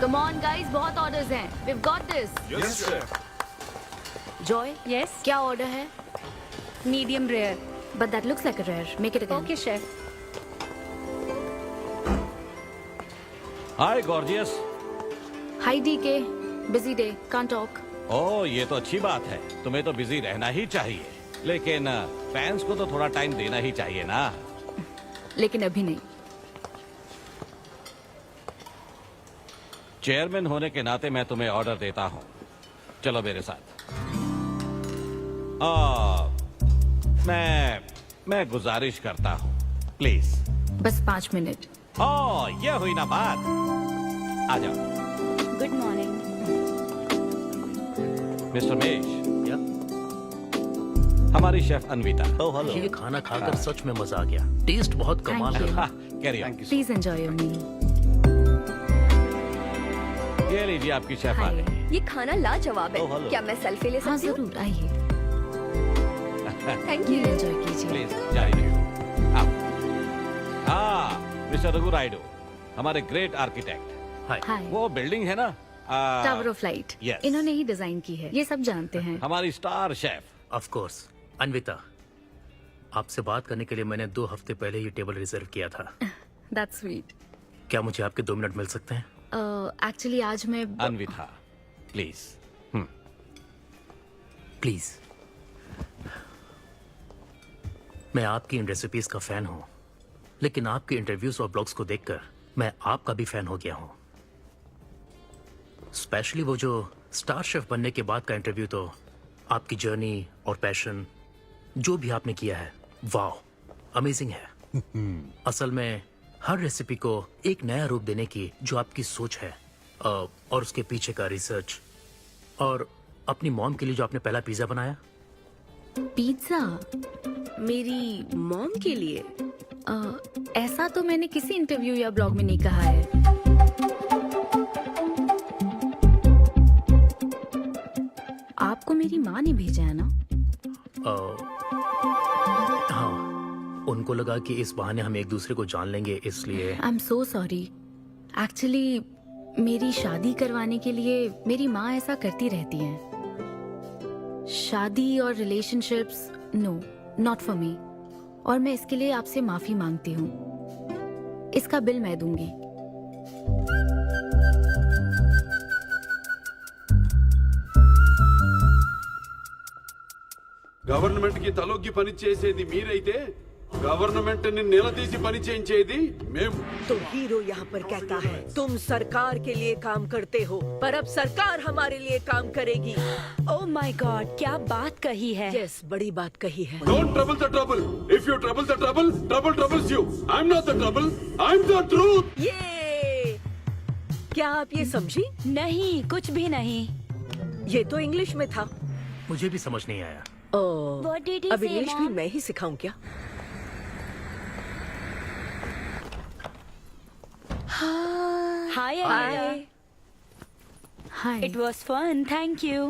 Come on guys, बहुत orders हैं. We've got this. Yes, chef. Joy, Yes, क्या order है? medium rare. But that looks like a rare. Make it again. Okay, chef. Hi gorgeous. Hi DK. Busy day. Can't talk. ओह ये तो अच्छी बात है, तुम्हें तो बिजी रहना ही चाहिए, लेकिन फैंस को तो थोड़ा टाइम देना ही चाहिए ना। लेकिन अभी नहीं. चेयरमैन होने के नाते मैं तुम्हें ऑर्डर देता हूँ, चलो मेरे साथ। मैं गुजारिश करता हूँ, प्लीज। बस 5 मिनट. ओह ये हुई ना बात, आ जाओ। Good morning. मिस्टर मेश, हमारी शेफ अन्विता। Oh hello. ये खाना खाकर सच में मजा आ गया। टेस्ट बहुत कमाल Thank you. है। Carry on. Please enjoy your meal. ये लीजिए आपकी शेफ आ Hi. गई। ये खाना लाजवाब Oh, है। hello. क्या मैं सेल्फी ले हाँ सकती हूँ? जरूर आइए. थैंक ये यू। एंजॉय कीजिए. प्लीज जारी रखिए। आओ। मिस्टर रघु राइडू, हमारे ग्रेट आर्किटेक्ट। हाय। हाय. वो बिल्डिंग है ना, टावर ऑफ लाइट. yes. इन्होंने ही डिजाइन की है. ये सब जानते हैं. हमारी star chef. Of course. Anvita, आपसे बात करने के लिए मैंने 2 हफ्ते पहले ये टेबल रिजर्व किया था। That's sweet. क्या मुझे आपके 2 मिनट मिल सकते हैं? एक्चुअली आज मैं अन्विता प्लीज। प्लीज। मैं आपकी इन रेसिपीज का फैन हूँ, लेकिन आपके इंटरव्यूज और ब्लॉग्स को देखकर मैं आपका भी फैन हो गया हूँ। स्पेशली वो जो स्टार शेफ बनने के बाद का इंटरव्यू, तो आपकी जर्नी और पैशन जो भी आपने किया है, वाह, अमेजिंग है। असल में हर रेसिपी को एक नया रूप देने की जो आपकी सोच है, और उसके पीछे का रिसर्च, और अपनी मॉम के लिए जो आपने पहला पिज्जा बनाया। पिज्जा. मेरी मॉम के लिए? ऐसा तो मैंने किसी इंटरव्यू या ब्लॉग में नहीं कहा है. आपको मेरी माँ ने भेजा है ना? हाँ, उनको लगा कि इस बहाने हम एक दूसरे को जान लेंगे, इसलिए। आई एम सो सॉरी. एक्चुअली मेरी शादी करवाने के लिए मेरी माँ ऐसा करती रहती हैं. शादी और relationships, no, not for me. और मैं इसके लिए आपसे माफी मांगती हूँ. इसका बिल मैं दूंगी. గవర్నమెంట్ కి తలొగ్గి పని చేసేది మీరైతే గవర్నమెంట్ ని నిలదీసి పని చేయించేది మేము. तो हीरो यहाँ पर कहता है तुम सरकार के लिए काम करते हो, पर अब सरकार हमारे लिए काम करेगी। Oh my God, क्या बात कही है. यस, बड़ी बात कही है। Don't trouble the trouble. If you trouble the trouble, trouble troubles you. I'm not the trouble. I'm the truth. ये क्या आप ये समझी? नहीं, कुछ भी नहीं. ये तो इंग्लिश में था। मुझे भी समझ नहीं आया। ओह, What did he अब say, इंग्लिश भी Mom? मैं ही सिखाऊं क्या? Hi, Anita. Hi. Hi. It was fun, thank you.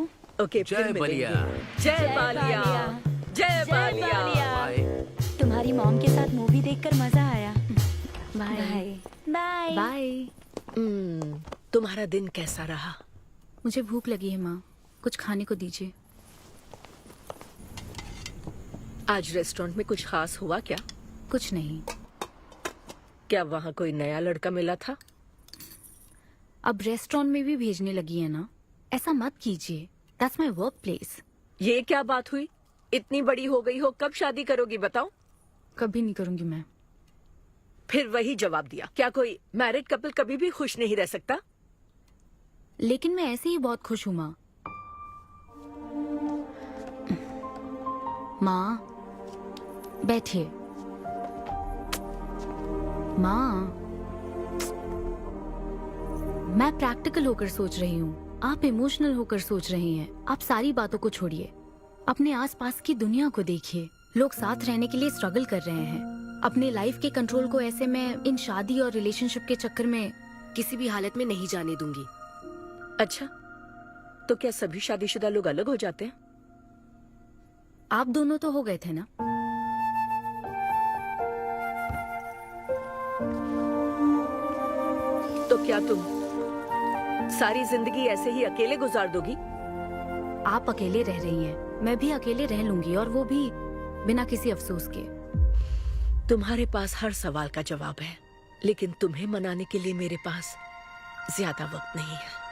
Okay, जय फिर बलिया। मिलेंगे। जय बालिया। जय बालिया। बाय। तुम्हारी मॉम के साथ मूवी देखकर मजा आया. बाय. बाय. बाय. तुम्हारा दिन कैसा रहा? मुझे भूख लगी है माँ. कुछ खाने को दीजिए. आज रेस्टोरेंट में कुछ खास हुआ क्या? कुछ नहीं. क्या वहाँ कोई नया लड़का मिला था? अब रेस्टोरेंट में भी भेजने लगी है ना. ऐसा मत कीजिए. That's my work place. ये क्या बात हुई? इतनी बड़ी हो गई हो, कब शादी करोगी बताओ? कभी नहीं करूंगी मैं. फिर वही जवाब दिया। क्या कोई मैरिड कपल कभी भी खुश नहीं रह सकता? लेकिन मैं ऐसे ही बहुत खुश हूँ माँ. माँ बैठिए. माँ, मैं प्रैक्टिकल होकर सोच रही हूँ. आप इमोशनल होकर सोच रही हैं. आप सारी बातों को छोड़िए. अपने आसपास की दुनिया को देखिए. लोग साथ रहने के लिए स्ट्रगल कर रहे हैं. अपने लाइफ के कंट्रोल को ऐसे मैं इन शादी और रिलेशनशिप के चक्कर में किसी भी हालत में नहीं जाने दूंगी. अच्छा, तो क्या सभी शादीशुदा लोग अलग हो जाते हैं? आप दोनों तो हो गए थे ना. तो क्या तुम सारी जिंदगी ऐसे ही अकेले गुजार दोगी? आप अकेले रह रही हैं, मैं भी अकेले रह लूंगी, और वो भी बिना किसी अफसोस के। तुम्हारे पास हर सवाल का जवाब है, लेकिन तुम्हें मनाने के लिए मेरे पास ज्यादा वक्त नहीं है।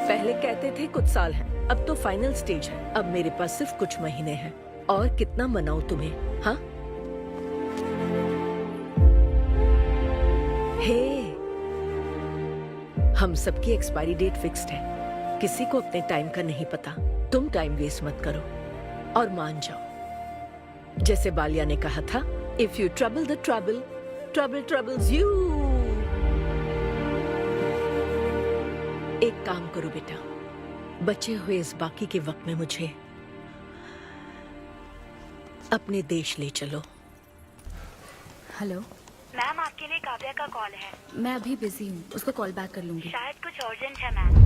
पहले कहते थे कुछ साल हैं, अब तो फाइनल स्टेज है। अब मेरे पास सिर्फ कुछ महीने हैं, और कितना मनाऊं तुम्हें? हाँ, हे, हम सबकी एक्सपायरी डेट फिक्स्ड है। किसी को अपने टाइम का नहीं पता। तुम टाइम वेस्ट मत करो और मान जाओ। जैसे बालिया ने कहा था, if you trouble the trouble, trouble troubles you. एक काम करो बेटा, बचे हुए इस बाकी के वक्त में मुझे अपने देश ले चलो। हेलो मैम, आपके लिए काव्या का कॉल है। मैं अभी बिजी हूँ, उसको कॉल बैक कर लूंगी। शायद कुछ अर्जेंट है मैम।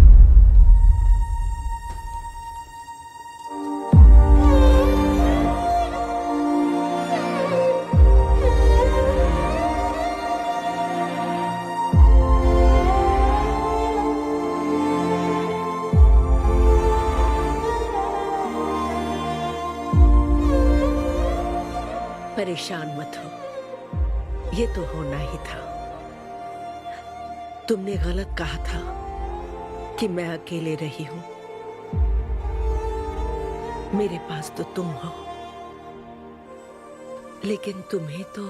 परेशान मत हो, ये तो होना ही था। तुमने गलत कहा था कि मैं अकेले रही हूं। मेरे पास तो तुम हो, लेकिन तुम्हें तो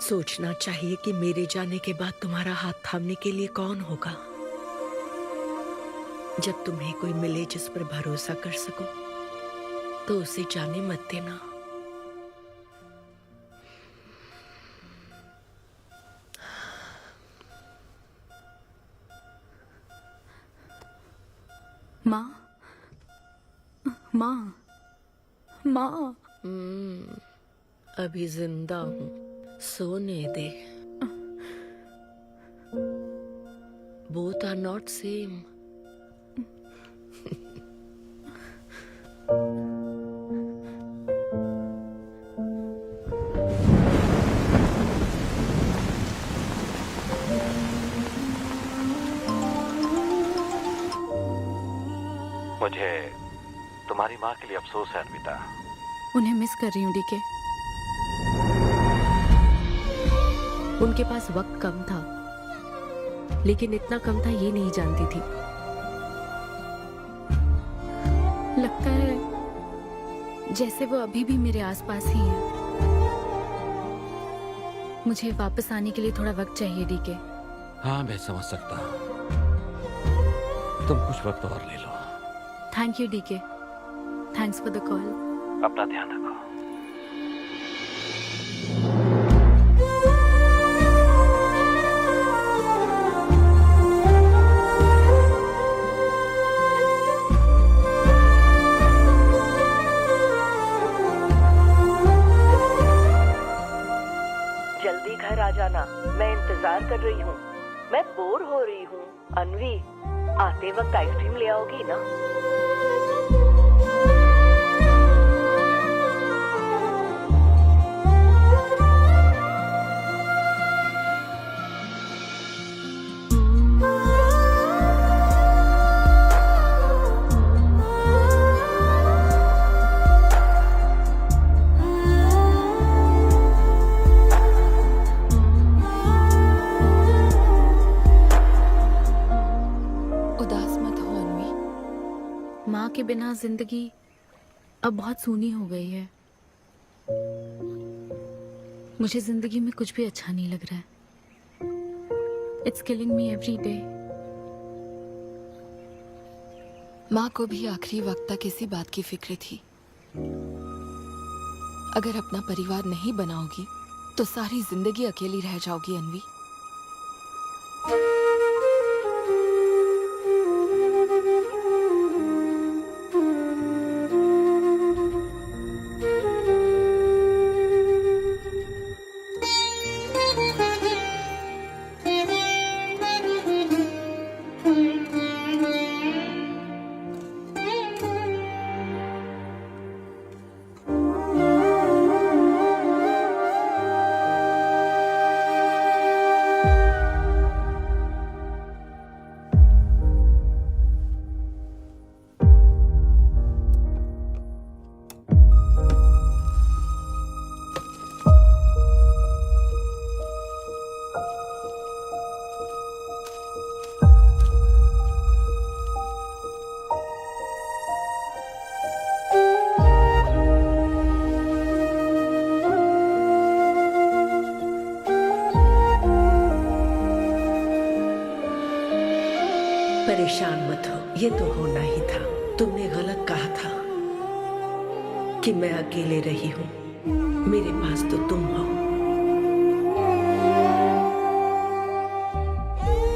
सोचना चाहिए कि मेरे जाने के बाद तुम्हारा हाथ थामने के लिए कौन होगा। जब तुम्हें कोई मिले जिस पर भरोसा कर सको, तो उसे जाने मत देना। माँ, माँ, माँ। अभी जिंदा हूँ, सोने दे। Both are not same. मुझे तुम्हारी माँ के लिए अफसोस है अन्विता। उन्हें मिस कर रही हूँ डीके। उनके पास वक्त कम था, लेकिन इतना कम था ये नहीं जानती थी। लगता है जैसे वो अभी भी मेरे आसपास ही है। मुझे वापस आने के लिए थोड़ा वक्त चाहिए डीके। हाँ, मैं समझ सकता हूँ। तुम कुछ वक्त और ले लो। Thank you DK. Thanks for the call. अपना ध्यान रखो। जल्दी घर आ जाना, मैं इंतजार कर रही हूँ। मैं बोर हो रही हूँ। अनवी, आते वक्त आइसक्रीम ले आओगी ना? उदास मत हो अनवी। माँ के बिना जिंदगी अब बहुत सूनी हो गई है। मुझे जिंदगी में कुछ भी अच्छा नहीं लग रहा है। It's killing me every day. माँ को भी आखिरी वक्त तक इसी बात की फिक्र थी। अगर अपना परिवार नहीं बनाओगी तो सारी जिंदगी अकेली रह जाओगी अनवी। परेशान मत हो, ये तो होना ही था। तुमने गलत कहा था कि मैं अकेले रही हूँ। मेरे पास तो तुम हो।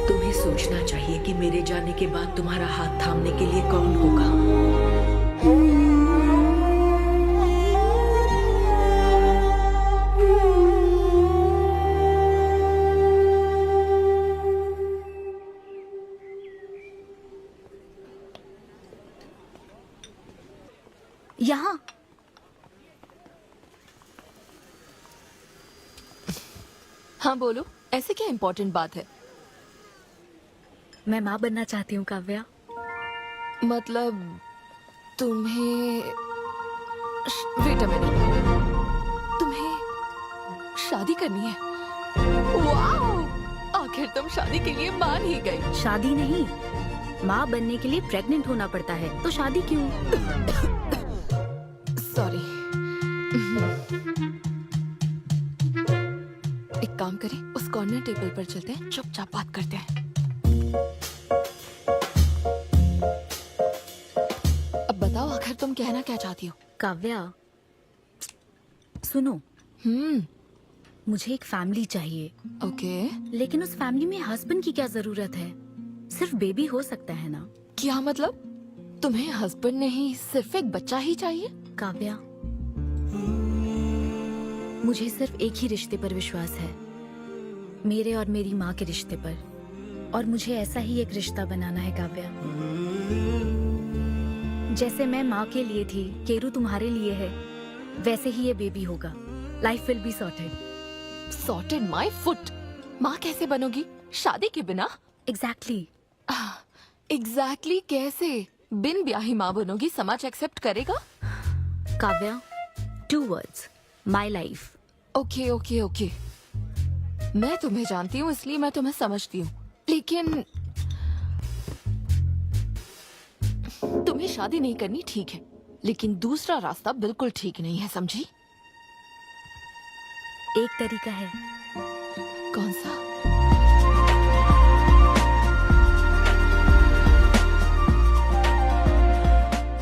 तुम्हें सोचना चाहिए कि मेरे जाने के बाद तुम्हारा हाथ थामने के लिए कौन होगा। यहाँ हाँ बोलो, ऐसे क्या इम्पोर्टेंट बात है? मैं माँ बनना चाहती हूँ काव्या। मतलब तुम्हें वेट अ मिनट, तुम्हें शादी करनी है? वाओ! आखिर तुम शादी के लिए मान ही गई। शादी नहीं, माँ बनने के लिए प्रेग्नेंट होना पड़ता है, तो शादी क्यों? सॉरी। एक काम करें, उस कॉर्नर टेबल पर चलते हैं, चुपचाप बात करते हैं। अब बताओ, आखिर तुम कहना क्या चाहती हो? काव्या सुनो, मुझे एक फैमिली चाहिए, ओके। लेकिन उस फैमिली में हस्बैंड की क्या जरूरत है? सिर्फ बेबी हो सकता है ना? क्या मतलब? तुम्हें हस्बैंड नहीं, सिर्फ एक बच्चा ही चाहिए? काव्या, मुझे सिर्फ एक ही रिश्ते पर विश्वास है, मेरे और मेरी माँ के रिश्ते पर, और मुझे ऐसा ही एक रिश्ता बनाना है काव्या। जैसे मैं माँ के लिए थी, केरू तुम्हारे लिए है, वैसे ही ये बेबी होगा। Life will be sorted. Sorted my foot. माँ कैसे बनोगी शादी के बिना? एग्जैक्टली। एग्जैक्टली कैसे? बिन ब्याही माँ बनोगी, समाज एक्सेप्ट करेगा? Kavya, 2 words, my life. Okay okay okay, मैं तुम्हें जानती हूँ इसलिए मैं तुम्हें समझती हूँ, लेकिन तुम्हें शादी नहीं करनी ठीक है, लेकिन दूसरा रास्ता बिल्कुल ठीक नहीं है, समझी? एक तरीका है। कौन सा?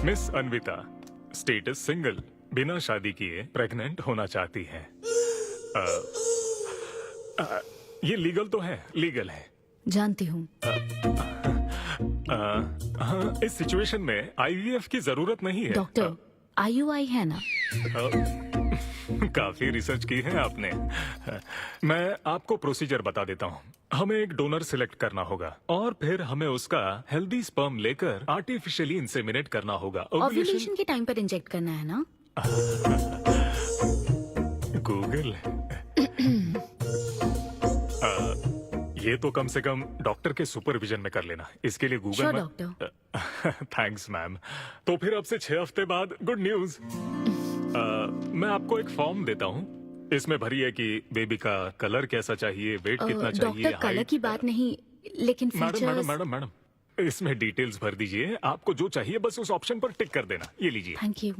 मिस अन्विता, स्टेटस सिंगल, बिना शादी किए प्रेग्नेंट होना चाहती हैं। ये लीगल तो है, लीगल है। जानती हूँ। हाँ, इस सिचुएशन में आईवीएफ की जरूरत नहीं है। डॉक्टर, IUI है ना? काफी रिसर्च की है आपने। मैं आपको प्रोसीजर बता देता हूँ। हमें एक डोनर सिलेक्ट करना होगा और फिर हमें उसका हेल्दी स्पर्म लेकर आर्टिफिशियली इंसेमिनेट करना होगा। ओव्यूलेशन के टाइम पर इंजेक्ट करना है ना? गूगल। ये तो कम से कम डॉक्टर के सुपरविजन में कर लेना, इसके लिए गूगल में। डॉक्टर। Thanks ma'am. तो फिर अब से 6 हफ्ते बाद गुड न्यूज। मैं आपको एक फॉर्म देता हूँ, इसमें भरिए कि बेबी का कलर कैसा चाहिए, वेट कितना चाहिए। डॉक्टर, कलर की बात नहीं, लेकिन मैडम मैडम मैडम, इसमें डिटेल्स भर दीजिए। आपको जो चाहिए बस उस ऑप्शन पर टिक कर देना। ये लीजिए। Thank you,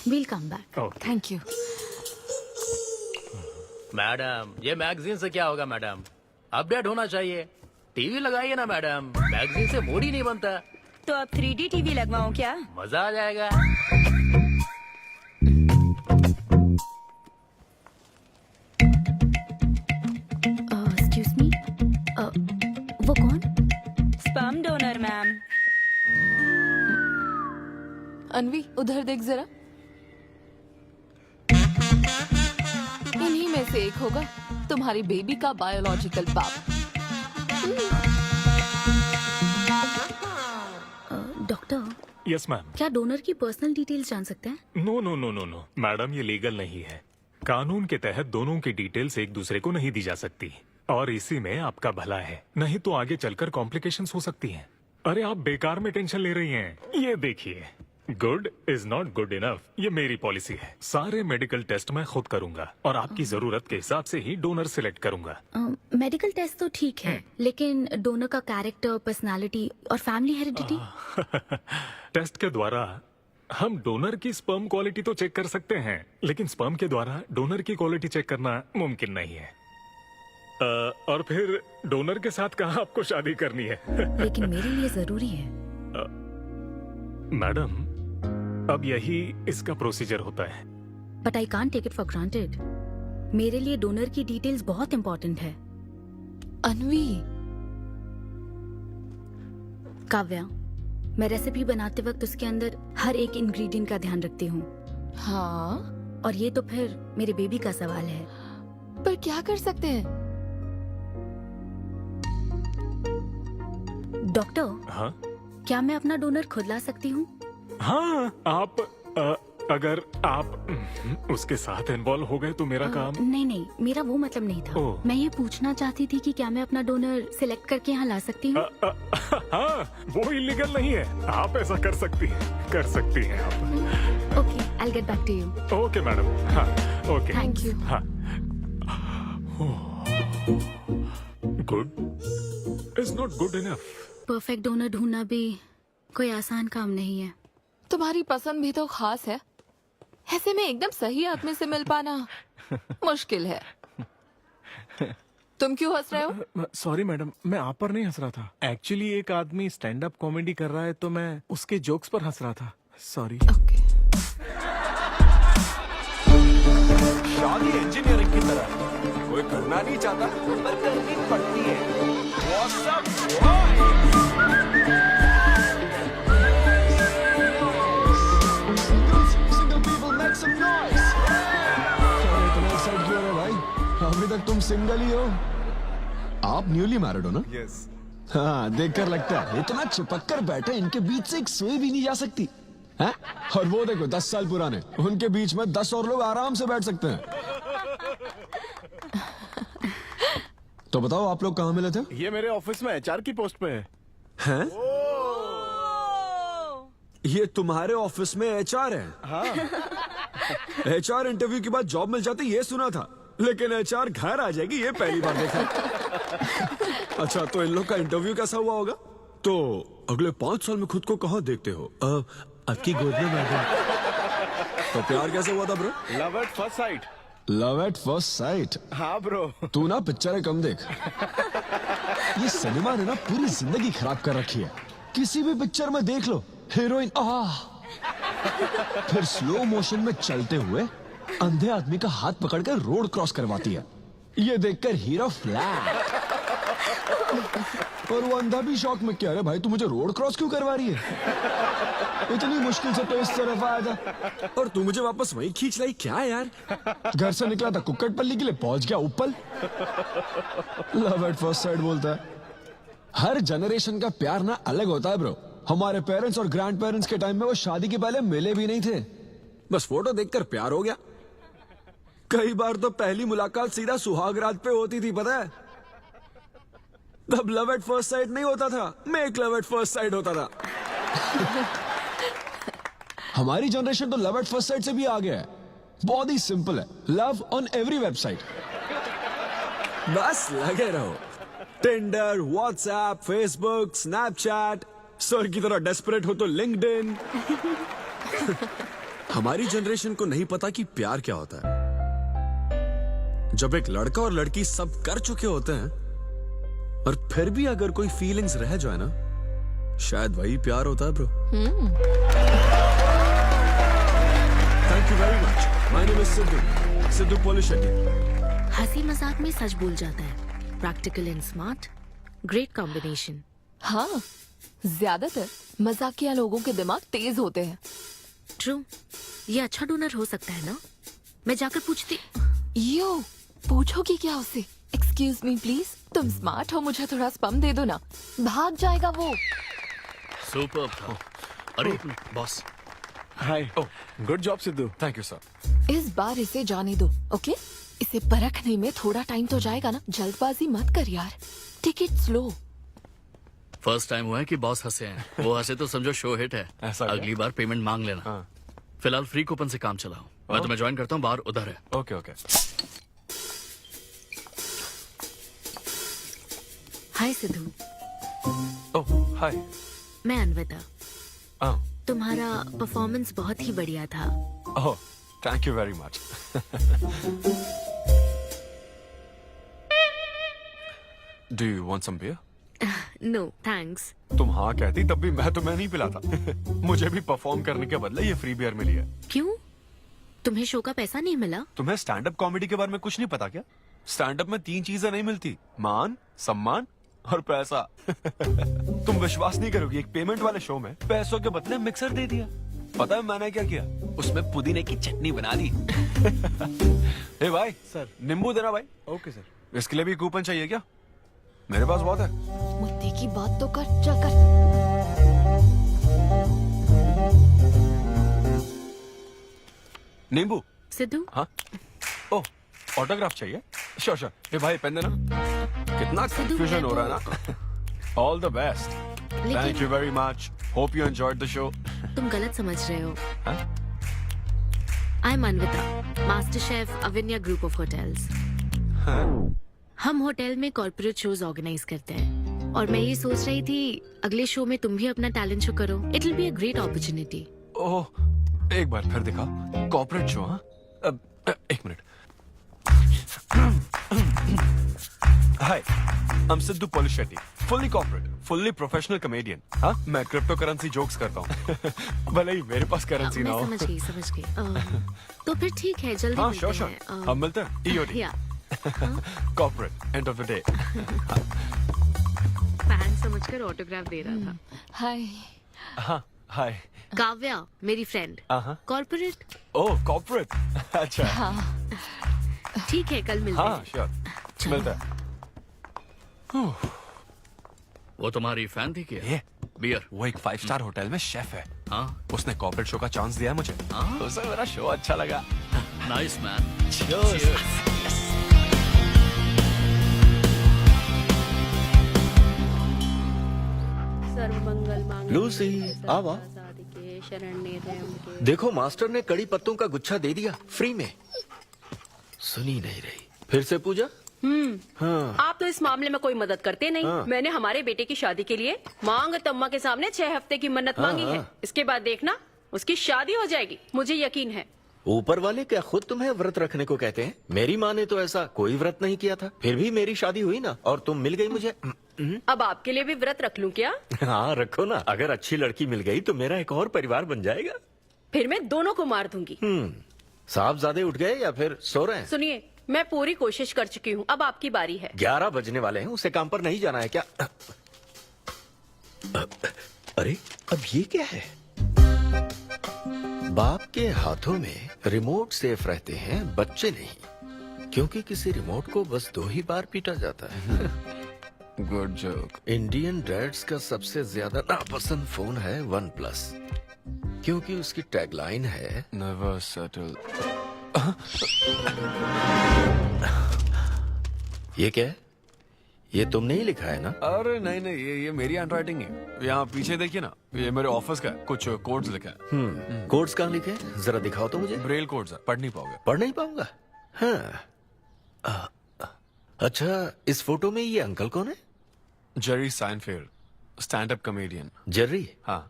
will come back. Thank you. Madam, ये मैगजीन से क्या होगा मैडम? अपडेट होना चाहिए। टीवी लगाइए ना मैडम, मैगजीन से मूड ही नहीं बनता। तो अब 3D टीवी लगवाऊं क्या? मजा आ जाएगा। एक्सक्यूज मी, वो कौन? Sperm donor ma'am. अनवी, उधर देख जरा। इन्हीं में से एक होगा तुम्हारी बेबी का बायोलॉजिकल बाप। Doctor, yes ma'am. क्या डोनर की पर्सनल डिटेल्स जान सकते हैं? No no no no no madam, ये लीगल नहीं है। कानून के तहत दोनों की डिटेल्स एक दूसरे को नहीं दी जा सकती, और इसी में आपका भला है, नहीं तो आगे चलकर कॉम्प्लिकेशंस हो सकती हैं। अरे आप बेकार में टेंशन ले रही हैं। ये देखिए, good is not good enough, ये मेरी पॉलिसी है। सारे मेडिकल टेस्ट मैं खुद करूंगा और आपकी जरूरत के हिसाब से ही डोनर सिलेक्ट करूंगा। मेडिकल टेस्ट तो ठीक है, लेकिन डोनर का कैरेक्टर, पर्सनालिटी और फैमिली हेरिडिटी? टेस्ट के द्वारा हम डोनर की स्पर्म क्वालिटी तो चेक कर सकते हैं, लेकिन स्पर्म के द्वारा डोनर की क्वालिटी चेक करना मुमकिन नहीं है। और फिर डोनर के साथ कहाँ आपको शादी करनी है? लेकिन मेरे लिए जरूरी है। मैडम, अब यही इसका प्रोसीजर होता है। But I can't take it for granted. मेरे लिए डोनर की डिटेल्स बहुत इंपॉर्टेंट है। अनवी, काव्या, मैं रेसिपी बनाते वक्त उसके अंदर हर एक इंग्रेडिएंट का ध्यान रखती हूँ। हाँ, और ये तो फिर मेरे बेबी का सवाल है। पर क्या कर सकते हैं? डॉक्टर, हाँ क्या मैं अपना डोनर खुद ला सकती हूँ? हाँ, आप अगर आप उसके साथ इन्वॉल्व हो गए तो मेरा काम। नहीं नहीं, मेरा वो मतलब नहीं था। ओह। मैं ये पूछना चाहती थी कि क्या मैं अपना डोनर सिलेक्ट करके यहाँ ला सकती हूँ? हाँ, वो इलीगल नहीं है। आप ऐसा कर सकती हैं आप। Okay, I will get back to you. Okay madam. हाँ, ओके। Thank you. हाँ। Good is not good enough. Perfect donor ढूंढना भी कोई आसान काम नहीं है। तुम्हारी पसंद भी तो खास है, ऐसे में एकदम सही आदमी से मिल पाना मुश्किल है। तुम क्यों हंस रहे हो? सॉरी मैडम, मैं आप पर नहीं हंस रहा था। एक्चुअली एक आदमी स्टैंड अप कॉमेडी कर रहा है तो मैं उसके जोक्स पर हंस रहा था। सॉरी। ओके। शादी इंजीनियरिंग की तरह कोई करना नहीं चाहता पर करनी पड़ती है। What's up, अभी तक तुम सिंगल ही हो? आप न्यूली मैरिड हो ना? यस। हाँ, देखकर लगता है इतना चिपक कर बैठे, इनके बीच से एक सुई भी नहीं जा सकती है? और वो देखो 10 साल पुराने, उनके बीच में 10 और लोग आराम से बैठ सकते हैं। तो बताओ, आप लोग कहाँ मिले थे? ये मेरे ऑफिस में एचआर की पोस्ट पे है। हैं? ये तुम्हारे ऑफिस में एचआर है? हाँ। एचआर इंटरव्यू के बाद जॉब मिल जाती ये सुना था, लेकिन एचआर घर आ जाएगी ये पहली बार देखा। अच्छा, तो इन लोग का इंटरव्यू कैसा हुआ होगा? तो अगले 5 साल में खुद को कहाँ देखते हो? आपकी गोद में मैडम। तो प्यार कैसे हुआ था bro? Love at first sight. Love at first sight? हाँ ब्रो। तू ना पिक्चरें कम देख। ये सिनेमा ने ना पूरी जिंदगी खराब कर रखी है। किसी भी पिक्चर में देख लो, हीरोइन फिर स्लो मोशन में चलते हुए अंधे आदमी का हाथ पकड़कर रोड क्रॉस करवाती है। ये देखकर हीरो फ्लैट। और वो अंधा भी शौक में, क्या रे भाई, तू मुझे रोड क्रॉस क्यों करवा रही है? इतनी मुश्किल से तो इस तरफ आया था और तू मुझे वापस वहीं खींच लाई। क्या यार, घर से निकला था कुक्कड़पल्ली के लिए, पहुंच गया ऊपर। लव एट फर्स्ट साइट बोलता है। हर जनरेशन का प्यार ना अलग होता है ब्रो। हमारे पेरेंट्स और ग्रैंड पेरेंट्स के टाइम में वो शादी के पहले मिले भी नहीं थे, बस फोटो देखकर प्यार हो गया। कई बार तो पहली मुलाकात सीधा सुहाग रात पे होती थी, पता है? तब लव एट फर्स्ट साइट नहीं होता था, make love at first sight होता था। हमारी जनरेशन तो लव एट फर्स्ट साइट से भी आगे है। बहुत ही सिंपल है, लव ऑन एवरी वेबसाइट। बस लगे रहो। Tinder, WhatsApp, Facebook, Snapchat, sir की तरह डेस्परेट हो तो लिंक्डइन। हमारी जनरेशन को नहीं पता कि प्यार क्या होता है। जब एक लड़का और लड़की सब कर चुके होते हैं और फिर भी अगर कोई फीलिंग्स रह जाए ना, शायद वही प्यार होता है bro. Thank you very much. My name is Siddhu Polishetty. हंसी मजाक में सच बोल जाता है। Practical and smart, great combination. हाँ, ज्यादातर मजाकिया लोगों के दिमाग तेज होते हैं। ट्रू, ये अच्छा डोनर हो सकता है ना? मैं जाकर पूछती। यो, पूछोगी क्या उससे? एक्सक्यूज मी प्लीज, तुम स्मार्ट हो, मुझे थोड़ा स्पम दे दो ना। भाग जाएगा वो। सुपर था। अरे boss. Hi. Good job Sidhu. Thank you sir. इस बार इसे जाने दो, ओके? इसे परखने में थोड़ा टाइम तो जाएगा ना, जल्दबाजी मत कर यार। Take it slow. First time हुआ है कि बॉस हंसे हैं। वो हंसे तो समझो शो हिट है। ऐसा क्या? अगली बार पेमेंट मांग लेना। हाँ। फिलहाल फ्री कूपन से काम चलाओ। मैं तुम्हें ज्वाइन करता हूँ, बाहर उधर है। Okay okay. Hi Siddhu. Oh hi. मैं अनविता। ओह तुम्हारा परफॉर्मेंस बहुत ही बढ़िया था। Oh, thank you very much. Do you want some beer? No thanks. तुम हाँ कहती तब भी मैं तुम्हें नहीं पिलाता। मुझे भी परफॉर्म करने के बदले ये फ्री बियर मिली है। क्यों? तुम्हें शो का पैसा नहीं मिला? तुम्हें स्टैंड अप कॉमेडी के बारे में कुछ नहीं पता क्या? स्टैंड अप में 3 चीजें नहीं मिलती, मान, सम्मान और पैसा। तुम विश्वास नहीं करोगी, एक पेमेंट वाले शो में पैसों के बदले मिक्सर दे दिया। पता है मैंने क्या किया? उसमें पुदीने की चटनी बना दी। ए भाई सर, नींबू देना भाई। Okay sir. इसके लिए भी कूपन चाहिए क्या? मेरे पास बहुत है। मुद्दे की बात तो कर, चल कर। नींबू? सिद्धू? हाँ। ओह, ऑटोग्राफ चाहिए? Sure sure. ए भाई पेन देना। कितना कंफ्यूजन हो रहा है ना। All the best. Thank you very much. Hope you enjoyed the show. तुम गलत समझ रहे हो। I am Anvita, master chef Avinya group of hotels. हम होटल में कॉर्पोरेट शोज ऑर्गेनाइज करते हैं और मैं ये सोच रही थी अगले शो में तुम भी अपना टैलेंट शो करो। It will be a great opportunity. Oh, एक बार फिर दिखा। Corporate show? हाँ, एक minute. Hi, I am Siddhu Polishetty, fully corporate, fully professional comedian. हाँ, मैं क्रिप्टो करेंसी जोक्स करता हूँ। भले ही मेरे पास करेंसी ना हो। समझ गई। तो फिर ठीक है, जल्दी हाँ, मिलते श्योर श्योर। हैं। हम मिलते हैं। EOD। या corporate, end of the day. Fan समझकर ऑटोग्राफ दे रहा था। हाय। हाँ, हाय। काव्या मेरी फ्रेंड। कॉर्पोरेट? ओह, कॉर्पोरेट। अच्छा। हाँ। ठीक है, कल मिलते हाँ, हैं। श्योर। मिलते हैं। वो तुम्हारी फैन थी क्या? ये बियर? वो एक 5 स्टार होटल में शेफ है। हाँ, उसने कॉर्पोरेट शो का चांस दिया मुझे। उसे मेरा शो अच्छा लगा। Nice man. लूसी, आवा। देखो मास्टर ने कड़ी पत्तों का गुच्छा दे दिया फ्री में। सुनी नहीं रही। फिर से पूजा? हाँ। आप तो इस मामले में कोई मदद करते नहीं। मैंने हमारे बेटे की शादी के लिए मांग तम्मा के सामने 6 हफ्ते की मन्नत मांगी है। इसके बाद देखना उसकी शादी हो जाएगी, मुझे यकीन है। ऊपर वाले क्या खुद तुम्हें व्रत रखने को कहते हैं? मेरी माँ ने तो ऐसा कोई व्रत नहीं किया था, फिर भी मेरी शादी हुई ना, और तुम मिल गई मुझे। अब आपके लिए भी व्रत रख लूं क्या? हाँ रखो ना, अगर अच्छी लड़की मिल गई तो मेरा एक और परिवार बन जाएगा। फिर मैं दोनों को मार दूंगी। साहबजादे उठ गए या फिर सो रहे हैं? सुनिए, मैं पूरी कोशिश कर चुकी हूँ, अब आपकी बारी है। 11 बजने वाले हैं, उसे काम पर नहीं जाना है क्या? अरे अब ये क्या है? बाप के हाथों में रिमोट सेफ रहते हैं, बच्चे नहीं, क्योंकि किसी रिमोट को बस 2 ही बार पीटा जाता है। Good joke. इंडियन डैड्स का सबसे ज्यादा नापसंद फोन है OnePlus, क्योंकि उसकी टैगलाइन है नेवर सेटल। ये क्या है? ये तुमने ही लिखा है ना? अरे नहीं नहीं, ये मेरी हैंडराइटिंग है। यहाँ पीछे देखिए ना, ये मेरे ऑफिस का है, कुछ कोड्स लिखा है। कोड्स कहाँ लिखे हैं? जरा दिखाओ तो मुझे। ब्रेल कोड्स है, पढ़ नहीं पाओगे। पढ़ नहीं पाऊंगा? हाँ। अच्छा, इस फोटो में ये अंकल कौन है? Jerry Seinfeld, stand up comedian. Jerry? हाँ।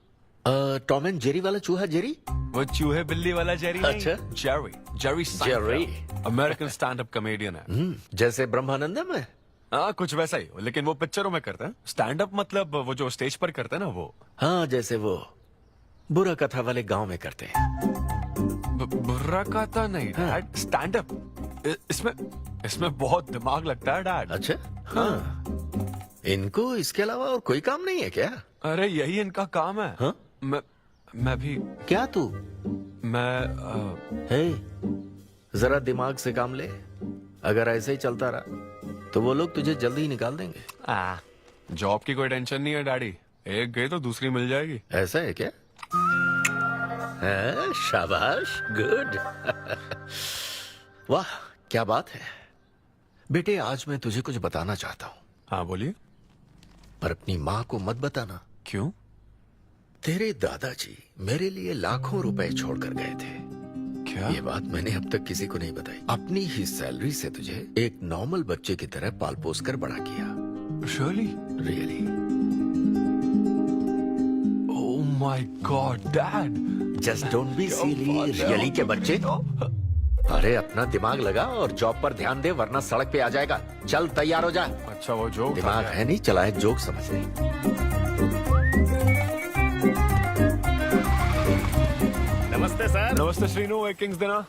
टॉम एंड जेरी वाला चूहा जेरी? वो चूहे बिल्ली वाला जेरी नहीं। अच्छा। Jerry Jerry American stand up comedian है। जैसे ब्रह्मानंदम है? हाँ, कुछ वैसा ही, लेकिन वो पिक्चरों में करता है। स्टैंड अप मतलब वो जो स्टेज पर करते हैं ना, वो। हाँ, जैसे वो बुरा कथा वाले गांव में करते हैं। बुरा कथा नहीं डैड, स्टैंड अप। इसमें बहुत दिमाग लगता है डैड। अच्छा। हाँ। इनको इसके अलावा और कोई काम नहीं है क्या? अरे यही इनका काम है। हाँ? मैं भी। क्या तू? मैं हे, जरा दिमाग से काम ले। अगर ऐसे ही चलता रहा तो वो लोग तुझे जल्दी ही निकाल देंगे। जॉब की कोई टेंशन नहीं है डैडी, एक गई तो दूसरी मिल जाएगी। ऐसा है क्या? है, शाबाश, गुड। वाह क्या बात है बेटे। आज मैं तुझे कुछ बताना चाहता हूँ। हाँ बोलिए। पर अपनी माँ को मत बताना। क्यों? तेरे दादाजी मेरे लिए लाखों रुपए छोड़कर गए थे। क्या? ये बात मैंने अब तक किसी को नहीं बताई। अपनी ही सैलरी से तुझे एक नॉर्मल बच्चे की तरह पाल पोस कर बड़ा किया। Really? Oh my God dad, just don't be silly. Really के बच्चे? अरे अपना दिमाग लगा और जॉब पर ध्यान दे, वरना सड़क पे आ जाएगा। चल तैयार हो जा। अच्छा वो जोक दिमाग है नहीं, चला है जोक समझ नहीं। नमस्ते सर। नमस्ते श्रीनु, एक किंग्स देना।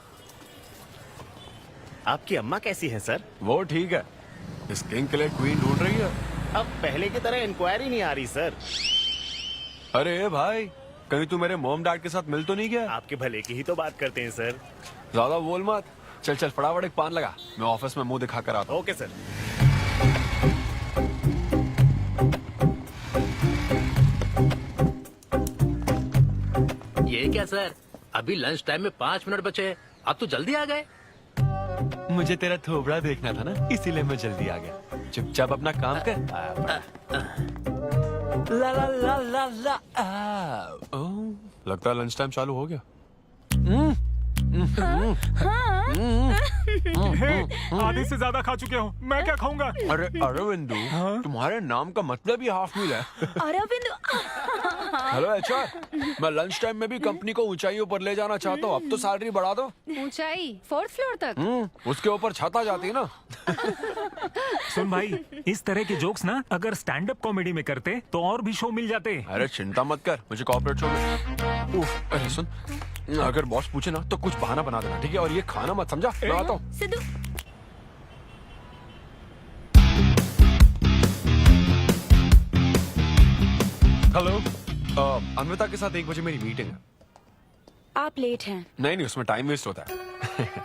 आपकी अम्मा कैसी है सर? वो ठीक है, इस किंग के लिए क्वीन ढूंढ रही है। अब पहले की तरह इंक्वायरी नहीं आ रही सर। अरे भाई, कहीं तू मेरे मॉम डैड के साथ मिल तो नहीं गया? आपके भले की ही तो बात करते हैं सर। ज्यादा बोल मत। चल चल फटाफट एक पान लगा, मैं ऑफिस में मुंह दिखा कर आता हूँ। Okay sir. ये क्या सर, अभी लंच टाइम में 5 मिनट बचे हैं, आप तो जल्दी आ गए। मुझे तेरा थोबड़ा देखना था ना, इसीलिए मैं जल्दी आ गया। चुपचाप अपना काम कर। ला ला ला ला ला। लगता है लंच टाइम चालू हो गया। आधे से ज्यादा खा चुके हो, मैं क्या खाऊंगा? अरे अरविंदु, तुम्हारे नाम का मतलब ही हाफ मील है। अरविंद। हेलो एचआर, मैं लंच टाइम में भी कंपनी को ऊंचाइयों पर ले जाना चाहता हूँ। अब तो सैलरी बढ़ा दो। ऊंचाई 4th फ्लोर तक? उसके ऊपर छत आ जाती है ना। सुन भाई, इस तरह के जोक्स ना अगर स्टैंड अप कॉमेडी में करते तो और भी शो मिल जाते। अरे चिंता मत कर, मुझे कॉर्पोरेट शो में। अरे सुन, अगर बॉस पूछे ना तो कुछ बहाना बना देना, ठीक है? और ये खाना मत, समझा? मैं आता हूँ। सिद्धू। हेलो, अन्विता के साथ 1 बजे मेरी मीटिंग है। आप लेट हैं। नहीं, उसमें टाइम वेस्ट होता है।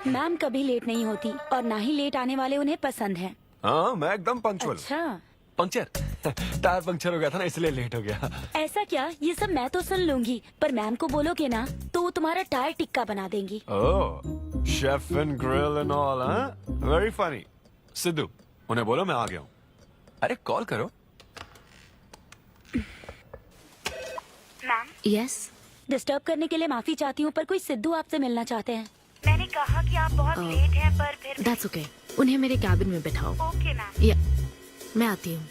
मैम कभी लेट नहीं होती और ना ही लेट आने वाले उन्हें पसंद हैं। हाँ, मैं एकदम पंक्चुअल। अच्छा। पंक्चर टायर पंक्चर हो गया था ना, इसलिए लेट हो गया। ऐसा क्या? ये सब मैं तो सुन लूंगी, पर मैम को बोलोगे ना तो वो तुम्हारा टायर टिक्का बना देंगी। Oh, chef and grill and all, हाँ? Very funny. सिद्धू, उन्हें बोलो मैं आ गया हूँ। अरे कॉल करो। मैम, यस, डिस्टर्ब करने के लिए माफी चाहती हूँ, पर कोई सिद्धू आपसे मिलना चाहते हैं। मैंने कहा कि आप बहुत लेट हैं, पर फिर दैट्स ओके। उन्हें मेरे कैबिन में बिठाओ। Okay ma'am. या, मैं आती हूँ।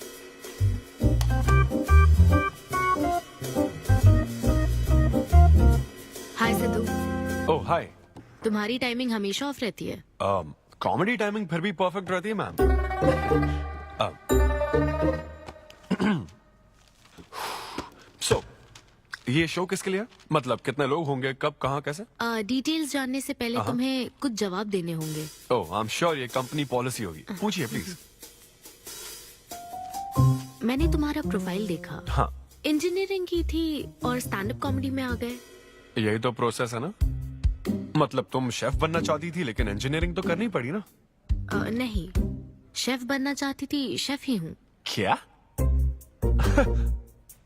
हाय सिद्धू। ओह हाय। तुम्हारी टाइमिंग हमेशा ऑफ रहती है? कॉमेडी टाइमिंग फिर भी परफेक्ट रहती है मैम। सो ये शो किसके लिए है? मतलब कितने लोग होंगे, कब, कहाँ, कैसे? डिटेल्स जानने से पहले तुम्हें कुछ जवाब देने होंगे। ओह, आई एम श्योर ये कंपनी पॉलिसी होगी। पूछिए प्लीज। मैंने तुम्हारा प्रोफाइल देखा। हाँ, इंजीनियरिंग की थी और स्टैंड अप कॉमेडी में आ गए। यही तो प्रोसेस है ना। मतलब तुम शेफ बनना चाहती थी, लेकिन इंजीनियरिंग तो करनी पड़ी ना। नहीं, शेफ बनना चाहती थी, शेफ ही हूँ। क्या?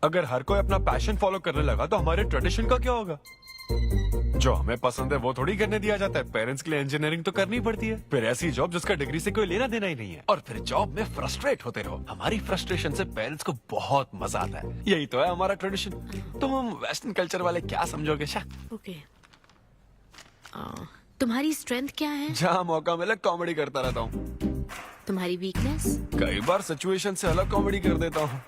अगर हर कोई अपना पैशन फॉलो करने लगा तो हमारे ट्रेडिशन का क्या होगा? जो हमें पसंद है वो थोड़ी करने दिया जाता है। पेरेंट्स के लिए इंजीनियरिंग तो करनी पड़ती है, फिर ऐसी जॉब जिसका डिग्री से कोई लेना देना ही नहीं है, और फिर जॉब में फ्रस्ट्रेट होते रहो। हमारी फ्रस्ट्रेशन से पेरेंट्स को बहुत मजा आता है। यही तो है हमारा ट्रेडिशन। तुम वेस्टर्न कल्चर वाले क्या समझोगे? ओके। तुम्हारी स्ट्रेंथ क्या है? जहाँ मौका मिले कॉमेडी करता रहता हूँ। तुम्हारी वीकनेस? कई बार सिचुएशन से अलग कॉमेडी कर देता हूँ।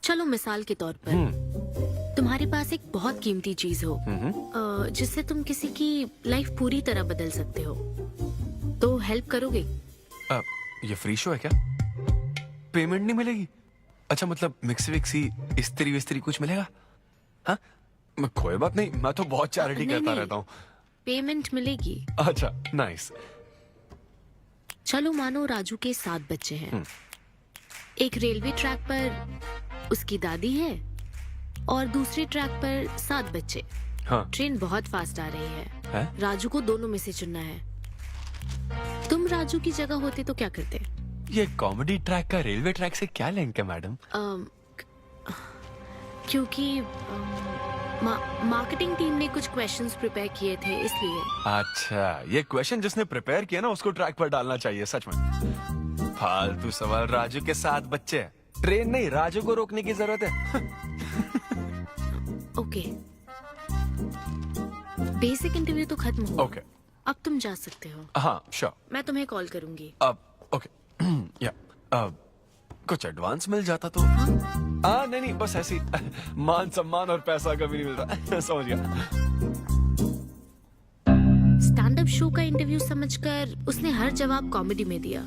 चलो मिसाल के तौर पर तुम्हारे पास एक बहुत कीमती चीज हो जिससे तुम किसी की लाइफ पूरी तरह बदल सकते हो, तो हेल्प करोगे? ये फ्री शो है क्या? पेमेंट नहीं मिलेगी? अच्छा, मतलब मिक्सी विक्सी इस्त्री विस्त्री कुछ मिलेगा? हाँ, कोई बात नहीं, मैं तो बहुत चैरिटी करता रहता हूँ। पेमेंट मिलेगी। अच्छा, नाइस। चलो मानो राजू के 7 बच्चे हैं। एक रेलवे ट्रैक पर उसकी दादी है और दूसरे ट्रैक पर 7 बच्चे। हाँ। ट्रेन बहुत फास्ट आ रही है। राजू को दोनों में से चुनना है। तुम राजू की जगह होते तो क्या करते? ये कॉमेडी ट्रैक का रेलवे ट्रैक से क्या लिंक है मैडम? क्योंकि मार्केटिंग टीम ने कुछ क्वेश्चंस प्रिपेयर किए थे, इसलिए। अच्छा, ये क्वेश्चन जिसने प्रिपेयर किया ना उसको ट्रैक पर डालना चाहिए। सच में फालतू सवाल। राजू के 7 बच्चे हैं, ट्रेन नहीं, राजू को रोकने की जरूरत है। ओके, बेसिक इंटरव्यू तो खत्म हो। ओके, अब तुम जा सकते हो। हाँ श्योर। मैं तुम्हें कॉल करूंगी। अब ओके। या कुछ एडवांस मिल जाता तो। हाँ नहीं, बस ऐसी मान सम्मान और पैसा कभी नहीं मिलता। समझ गया। शो का इंटरव्यू समझकर उसने हर जवाब कॉमेडी में दिया,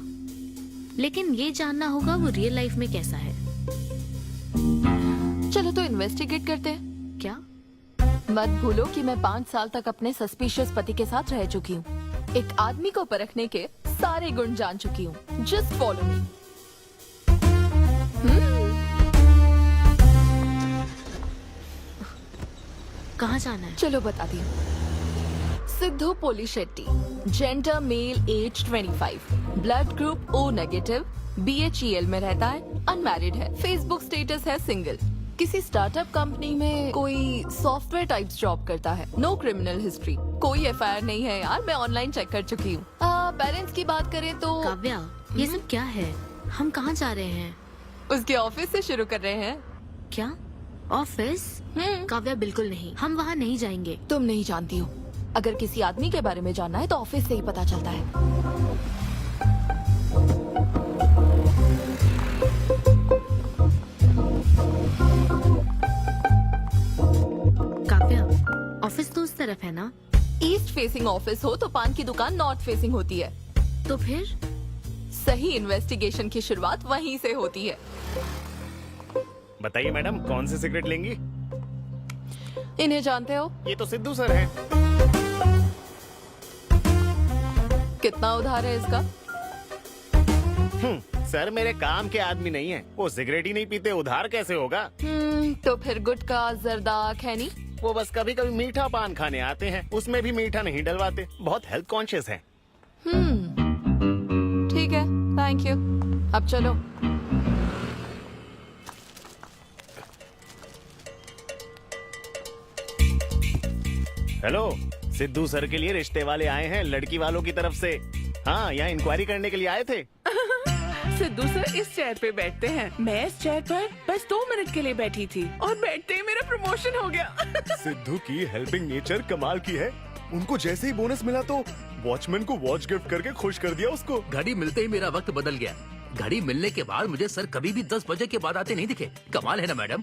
लेकिन ये जानना होगा वो रियल लाइफ में कैसा है। चलो तो इन्वेस्टिगेट करते हैं। क्या? मत भूलो कि मैं 5 साल तक अपने सस्पिशियस पति के साथ रह चुकी हूँ। एक आदमी को परखने के सारे गुण जान चुकी हूँ। Just follow me. कहाँ जाना है? चलो बताती हूँ। Siddhu Polishetty, gender male, age 25, blood group O negative, BHEL में रहता है, अनमैरिड है, फेसबुक स्टेटस है सिंगल, किसी स्टार्टअप कंपनी में कोई सॉफ्टवेयर टाइप्स जॉब करता है, नो क्रिमिनल हिस्ट्री, कोई FIR नहीं है यार, मैं ऑनलाइन चेक कर चुकी हूँ। पेरेंट्स की बात करें तो काव्या, ये सब क्या है? हम कहाँ जा रहे हैं? उसके ऑफिस से शुरू कर रहे हैं। क्या? ऑफिस? काव्या बिल्कुल नहीं, हम वहाँ नहीं जाएंगे। तुम नहीं जानती हो, अगर किसी आदमी के बारे में जानना है तो ऑफिस से ही पता चलता है। काव्या, ऑफिस तो उस तरफ है ना? ईस्ट फेसिंग ऑफिस हो तो पान की दुकान नॉर्थ फेसिंग होती है। तो फिर सही इन्वेस्टिगेशन की शुरुआत वहीं से होती है। बताइए मैडम, कौन सी सिगरेट लेंगी? इन्हें जानते हो? ये तो सिद्धू सर हैं। कितना उधार है इसका? सर मेरे काम के आदमी नहीं है, वो सिगरेट ही नहीं पीते, उधार कैसे होगा? तो फिर गुटखा, जर्दा, खैनी? वो बस कभी कभी मीठा पान खाने आते हैं, उसमें भी मीठा नहीं डलवाते, बहुत हेल्थ कॉन्शियस हैं। ठीक है, थैंक यू। अब चलो। हेलो, सिद्धू सर के लिए रिश्ते वाले आए हैं लड़की वालों की तरफ से। हाँ, यहाँ इंक्वायरी करने के लिए आए थे। सिद्धू सर इस चेयर पे बैठते हैं, मैं इस चेयर पर बस 2 मिनट के लिए बैठी थी और बैठते ही मेरा प्रमोशन हो गया। सिद्धू की हेल्पिंग नेचर कमाल की है। उनको जैसे ही बोनस मिला तो वॉचमैन को वॉच गिफ्ट करके खुश कर दिया उसको। घड़ी मिलते ही मेरा वक्त बदल गया। घड़ी मिलने के बाद मुझे सर कभी भी 10 बजे के बाद आते नहीं दिखे। कमाल है ना मैडम?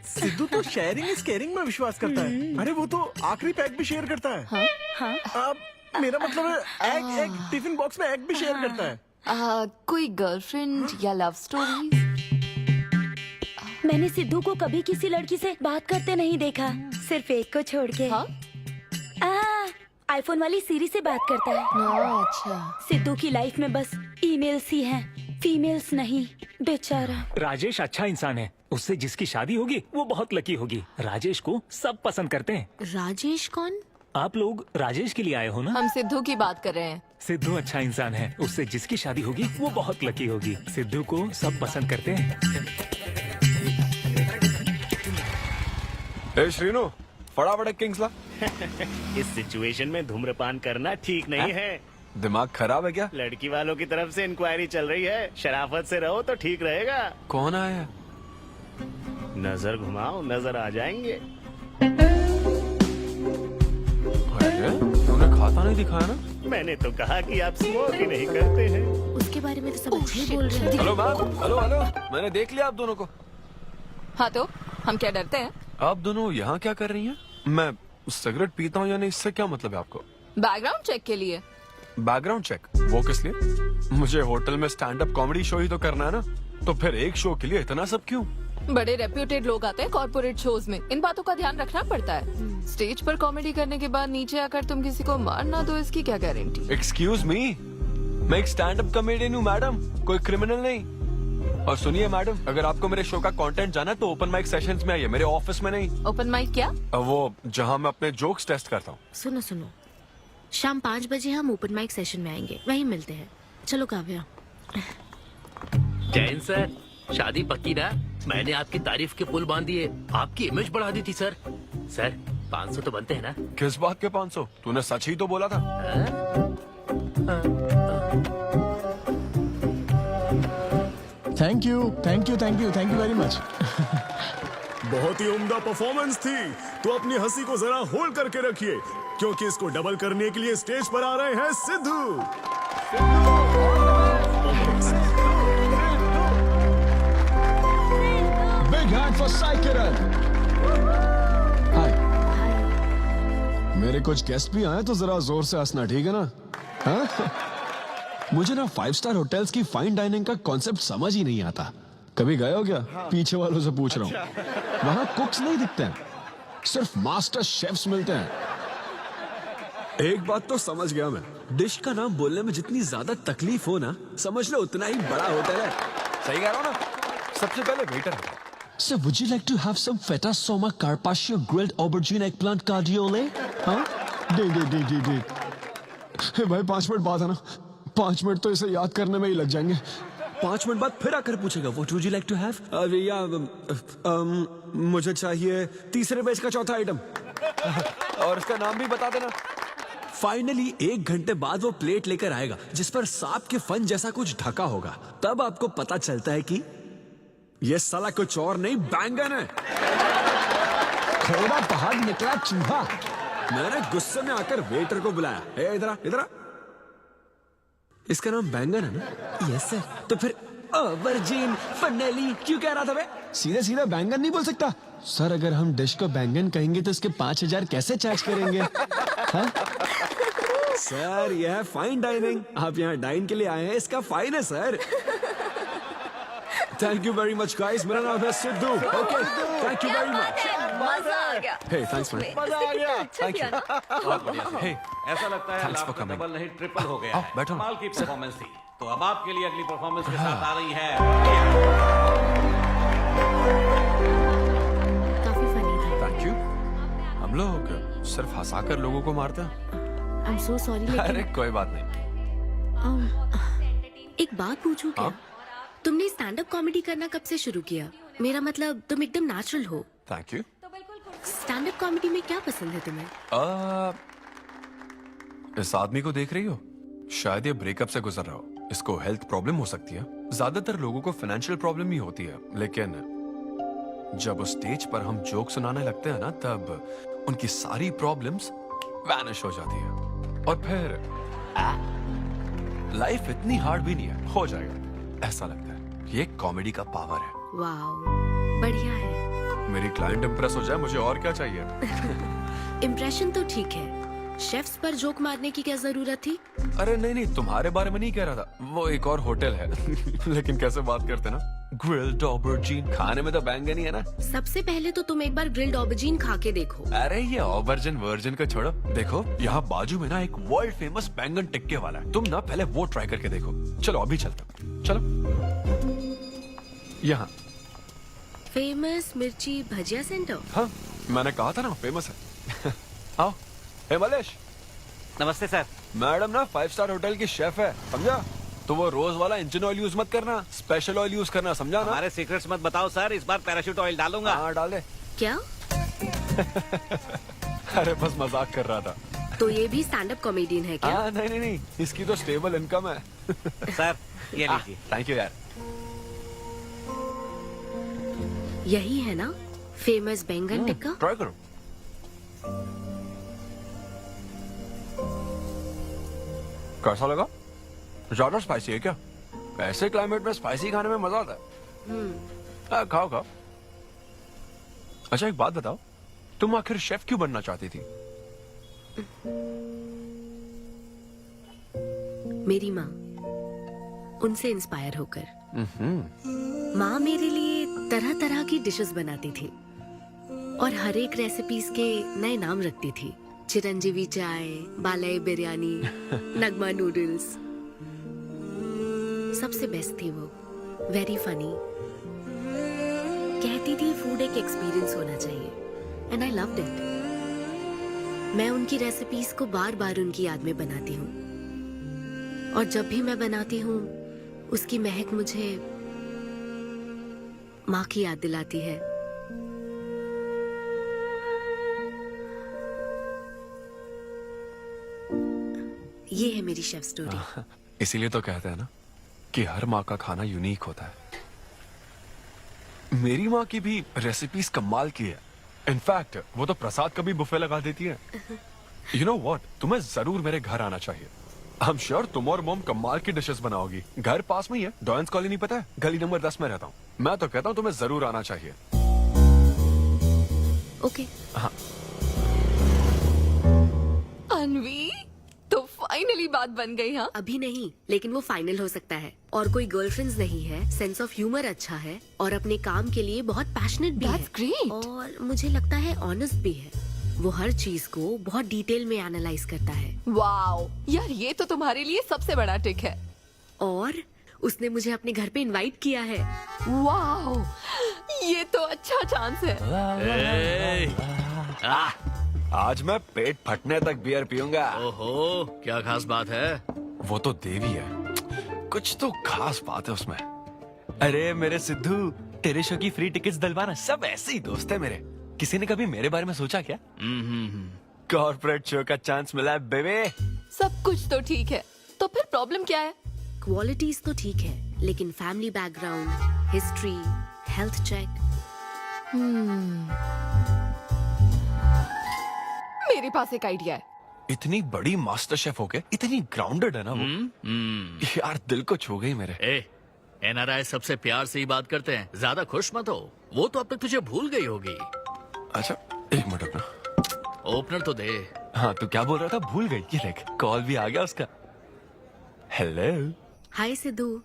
सिद्धू तो शेयरिंग इज केयरिंग में विश्वास करता है। अरे वो तो आखिरी पैक भी शेयर करता है। हाँ? मेरा मतलब है एग टिफिन बॉक्स में एग भी शेयर करता है। कोई गर्लफ्रेंड या लव स्टोरी? मैंने सिद्धू को कभी किसी लड़की से बात करते नहीं देखा, सिर्फ एक को छोड़ के। आईफोन वाली सीरी से बात करता है। अच्छा। सिद्धू की लाइफ में बस ईमेल्स ही हैं, फीमेल्स नहीं, बेचारा। राजेश अच्छा इंसान है, उससे जिसकी शादी होगी वो बहुत लकी होगी। राजेश को सब पसंद करते हैं। राजेश कौन? आप लोग राजेश के लिए आए हो ना? हम सिद्धू की बात कर रहे हैं। सिद्धू अच्छा इंसान है, उससे जिसकी शादी होगी वो बहुत लकी होगी। सिद्धू को सब पसंद करते हैं। ए श्रीनु, फटाफट किंग्स ला। इस सिचुएशन में धूम्रपान करना ठीक नहीं है। दिमाग खराब है क्या? लड़की वालों की तरफ से इंक्वायरी चल रही है, शराफत से रहो तो ठीक रहेगा। कौन आया? नजर घुमाओ, नजर आ जाएंगे। तूने खाता नहीं दिखाया ना? मैंने तो कहा कि आप स्मोक ही नहीं करते हैं। उसके बारे में तो सब अच्छे ही बोल रहे हैं। हेलो मैम, हेलो हेलो, मैंने देख लिया आप दोनों को। हाँ तो हम क्या डरते हैं? आप दोनों यहाँ क्या कर रही हैं? मैं सिगरेट पीता हूँ या नहीं, इससे क्या मतलब है आपको? बैकग्राउंड चेक के लिए। Background check? वो किस लिए? मुझे होटल में स्टैंड अप कॉमेडी शो ही तो करना है ना, तो फिर एक शो के लिए इतना सब क्यों? बड़े रेप्यूटेड लोग आते हैं कॉर्पोरेट शोज में, इन बातों का ध्यान रखना पड़ता है। स्टेज पर कॉमेडी करने के बाद नीचे आकर तुम किसी को मार ना दो, इसकी क्या गारंटी? एक्सक्यूज मी, मैं एक स्टैंड अप कॉमेडियन हूँ मैडम, कोई क्रिमिनल नहीं। और सुनिए मैडम, अगर आपको मेरे शो का कंटेंट जाना है तो ओपन माइक सेशंस में आइए, मेरे ऑफिस में नहीं। ओपन माइक क्या? वो जहाँ मैं अपने जोक्स टेस्ट करता हूँ। सुनो सुनो, शाम 5 बजे हम ओपन माइक सेशन में आएंगे, वहीं मिलते हैं। चलो काव्या। जैन सर, शादी पक्की ना? मैंने आपकी तारीफ के पुल बांध दिए, आपकी इमेज बढ़ा दी थी सर। सर 500 तो बनते हैं ना? किस बात के 500? तूने सच ही तो बोला था। Thank you thank you thank you thank you very much. बहुत ही उम्दा परफॉर्मेंस थी, तो अपनी हंसी को जरा होल्ड करके रखिए, क्योंकि इसको डबल करने के लिए स्टेज पर आ रहे हैं Siddhu. Big hand for Sai Kiran. Hi. मेरे कुछ गेस्ट भी आए तो जरा जोर से हंसना, ठीक है ना? हाँ? मुझे ना 5 स्टार होटल्स की फाइन डाइनिंग का कॉन्सेप्ट समझ ही नहीं आता। कभी गए हो क्या? पीछे वालों से पूछ रहा हूँ। वहां कुक्स नहीं दिखते हैं, सिर्फ मास्टर शेफ्स मिलते हैं। एक बात तो समझ गया मैं, डिश का नाम बोलने में जितनी ज्यादा तकलीफ हो ना, समझ लो उतना ही बड़ा होटल है। सही कह रहा हूँ ना? सबसे पहले वेटर है। Sir, would you like to have some feta soma carpaccio grilled aubergine eggplant cardiole? हाँ? दे। भाई 5 मिनट बाद है ना, 5 मिनट तो इसे याद करने में ही लग जाएंगे। 5 मिनट बाद फिर आकर पूछेगा, What would you like to have? मुझे चाहिए तीसरे पेज का चौथा आइटम। और इसका नाम भी बता देना। फाइनली 1 घंटे बाद वो प्लेट लेकर आएगा जिस पर सांप के फन जैसा कुछ ढका होगा। तब आपको पता चलता है कि ये साला कुछ और नहीं, बैंगन है। थोड़ा बाहर निकला चूहा। मैंने गुस्से में आकर वेटर को बुलाया, ए इधर आ, इधर आ। इसका नाम बैंगन है ना? Yes sir. तो फिर ऑबरजीन फनेली क्यों कह रहा था बे? सीधे सीधे बैंगन नहीं बोल सकता? सर अगर हम डिश को बैंगन कहेंगे तो इसके 5000 कैसे चार्ज करेंगे? हाँ? सर यह है फाइन डाइनिंग, आप यहाँ डाइन के लिए आए हैं, इसका फाइन है sir. Thank you very much guys, मेरा नाम है Sidhu. Okay, thank you very much. मजा आ गया। हे थैंक्स मैन। मजा आ गया। Thank you. बहुत बढ़िया। हे, ऐसा लगता है Thanks for लाभ coming. डबल नहीं ट्रिपल हो गया आओ, है। बैठो ना। कमाल की परफॉर्मेंस थी। तो अब आपके लिए अगली परफॉर्मेंस के साथ आ रही है। काफी फनी था। Thank you. हम लोग सिर्फ हंसाकर लोगों को मारते हैं। आई एम सो सॉरी अरे लेकिन कोई बात नहीं। एक बात पूछूं क्या? तुमने स्टैंड अप कॉमेडी करना कब से शुरू किया? मेरा मतलब तुम एकदम नेचुरल हो। Thank you. Stand up comedy में क्या पसंद है तुम्हें? इस आदमी को देख रही हो? शायद ये ब्रेकअप से गुजर रहा हो। इसको हेल्थ प्रॉब्लम हो सकती है। ज्यादातर लोगों को फाइनेंशियल प्रॉब्लम ही होती है, लेकिन जब उस स्टेज पर हम जोक सुनाने लगते हैं ना, तब उनकी सारी प्रॉब्लम्स वैनिश हो जाती है। और फिर लाइफ इतनी हार्ड भी नहीं है, हो जाएगा ऐसा लगता है। ये कॉमेडी का पावर है। वाओ, बढ़िया है। मेरी क्लाइंट इंप्रेस हो जाए, मुझे और क्या चाहिए? इम्प्रेशन तो ठीक है, शेफ्स पर जोक मारने की क्या जरूरत थी? अरे नहीं नहीं, तुम्हारे बारे में नहीं कह रहा था, वो एक और होटल है। लेकिन कैसे बात करते ना, ग्रिल्ड ऑबरजीन, खाने में तो बैंगन ही है ना। सबसे पहले तो तुम एक बार ग्रिल्ड ऑबरजीन खा के देखो। अरे ये ऑबरजीन वर्जिन को छोड़ो, देखो यहाँ बाजू में ना एक वर्ल्ड फेमस बैंगन टिक्के वाला है। तुम ना पहले वो ट्राई करके देखो। चलो अभी चलता हूँ, चलो। यहाँ फेमस मिर्ची भजिया सेंटर। हाँ, मैंने कहा था ना फेमस है। आओ। हे मलेश। नमस्ते सर। मैडम ना 5 स्टार होटल की शेफ है, समझा? तो वो रोज वाला इंजन ऑयल यूज मत करना, स्पेशल ऑयल यूज करना, समझा ना? हमारे सीक्रेट्स मत बताओ सर, इस बार पैराशूट ऑयल डालूंगा। हाँ डाल दे। क्या? अरे बस मजाक कर रहा था। तो ये भी स्टैंड अप कॉमेडियन है क्या? हाँ नहीं नहीं नहीं, इसकी तो स्टेबल इनकम है। सर ये लीजिए। थैंक यू यार। यही है ना फेमस बैंगन टिक्का? ट्राई करो। कैसा लगा? ज्यादा स्पाइसी है क्या? ऐसे क्लाइमेट में स्पाइसी खाने में मजा आता है। खाओ खाओ। अच्छा एक बात बताओ, तुम आखिर शेफ क्यों बनना चाहती थी? मेरी माँ, उनसे इंस्पायर होकर। माँ मेरे लिए तरह तरह की डिशेस बनाती थी और हर एक रेसिपीज के नए नाम रखती थी। चिरंजीवी चाय, बालाई बिरयानी, नगमा नूडल्स। सबसे बेस्ट थी वो, वेरी फनी। कहती थी फूड एक एक्सपीरियंस होना चाहिए, एंड आई लव्ड इट। मैं उनकी रेसिपीज को बार बार उनकी याद में बनाती हूँ, और जब भी मैं बनाती हूँ उसकी महक मुझे माँ की याद दिलाती है। ये है मेरी शेफ स्टोरी। इसीलिए तो कहते हैं ना कि हर माँ का खाना यूनिक होता है। मेरी माँ की भी रेसिपीज कमाल की है। इनफैक्ट वो तो प्रसाद का भी बुफे लगा देती है। यू नो व्हाट, तुम्हें जरूर मेरे घर आना चाहिए। आई एम श्योर तुम और मॉम कमाल की डिशेस बनाओगी। घर पास में ही है, डॉयंस कॉलोनी, पता है? गली नंबर 10 में रहता हूँ। मैं तो कहता हूँ तुम्हें जरूर आना चाहिए। ओके। हाँ अनवी, तो फाइनली बात बन गई। हाँ, अभी नहीं, लेकिन वो फाइनल हो सकता है। और कोई गर्लफ्रेंड्स नहीं है, सेंस ऑफ ह्यूमर अच्छा है और अपने काम के लिए बहुत पैशनेट भी That's great. और मुझे लगता है ऑनेस्ट भी है। वो हर चीज को बहुत डिटेल में एनालाइज करता है। वाओ यार, ये तो तुम्हारे लिए सबसे बड़ा टिक है। और उसने मुझे अपने घर पे इनवाइट किया है। वाओ, ये तो अच्छा चांस है। आज मैं पेट फटने तक बियर पीऊंगा। ओहो, क्या खास बात है? वो तो देवी है, कुछ तो खास बात है उसमें। अरे मेरे सिद्धू, तेरे शो की फ्री टिकट्स दिलवाना, सब ऐसे ही दोस्त है मेरे। किसी ने कभी मेरे बारे में सोचा क्या? कॉर्पोरेट शो का चांस मिला है बेबे। सब कुछ तो ठीक है, तो फिर प्रॉब्लम क्या है? क्वालिटीज तो ठीक है, लेकिन family background, history, health check. मेरे पास एक आइडिया है। इतनी बड़ी मास्टर शेफ होके इतनी ग्राउंडेड है ना वो। यार दिल को छू गई मेरे। एनआरआई सबसे प्यार से ही बात करते हैं, ज्यादा खुश मत हो। वो तो अब तक तुझे भूल गई होगी। अच्छा एक मिनट रुकना। ओपनर तो दे। हाँ, तू क्या बोल रहा था? भूल गई? ये देख, कॉल भी आ गया उसका। हेलो। हाय सिद्धू,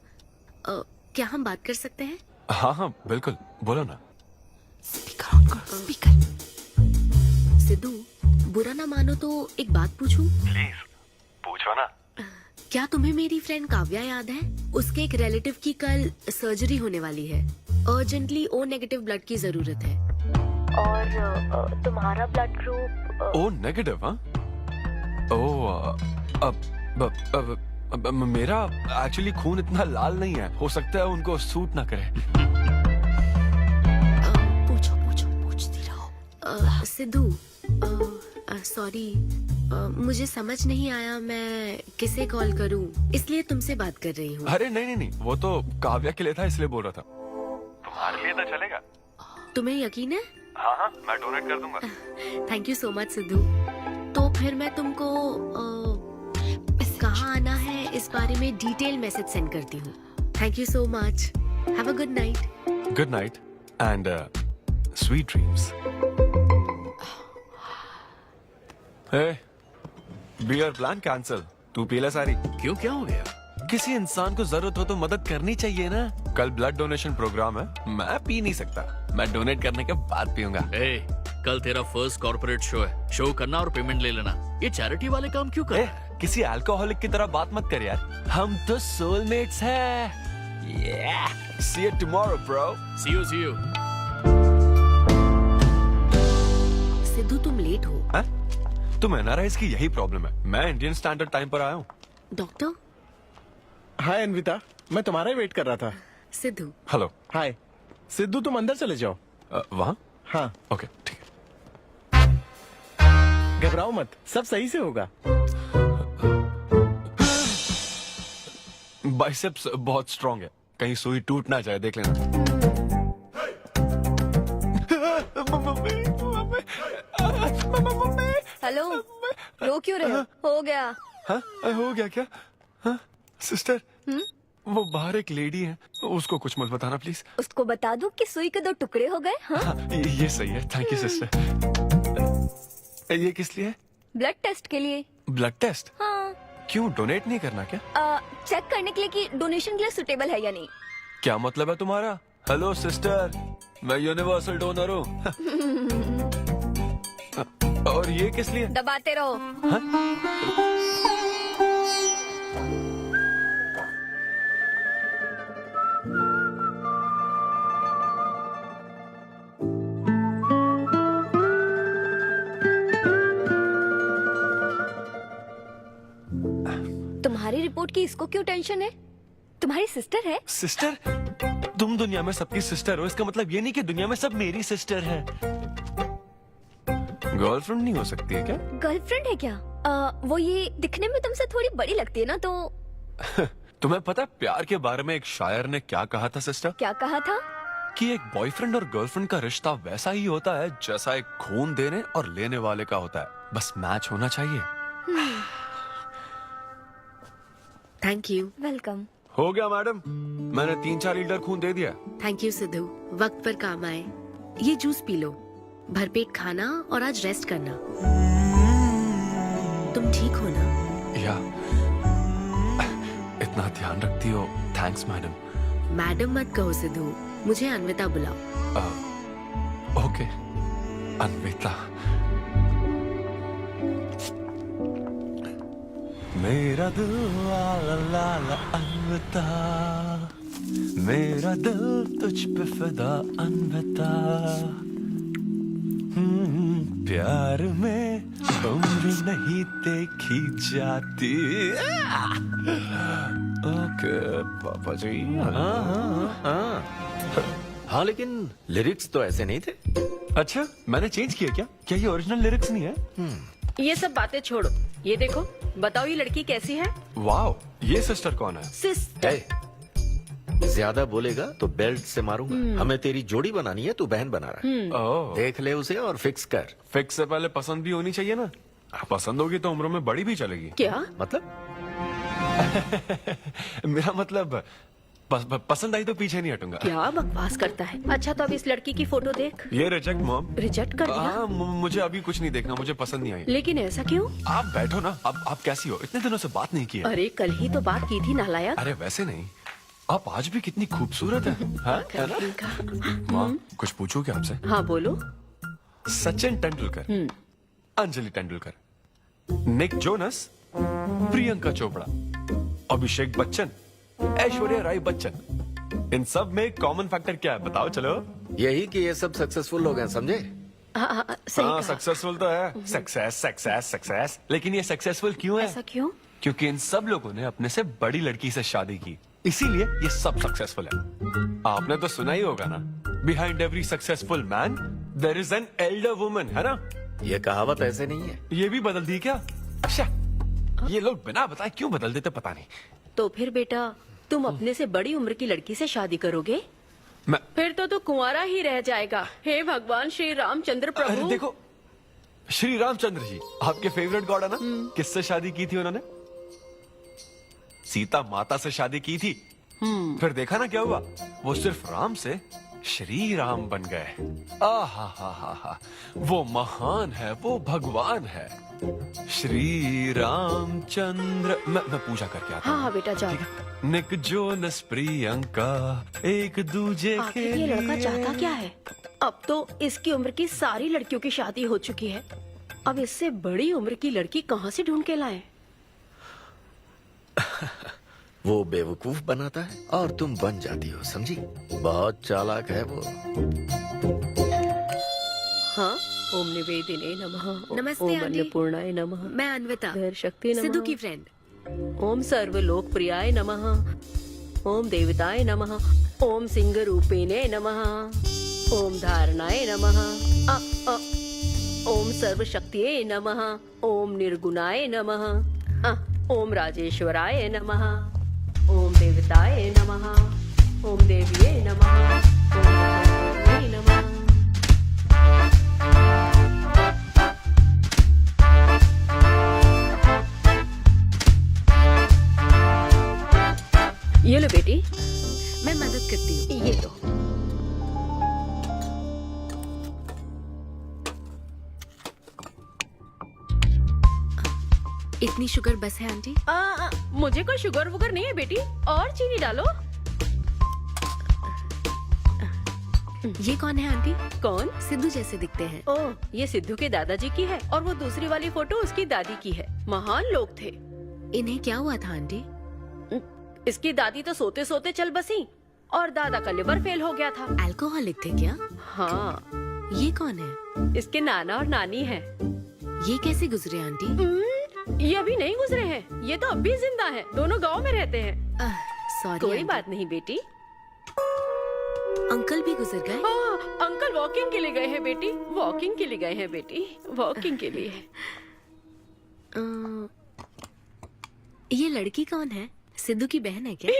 क्या हम बात कर सकते हैं? हाँ हाँ बिल्कुल, बोलो ना। स्पीकर ऑन करो, स्पीकर। सिद्धू, बुरा ना मानो तो एक बात पूछूं? प्लीज पूछो ना। क्या तुम्हें मेरी फ्रेंड काव्या याद है? उसके एक रिलेटिव की कल सर्जरी होने वाली है। अर्जेंटली O नेगेटिव ब्लड की जरूरत है। और तुम्हारा ब्लड ग्रुप? O negative? हाँ। ओ मेरा एक्चुअली खून इतना लाल नहीं है, हो सकता है उनको सूट ना करे। पूछती रहो। सिद्धू, सॉरी, मुझे समझ नहीं आया मैं किसे कॉल करूं, इसलिए तुमसे बात कर रही हूँ। अरे नहीं, वो तो काव्या के लिए था, इसलिए बोल रहा था। तुम्हारे लिए तो चलेगा? तुम्हें यकीन है? हाँ, मैं डोनेट कर दूंगा। Thank you so much Sidhu. तो फिर मैं तुमको कहाँ आना है इस बारे में डिटेल मैसेज सेंड करती हूँ। Thank you so much. Have a good night. Good night and sweet dreams. Beer plan cancel. तू पी ले सारी। क्यों, क्या हो गया? किसी इंसान को जरूरत हो तो मदद करनी चाहिए ना। कल ब्लड डोनेशन प्रोग्राम है, मैं पी नहीं सकता। मैं डोनेट करने के बाद पीऊंगा। कल तेरा फर्स्ट कॉर्पोरेट शो है, शो करना और पेमेंट ले लेना। ये चैरिटी वाले काम क्यों कर रहा है? किसी अल्कोहलिक की तरह बात मत कर यार, हम तो सोलमेट्स हैं। See you tomorrow, bro. See you. Sidhu, तुम लेट हो। हाँ? तुम एनआरआईज की यही प्रॉब्लम है। मैं इंडियन स्टैंडर्ड टाइम पर आया हूँ। डॉक्टर। हाय अन्विता, मैं तुम्हारा ही वेट कर रहा था। सिद्धू। हेलो। हाय सिद्धू, तुम अंदर चले जाओ। वहाँ? हाँ। ओके ठीक है। घबराओ मत, सब सही से होगा। बाइसेप्स बहुत स्ट्रांग है, कहीं सुई टूट ना जाए, देख लेना। हेलो, रो क्यों रहे हो? हो गया। हाँ, हो गया क्या? हाँ, सिस्टर, वो बाहर एक लेडी है, उसको कुछ मत बताना प्लीज। उसको बता दूं कि सुई के 2 टुकड़े हो गए। हाँ? ये सही है, थैंक यू सिस्टर। ये किस लिए है? ब्लड टेस्ट के लिए। Blood test? हाँ। क्यों, डोनेट नहीं करना क्या? चेक करने के लिए कि डोनेशन के लिए सुटेबल है या नहीं। क्या मतलब है तुम्हारा? हेलो सिस्टर, मैं यूनिवर्सल डोनर हूँ। और ये किस लिए? दबाते रहो। तुम्हारी रिपोर्ट की इसको क्यों टेंशन है? तुम्हारी सिस्टर है। सिस्टर? तुम दुनिया में सबकी सिस्टर हो, इसका मतलब ये नहीं कि दुनिया में सब मेरी सिस्टर है। गर्लफ्रेंड नहीं हो सकती है क्या? गर्लफ्रेंड है क्या? वो ये दिखने में तुमसे थोड़ी बड़ी लगती है ना, तो तुम्हें पता है प्यार के बारे में एक शायर ने क्या कहा था सिस्टर? क्या कहा था? कि एक बॉयफ्रेंड और गर्लफ्रेंड का रिश्ता वैसा ही होता है जैसा एक खून देने और लेने वाले का होता है, बस मैच होना चाहिए। Thank you. वेलकम। हो गया मैडम, मैंने 3-4 लीटर खून दे दिया। थैंक यू सिद्धू, वक्त पर काम आए। ये जूस पी लो, भरपेट खाना और आज रेस्ट करना। तुम ठीक हो ना? या इतना ध्यान रखती हो, थैंक्स मैडम। मैडम मत कहो सिद्धू, मुझे अन्विता बुलाओ। ओके अन्विता। मेरा दिल ला ला ला अन्विता, मेरा दिल तुझ पे फिदा अन्विता। प्यार में उम्र नहीं देखी जाती। ओके पापा जी। हाँ लेकिन लिरिक्स तो ऐसे नहीं थे। अच्छा मैंने चेंज किया क्या ये ओरिजिनल लिरिक्स नहीं है? ये सब बातें छोड़ो, ये देखो, बताओ ये लड़की कैसी है? वाओ, ये सिस्टर कौन है? सिस्टर। ज्यादा बोलेगा तो बेल्ट से मारूंगा। हमें तेरी जोड़ी बनानी है, तू बहन बना रहा है। ओह, देख ले उसे और फिक्स कर। फिक्स से पहले पसंद भी होनी चाहिए ना। पसंद होगी तो उम्र में बड़ी भी चलेगी। क्या मतलब? मेरा मतलब पसंद आई तो पीछे नहीं हटूंगा। क्या बकवास करता है। अच्छा तो अब इस लड़की की फोटो देख। ये रिजेक्ट मॉम। रिजेक्ट कर दिया? मुझे अभी कुछ नहीं देखना, मुझे पसंद नहीं आई। लेकिन ऐसा क्यों? आप बैठो ना। अब आप कैसी हो? इतने दिनों से बात नहीं की है। अरे कल ही तो बात की थी नालायक। अरे वैसे नहीं, आप आज भी कितनी खूबसूरत है, है ना? माँ कुछ पूछूं क्या आपसे? हाँ बोलो। सचिन तेंदुलकर, अंजलि तेंदुलकर, निक जोनस, प्रियंका चोपड़ा, अभिषेक बच्चन, ऐश्वर्या राय बच्चन, इन सब में कॉमन फैक्टर क्या है बताओ? चलो यही कि ये सब सक्सेसफुल लोग हैं, समझे? हाँ, सही कहा। सक्सेसफुल तो है। सक्सेस सक्सेस सक्सेस, लेकिन ये सक्सेसफुल क्यों है? ऐसा क्यों? क्योंकि इन सब लोगों ने अपने से बड़ी लड़की से शादी की, इसीलिए ये सब सक्सेसफुल है। आपने तो सुना ही होगा ना, behind every successful man there is an elder woman, है ना? ये कहावत ऐसे नहीं है। ये भी बदल दी क्या? अच्छा, ये लोग बिना बताए क्यों बदल देते पता नहीं। तो फिर बेटा तुम अपने से बड़ी उम्र की लड़की से शादी करोगे? फिर तो तू कुंवारा ही रह जाएगा। हे भगवान श्री रामचंद्र प्रभु। अरे देखो, श्री रामचंद्र जी आपके फेवरेट गॉड है ना? किससे शादी की थी उन्होंने? सीता माता से शादी की थी। फिर देखा ना क्या हुआ, वो सिर्फ राम से श्री राम बन गए। आहा, वो महान है, वो भगवान है श्री रामचंद्र। मैं पूजा करके आता हूँ। हाँ बेटा जाओ। निक जोनस प्रियंका एक दूजे के आखिर ये लड़का चाहता क्या है? अब तो इसकी उम्र की सारी लड़कियों की शादी हो चुकी है, अब इससे बड़ी उम्र की लड़की कहाँ से ढूंढ के लाए? वो बेवकूफ बनाता है और तुम बन जाती हो, समझी? बहुत चालाक है वो। हाँ, ओम निवेदिने नमः। नमस्ते, ओम आंटी। अन्नपूर्णाय नमः। मैं अन्विता, धैर्य शक्ति नमः। सिद्धू की फ्रेंड। ओम सर्वलोकप्रियाय नमः। ओम देवताय नमः। ओम सिंह रूपेणे नमः। ओम धारणाय नमः। ओम सर्वशक्तिये नमः। ओम निर्गुणाय नमः। ओम राजेश्वराय नमः। ओम देवताय नमः। ओम देव्ये नमः। ओम देव्ये नमः। ये लो बेटी, मैं मदद करती हूँ। ये लो। इतनी शुगर बस है आंटी? मुझे कोई शुगर वुगर नहीं है बेटी, और चीनी डालो। ये कौन है आंटी? कौन? सिद्धू जैसे दिखते हैं। ओह, ये सिद्धू के दादाजी की है और वो दूसरी वाली फोटो उसकी दादी की है। महान लोग थे। इन्हें क्या हुआ था आंटी? इसकी दादी तो सोते सोते चल बसी और दादा का लिवर फेल हो गया था। अल्कोहलिक थे क्या? हाँ। ये कौन है? इसके नाना और नानी है। ये कैसे गुजरे आंटी? ये अभी नहीं गुजरे हैं, ये तो अब भी जिंदा है। दोनों गांव में रहते हैं। सॉरी। कोई बात नहीं बेटी। अंकल भी गुजर गए? अंकल वॉकिंग के लिए गए हैं बेटी, वॉकिंग के लिए गए हैं बेटी, वॉकिंग के लिए। ये लड़की कौन है? सिद्धू की बहन है क्या?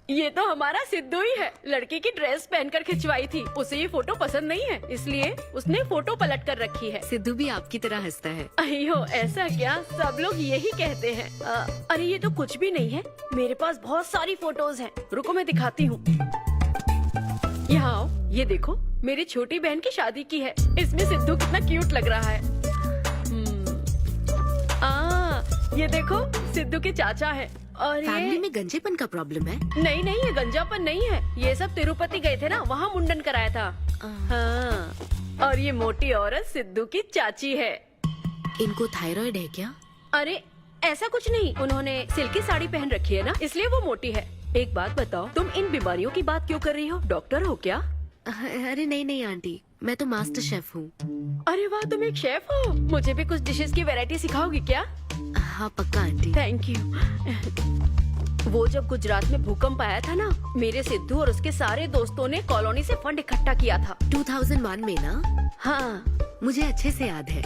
ये तो हमारा सिद्धू ही है। लड़की की ड्रेस पहनकर खिंचवाई थी, उसे ये फोटो पसंद नहीं है, इसलिए उसने फोटो पलट कर रखी है। सिद्धू भी आपकी तरह हंसता है। अयो ऐसा क्या, सब लोग यही कहते हैं। अरे ये तो कुछ भी नहीं है, मेरे पास बहुत सारी फोटोज हैं। रुको मैं दिखाती हूँ। यहाँ आओ, ये देखो मेरी छोटी बहन की शादी की है। इसमें सिद्धू कितना क्यूट लग रहा है। ये देखो सिद्धू के चाचा है। और फैमिली ये में गंजेपन का प्रॉब्लम है? नहीं नहीं, ये गंजापन नहीं है। ये सब तिरुपति गए थे ना, वहाँ मुंडन कराया था। हाँ। और ये मोटी औरत सिद्धू की चाची है। इनको थायराइड है क्या? अरे ऐसा कुछ नहीं, उन्होंने सिल्की साड़ी पहन रखी है ना, इसलिए वो मोटी है। एक बात बताओ, तुम इन बीमारियों की बात क्यों कर रही हो? डॉक्टर हो क्या? अरे नहीं नहीं आंटी, मैं तो मास्टर शेफ हूँ। अरे वाह, तुम एक शेफ हो। मुझे भी कुछ डिशेस की वैरायटी सिखाओगी क्या? हाँ पक्का आंटी। Thank you. वो जब गुजरात में भूकंप आया था ना, मेरे सिद्धू और उसके सारे दोस्तों ने कॉलोनी से फंड इकट्ठा किया था। 2001 में ना? हाँ मुझे अच्छे से याद है।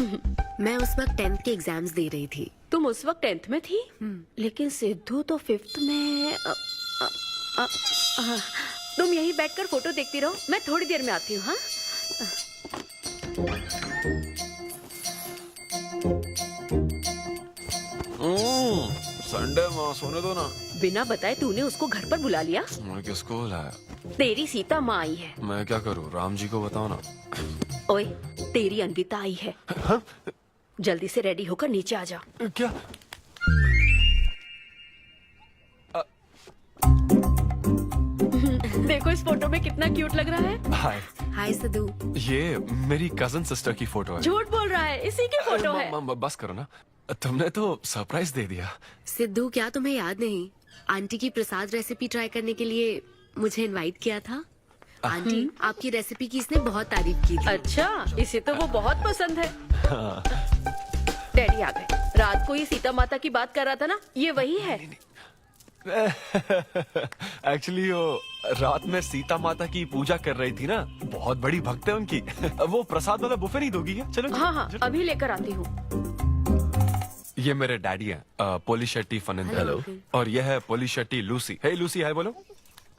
मैं उस वक्त 10th के एग्जाम्स दे रही थी। तुम उस वक्त 10th में थी? लेकिन सिद्धू तो 5th में। तुम यहीं बैठकर फोटो देखती रहो, मैं थोड़ी देर में आती हूँ। हाँ संडे माँ सोने दो ना। बिना बताए तूने उसको घर पर बुला लिया? मैं किसको बुलाया? तेरी सीता माँ आई है। मैं क्या करूँ, राम जी को बताओ ना। ओए, तेरी अन्विता आई है। हाँ? जल्दी से रेडी होकर नीचे आ जा। क्या? देखो इस फोटो में कितना क्यूट लग रहा है। हाय। हाय सिद्धू। ये मेरी कजन सिस्टर की फोटो है। झूठ बोल रहा है, इसी की फोटो है। बस करो ना, तुमने तो सरप्राइज दे दिया। सिद्धू, क्या तुम्हें याद नहीं, आंटी की प्रसाद रेसिपी ट्राई करने के लिए मुझे इनवाइट किया था? आंटी, आपकी रेसिपी की इसने बहुत तारीफ की थी। अच्छा, इसे तो वो बहुत पसंद है। डैडी आ गए। रात को ये सीता माता की बात कर रहा था ना, ये वही है। एक्चुअली वो रात में सीता माता की पूजा कर रही थी ना, बहुत बड़ी भक्त है उनकी। वो प्रसाद वाला बुफे नहीं दोगी क्या? चलो हाँ हाँ, अभी लेकर आती हूँ। ये मेरे डैडी हैं, पोलिशेट्टी फनिंदर। हेलो। और ये है पोलिशेट्टी लूसी। हे लूसी, हाय बोलो।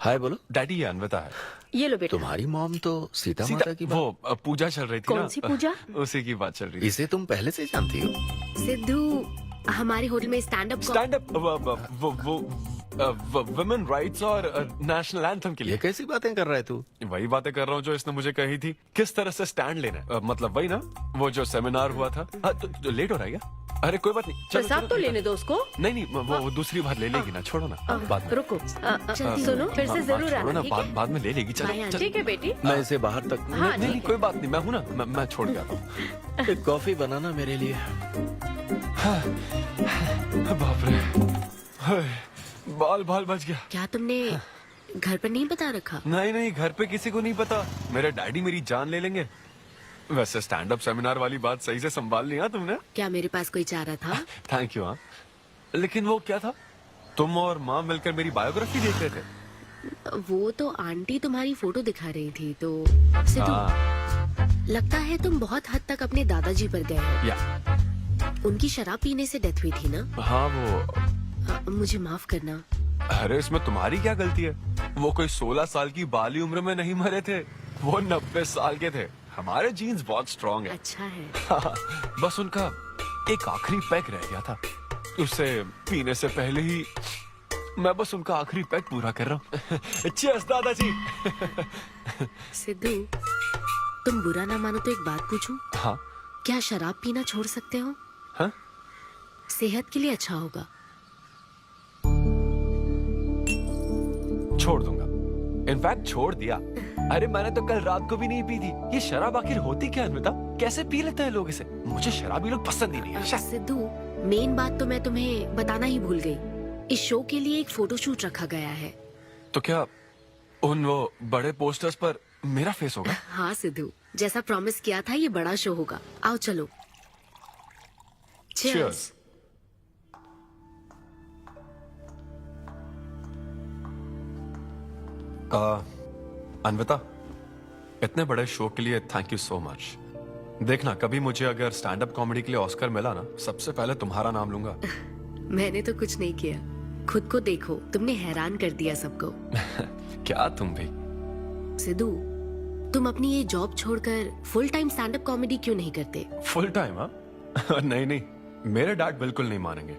हाय बोलो। डैडी ये अनविता है। ये लो बेटा। तुम्हारी मॉम तो सीता माता की बात। वो पूजा चल रही थी ना। कौन सी पूजा? उसी की बात चल रही थी। इसे तुम पहले से जानती हो? सिद्धू, हमारे होटल में स्टैंड अप वुमेन राइट्स और नेशनल एंथम के लिए। ये कैसी बातें कर रहा है तू? वही बातें कर रहा हूँ जो इसने मुझे कही थी, किस तरह से स्टैंड लेना है। मतलब वही ना, वो जो सेमिनार हुआ था। तो लेट हो रहा है क्या? अरे कोई बात नहीं, चलो, प्रसाद तो लेने दो उसको। नहीं नहीं, वो दूसरी बार ले लेगी ना, छोड़ो ना। बाद में रुको, सुनो, फिर से जरूर छोड़ो आना, ना, ठीक है? बाद में ले लेगी। चलो ठीक है बेटी। मैं इसे बाहर तक हाँ, नहीं, ठीक कोई बात नहीं, मैं हूँ ना, मैं छोड़ के आता हूँ। एक कॉफी बनाना मेरे लिए। बाप रे, बाल बच गया। क्या तुमने घर पर नहीं बता रखा? नहीं नहीं, घर पे किसी को नहीं पता। मेरे डैडी मेरी जान ले लेंगे। वैसे स्टैंड अप सेमिनार वाली बात सही से संभाल लिया तुमने। क्या मेरे पास कोई चारा था? Thank you. हाँ, लेकिन वो क्या था, तुम और माँ मिलकर मेरी बायोग्राफी देख रहे थे? वो तो आंटी तुम्हारी फोटो दिखा रही थी, तो सिद्धू, लगता है तुम बहुत हद तक अपने दादाजी पर गए हो। या उनकी शराब पीने से डेथ हुई थी ना? हाँ, वो मुझे माफ करना। अरे इसमें तुम्हारी क्या गलती है? वो कोई 16 साल की बाली उम्र में नहीं मरे थे, वो 90 साल के थे। हमारे जीन्स बहुत स्ट्रॉन्ग है। अच्छा है। बस उनका एक आखिरी पैक रह गया था, उसे पीने से पहले ही मैं बस उनका आखिरी पैक पूरा कर रहा हूँ। चीयर्स दादाजी। सिद्धू, तुम बुरा ना मानो तो एक बात पूछूं? हाँ। क्या शराब पीना छोड़ सकते हो? हाँ? सेहत के लिए अच्छा होगा। छोड़ दूंगा, इनफैक्ट छोड़ दिया। अरे मैंने तो कल रात को भी नहीं पी थी। ये शराब आखिर होती क्या है, बता? कैसे पी लेते हैं लोग इसे? मुझे शराबी लोग पसंद ही नहीं है। सिद्धू, मेन बात तो मैं तुम्हें बताना ही भूल गई। इस शो के लिए एक फोटोशूट रखा गया है। तो क्या उन वो बड़े पोस्टर्स पर मेरा फेस होगा? हाँ सिद्धू, जैसा प्रॉमिस किया था, ये बड़ा शो होगा। आओ चलो। Cheers. अनविता, इतने बड़े शो के लिए थैंक यू सो मच। देखना, कभी मुझे अगर स्टैंड अप कॉमेडी के लिए ऑस्कर मिला ना, सबसे पहले तुम्हारा नाम लूंगा। मैंने तो कुछ नहीं किया, खुद को देखो, तुमने हैरान कर दिया सबको। क्या तुम भी? सिद्धू, तुम अपनी ये जॉब छोड़कर full time stand up comedy क्यों नहीं करते? Full time? हाँ। नहीं नहीं, मेरे डैड बिल्कुल नहीं मानेंगे।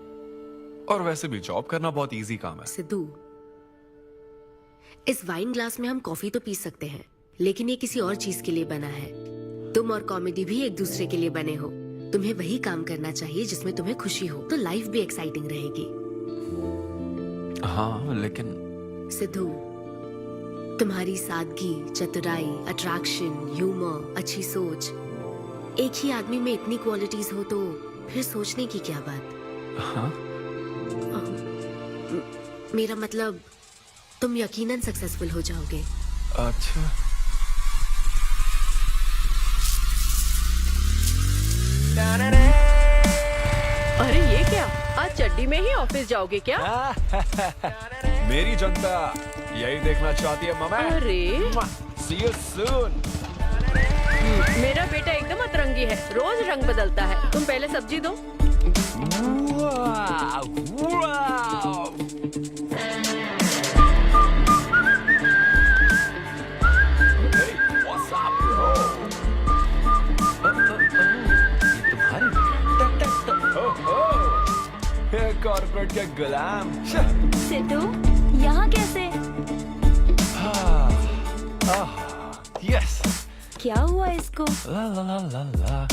और वैसे भी जॉब करना बहुत इजी काम है। सिद्धू, इस वाइन ग्लास में हम कॉफी तो पी सकते हैं, लेकिन ये किसी और चीज के लिए बना है। तुम और कॉमेडी भी एक दूसरे के लिए बने हो। तुम्हें वही काम करना चाहिए जिसमें तुम्हें खुशी हो, तो लाइफ भी एक्साइटिंग रहेगी। हाँ लेकिन सिद्धू, तुम्हारी सादगी, चतुराई, अट्रैक्शन, ह्यूमर, अच्छी सोच, एक ही आदमी में इतनी क्वालिटीज हो तो फिर सोचने की क्या बात। हाँ? मेरा मतलब तुम यकीनन सक्सेसफुल हो जाओगे। अच्छा। अरे ये क्या, आज चड्डी में ही ऑफिस जाओगे क्या? मेरी जनता यही देखना चाहती है मम्मी। अरे See you soon। मेरा बेटा एकदम अतरंगी है, रोज रंग बदलता है। तुम पहले सब्जी दो। कॉर्पोरेट के गुलाम। सिद्धू, यहाँ कैसे? यस। क्या हुआ इसको? ला ला ला ला ला।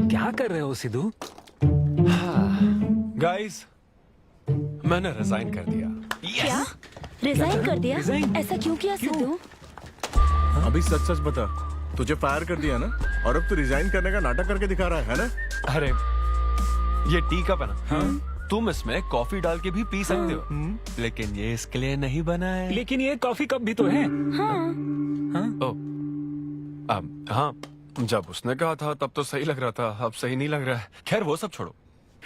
क्या कर रहे हो सिद्धू? गाइस, मैंने रिजाइन कर दिया। क्या? रिजाइन कर दिया? ऐसा क्यों किया सिद्धू? अभी सच सच बता, तुझे फायर कर दिया ना, और अब तू रिजाइन करने का नाटक करके दिखा रहा है ना? अरे ये टी कप है ना? हाँ? तुम इसमें कॉफी डाल के भी पी सकते हो, लेकिन ये इसके लिए नहीं बना है। लेकिन ये कॉफी कप भी तो है। हाँ, जब उसने कहा था तब तो सही लग रहा था, अब सही नहीं लग रहा है। खैर वो सब छोड़ो,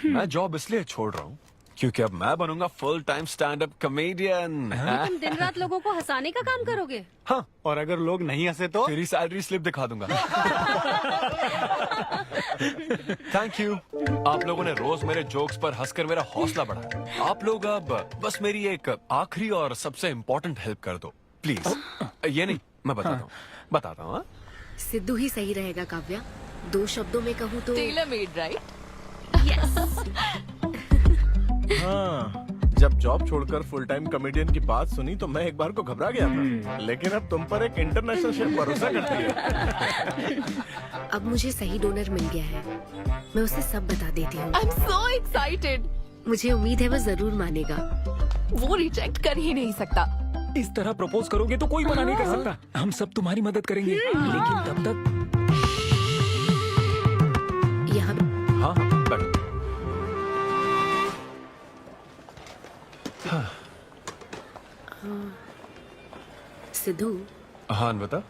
मैं जॉब इसलिए छोड़ रहा हूँ क्योंकि अब मैं बनूंगा full time stand up comedian. तुम दिन रात लोगों को हंसाने का काम करोगे? हाँ, और अगर लोग नहीं हंसे तो? तेरी सैलरी स्लिप दिखा दूंगा। Thank you. आप लोगों ने रोज मेरे जोक्स पर हंसकर मेरा हौसला बढ़ाया। आप लोग अब बस मेरी एक आखिरी और सबसे इम्पोर्टेंट हेल्प कर दो प्लीज। ये नहीं, मैं बताता हूँ। सिद्धू ही सही रहेगा काव्या। 2 शब्दों में कहूँ तो टेलर मेड, राइट? हाँ, जब जॉब छोड़कर फुल टाइम कॉमेडियन की बात सुनी तो मैं एक बार को घबरा गया था, लेकिन अब तुम पर एक इंटरनेशनल शेफ भरोसा करती है। अब मुझे सही डोनर मिल गया है, मैं उसे सब बता देती हूँ। आई एम सो एक्साइटेड। मुझे उम्मीद है वो जरूर मानेगा। वो रिजेक्ट कर ही नहीं सकता। इस तरह प्रपोज करोगे तो कोई मना नहीं कर सकता। हम सब तुम्हारी मदद करेंगे, लेकिन तब तक यहाँ। हाँ, बैठो। सिद्धू। हाँ बता।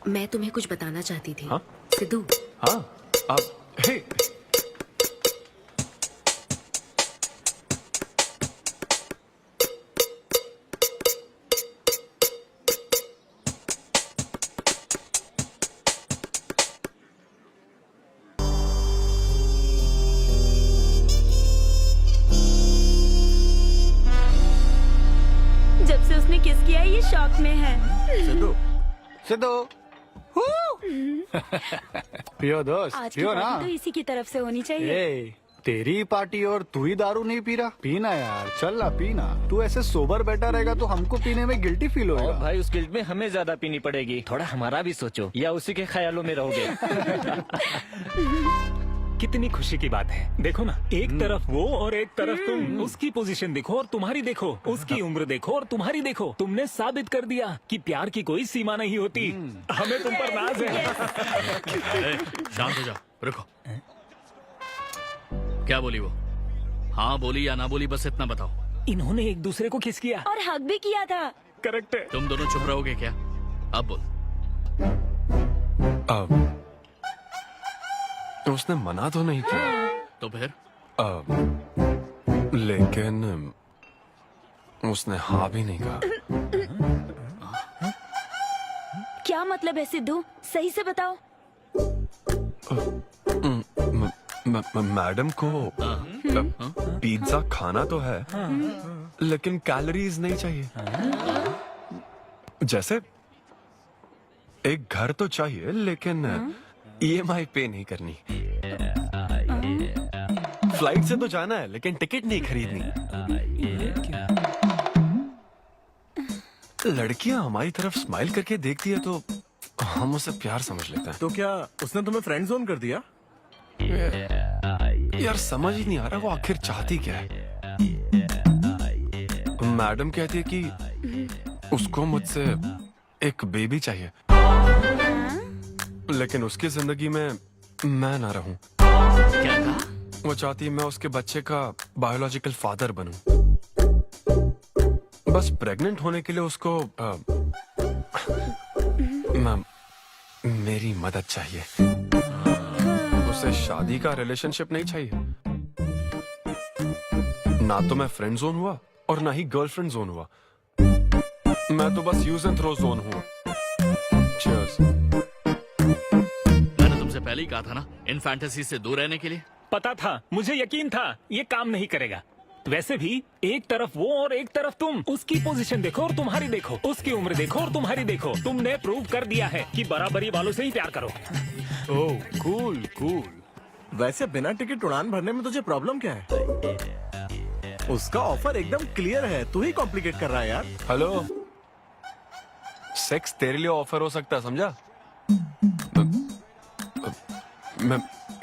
मैं तुम्हें कुछ बताना चाहती थी। हाँ? सिद्धू। हाँ, अब हे। जब से उसने किस किया ये शॉक में है। सिद्धू, सिद्धू। पियो दोस्त, आज की पियो ना। पार्टी तो इसी की तरफ से होनी चाहिए। ए, तेरी पार्टी और तू ही दारू नहीं पी रहा? पीना यार, चल ना पीना। तू ऐसे सोबर बैठा रहेगा तो हमको पीने में गिल्टी फील होगा। भाई उस गिल्ट में हमें ज्यादा पीनी पड़ेगी। थोड़ा हमारा भी सोचो, या उसी के ख्यालों में रहोगे। कितनी खुशी की बात है। देखो ना, एक तरफ वो और एक तरफ तुम। उसकी पोजीशन देखो और तुम्हारी देखो, उसकी उम्र देखो और तुम्हारी देखो। तुमने साबित कर दिया कि प्यार की कोई सीमा नहीं होती। हमें तुम पर नाज है। शांत हो जाओ, रुको। क्या बोली वो? हाँ बोली या ना बोली, बस इतना बताओ। इन्होंने एक दूसरे को किस किया और हक भी किया था। करेक्ट है। तुम दोनों चुप रहोगे क्या? अब बोल। उसने मना तो नहीं किया। तो फिर? लेकिन उसने हाँ भी नहीं कहा। क्या मतलब है सिद्धू? सही से बताओ। मैडम को पिज्जा खाना तो है, लेकिन कैलोरीज नहीं चाहिए। जैसे एक घर तो चाहिए, लेकिन EMI पे नहीं करनी। फ्लाइट से तो जाना है, लेकिन टिकट नहीं खरीदनी। लड़कियां हमारी तरफ स्माइल करके देखती है तो हम उसे प्यार समझ लेते हैं। तो क्या उसने तुम्हें फ्रेंड जोन कर दिया? यार समझ ही नहीं आ रहा वो आखिर चाहती क्या है। मैडम कहती है कि उसको मुझसे एक बेबी चाहिए, लेकिन उसकी जिंदगी में मैं ना रहूं। क्या कहा? वो चाहती है मैं उसके बच्चे का बायोलॉजिकल फादर बनूं। बस प्रेग्नेंट होने के लिए उसको मेरी मदद चाहिए। उसे शादी का रिलेशनशिप नहीं चाहिए। ना तो मैं फ्रेंड जोन हुआ और ना ही गर्लफ्रेंड जोन हुआ। मैं तो बस यूज एंड थ्रो जोन हूँ। Cheers. मैंने तुमसे पहले ही कहा था ना इन फैंटेसी से दूर रहने के लिए। पता था, मुझे यकीन था ये काम नहीं करेगा। वैसे भी एक तरफ वो और एक तरफ तुम, उसकी पोजीशन देखो और तुम्हारी देखो, उसकी उम्र देखो और तुम्हारी देखो। तुमने प्रूव कर दिया है कि बराबरी वालों से ही प्यार करो। ओह कूल कूल। वैसे बिना टिकट उड़ान भरने में तुझे प्रॉब्लम क्या है? उसका ऑफर एकदम क्लियर है, तू ही कॉम्प्लिकेट कर रहा है यार। हेलो, सेक्स तेरे लिए ऑफर हो सकता है, समझा?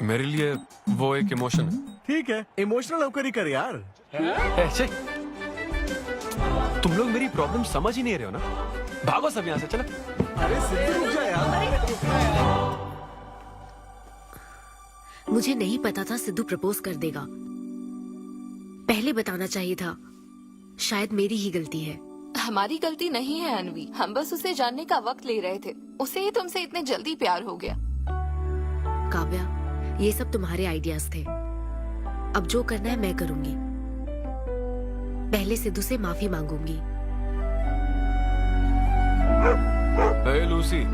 मेरे लिए वो एक इमोशन है। ठीक है, इमोशनल होकर ही कर यार। ऐसे तुम लोग मेरी प्रॉब्लम समझ ही नहीं रहे हो ना। भागो सब यहाँ से, चलो। अरे सिद्धू रुक जा यार। मुझे नहीं पता था सिद्धू प्रपोज कर देगा। पहले बताना चाहिए था। शायद मेरी ही गलती है। हमारी गलती नहीं है अनवी, हम बस उसे जानने का वक्त ले रहे थे। उसे ही तुमसे इतने जल्दी प्यार हो गया। काव्या, ये सब तुम्हारे आइडियाज थे। अब जो करना है मैं करूंगी। पहले सिद्धू से माफी मांगूंगी। हे लूसी,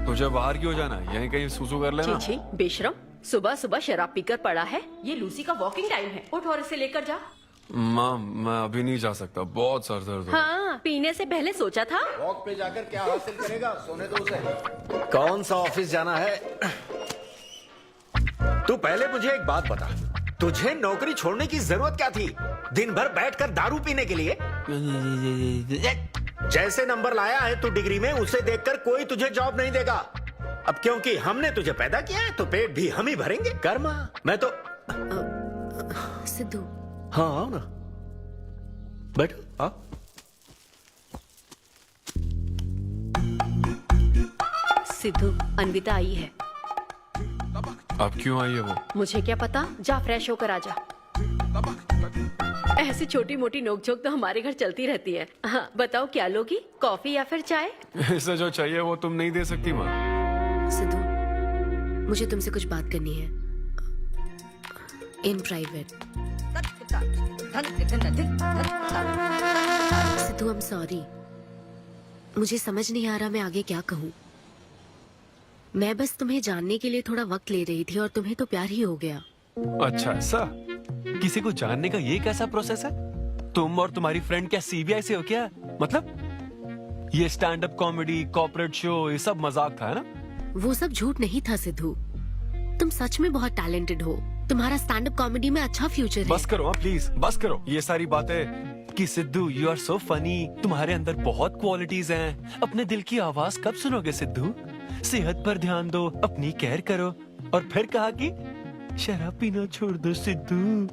तुझे बाहर क्यों जाना है? यहीं कहीं सुसु कर लेना। छी बेशरम, सुबह सुबह शराब पीकर पड़ा है। ये लूसी का वॉकिंग टाइम है, उठ और इसे लेकर जा। माँ, मैं अभी नहीं जा सकता, बहुत सर दर्द हो रहा है। हाँ, पीने से पहले सोचा था। वॉक पे जाकर क्या हासिल करेगा? सोने दो उसे। कौन सा ऑफिस जाना है? तू पहले मुझे एक बात बता, तुझे नौकरी छोड़ने की जरूरत क्या थी? दिन भर बैठकर दारू पीने के लिए? जैसे नंबर लाया है तू डिग्री में, उसे देखकर कोई तुझे जॉब नहीं देगा। अब क्योंकि हमने तुझे पैदा किया है तो पेट भी हम ही भरेंगे। कर्मा, मैं तो सिद्धू। हाँ आओ ना, बैठो। हाँ सिद्धू, अनविता आई है। अब क्यों आई है वो? मुझे क्या पता, जा फ्रेश होकर आजा। ऐसी छोटी मोटी नोकझोंक तो हमारे घर चलती रहती है। हाँ, बताओ क्या लोगी, कॉफी या फिर चाय? इसे जो चाहिए वो तुम नहीं दे सकती माँ। सिद्धू, मुझे तुमसे कुछ बात करनी है, in private. Sidhu, I am sorry. मुझे समझ नहीं आ रहा मैं आगे क्या कहूँ। मैं बस तुम्हें जानने के लिए थोड़ा वक्त ले रही थी और तुम्हें तो प्यार ही हो गया। अच्छा ऐसा? किसी को जानने का ये कैसा प्रोसेस है? तुम और तुम्हारी फ्रेंड क्या सीबीआई से हो क्या? मतलब ये stand up comedy, corporate show, ये सब मजाक था, है ना? वो सब झूठ नहीं था सिद्धू। तुम सच में बहुत टैलेंटेड हो। तुम्हारा स्टैंड अप कॉमेडी में अच्छा फ्यूचर है। बस करो हाँ प्लीज, बस करो ये सारी बातें कि Sidhu you are so funny, तुम्हारे अंदर बहुत क्वालिटीज हैं। अपने दिल की आवाज कब सुनोगे सिद्धू? सेहत पर ध्यान दो, अपनी केयर करो। और फिर कहा कि शराब पीना छोड़ दो सिद्धू।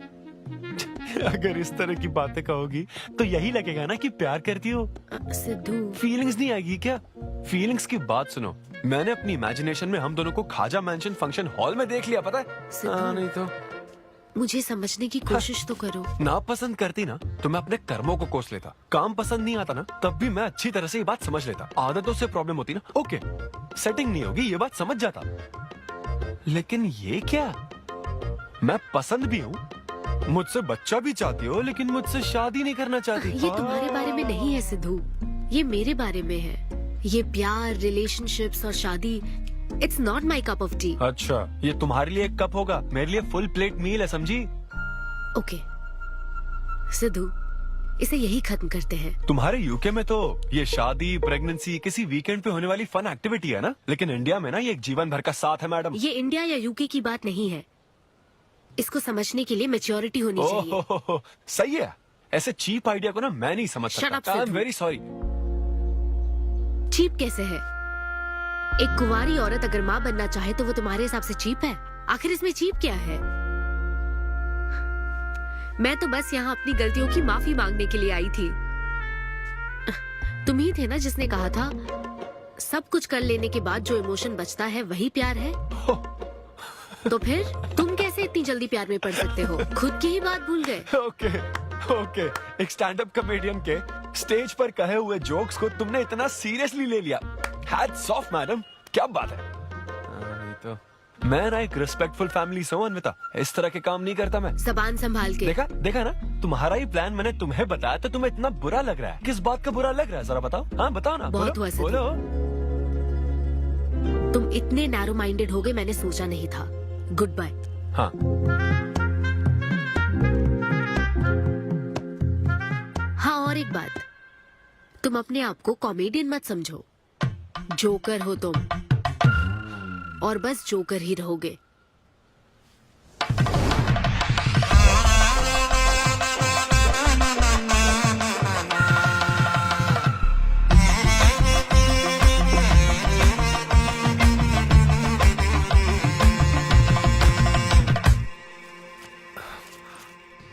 अगर इस तरह की बातें कहोगी तो यही लगेगा ना कि प्यार करती हो। सिद्धू, फीलिंग्स नहीं आएगी क्या? फीलिंग्स की बात सुनो, मैंने अपनी इमेजिनेशन में हम दोनों को खाजा मैंशन फंक्शन हॉल में देख लिया, पता है? नहीं तो मुझे समझने की कोशिश तो करो। ना पसंद करती ना तो मैं अपने कर्मों को कोस लेता। काम पसंद नहीं आता ना तब भी मैं अच्छी तरह से ये बात समझ लेता। आदतों से प्रॉब्लम होती ना, ओके सेटिंग नहीं होगी, ये बात समझ जाता। लेकिन ये क्या, मैं पसंद भी हूँ, मुझसे बच्चा भी चाहती हो, लेकिन मुझसे शादी नहीं करना चाहती। ये तुम्हारे बारे में नहीं है सिद्धू, ये मेरे बारे में है। ये प्यार, रिलेशनशिप्स और शादी, it's not my cup of T. अच्छा, ये तुम्हारे लिए एक कप होगा, मेरे लिए फुल प्लेट मील है, समझी? ओके सिद्धू, इसे यही खत्म करते हैं। तुम्हारे यूके में तो ये शादी, प्रेगनेंसी किसी वीकेंड पे होने वाली फन एक्टिविटी है ना, लेकिन इंडिया में ना ये एक जीवन भर का साथ है मैडम। ये इंडिया या यूके की बात नहीं है। इसको समझने के लिए मैच्योरिटी होनी चाहिए। सही है, ऐसे चीप आइडिया को ना मैं नहीं समझ Shut up, सकता। I am Sidhu. Very sorry. Cheap कैसे है? एक कुंवारी औरत अगर माँ बनना चाहे तो वो तुम्हारे हिसाब से चीप है? आखिर इसमें चीप क्या है? मैं तो बस यहाँ अपनी गलतियों की माफी मांगने के लिए आई थी। तुम ही थे ना जिसने कहा था सब कुछ कर लेने के बाद जो इमोशन बचता है वही प्यार है। तो फिर तुम कैसे इतनी जल्दी प्यार में पड़ सकते हो? खुद की ही बात भूल गए। ओके एक स्टैंड अप कॉमेडियन के स्टेज पर कहे हुए जोक्स को तुमने इतना सीरियसली ले लिया। हैट्स ऑफ मैडम, क्या बात है। नहीं तो मैं ना एक रिस्पेक्टफुल फैमिली से हूं अन्विता, इस तरह के काम नहीं करता मैं। जबान संभाल के। देखा ना, तुम्हारा ही प्लान मैंने तुम्हें बताया तो तुम्हें इतना बुरा लग रहा है। किस बात का बुरा लग रहा है जरा बताओ। हाँ बताओ ना। बहुत हुआ बोलो। तुम इतने नैरो माइंडेड हो गए मैंने सोचा नहीं था। Good bye. हाँ हाँ, और एक बात, तुम अपने आप को कॉमेडियन मत समझो। जोकर हो तुम, और बस जोकर ही रहोगे।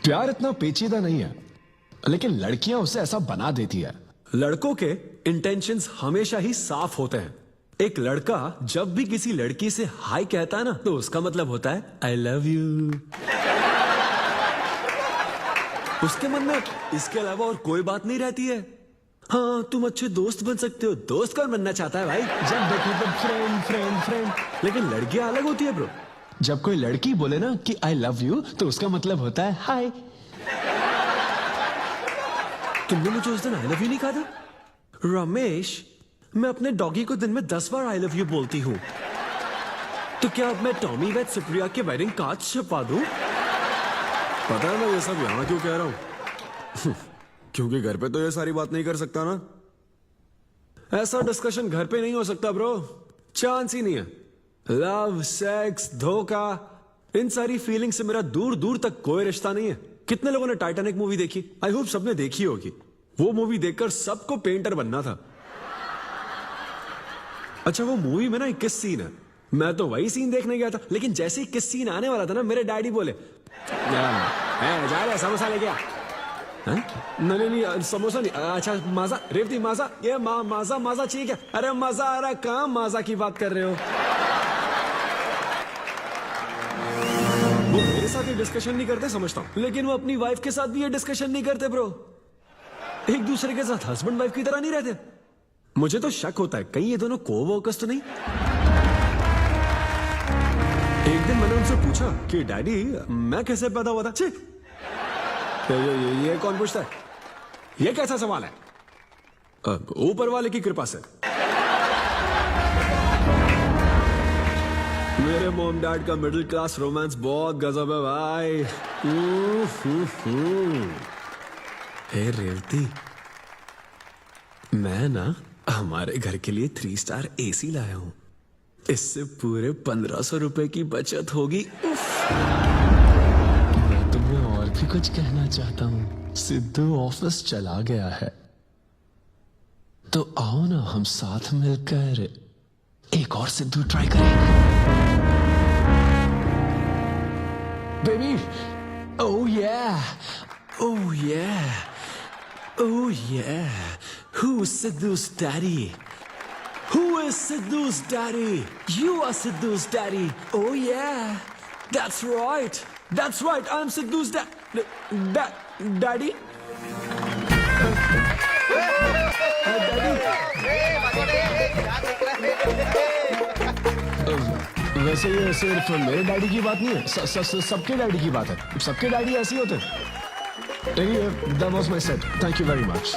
प्यार इतना पेचीदा नहीं है, लेकिन लड़कियां उसे ऐसा बना देती है। लड़कों के इंटेंशंस हमेशा ही साफ होते हैं। एक लड़का जब भी किसी लड़की से हाय कहता है ना, तो उसका मतलब होता है आई लव यू। उसके मन में इसके अलावा और कोई बात नहीं रहती है। हाँ तुम अच्छे दोस्त बन सकते हो। दोस्त कौन बनना चाहता है भाई? जब देखो तब फ्रेंड फ्रेंड फ्रेंड। लेकिन लड़कियां अलग होती है ब्रो। जब कोई लड़की बोले ना कि आई लव यू, तो उसका मतलब होता है हाय। तुमने मुझे उस दिन आई लव यू नहीं कहा था? रमेश, मैं अपने डॉगी को दिन में 10 बार आई लव यू बोलती हूँ। तो क्या अब मैं टॉमी वेद सुप्रिया के वेडिंग कार्ड छपवा दूं? पता है मैं ये सब यहाँ क्यों कह रहा हूँ? क्योंकि घर पे तो ये सारी बात नहीं कर सकता ना। ऐसा डिस्कशन घर पे नहीं हो सकता ब्रो, चांस ही नहीं है। लव, सेक्स, धोखा, इन सारी फीलिंग से मेरा दूर दूर तक कोई रिश्ता नहीं है। कितने लोगों ने टाइटैनिक मूवी देखी? आई होप सबने देखी होगी। वो मूवी देखकर सबको पेंटर बनना था। अच्छा वो मूवी में ना 21 सीन है, मैं तो वही सीन देखने गया था। लेकिन जैसे ही 21 सीन आने वाला था ना, मेरे डैडी बोले जा रहे समोसा लेके आ। नहीं समोसा नहीं। अच्छा माजा, रेवती माजा, ये माजा माजा चाहिए क्या? अरे मजा आ रहा है। कहाँ माजा की बात कर रहे हो? वो मेरे साथ ये डिस्कशन नहीं करते समझता हूँ, लेकिन वो अपनी वाइफ के साथ भी ये डिस्कशन नहीं करते ब्रो। एक दूसरे के साथ हस्बैंड वाइफ की तरह नहीं रहते। मुझे तो शक होता है कहीं ये दोनों कोवर्कर्स तो नहीं। एक दिन मैंने उनसे पूछा कि डैडी मैं कैसे पैदा हुआ था? ये कौन पूछता है? ये कैसा सवाल है? ऊपर वाले की कृपा से। मेरे मॉम डैड का मिडिल क्लास रोमांस बहुत गजब है भाई। हे रेवती, मैं ना हमारे घर के लिए 3 स्टार AC लाया हूं। इससे पूरे 1500 रुपए की बचत होगी। मैं तुम्हें और भी कुछ कहना चाहता हूँ। सिद्धू ऑफिस चला गया है, तो आओ ना हम साथ मिलकर एक और सिद्धू ट्राई करें। Baby, oh yeah, oh yeah, oh yeah. Who's Sidhu's daddy? Who is Sidhu's daddy? You are Sidhu's daddy. Oh yeah, that's right. That's right. I'm Sidhu's daddy. वैसे ये सिर्फ मेरे डैडी की बात नहीं है, सबके डैडी की बात है। सबके डैडी ऐसे ही होते हैं। That was my set. Thank you very much.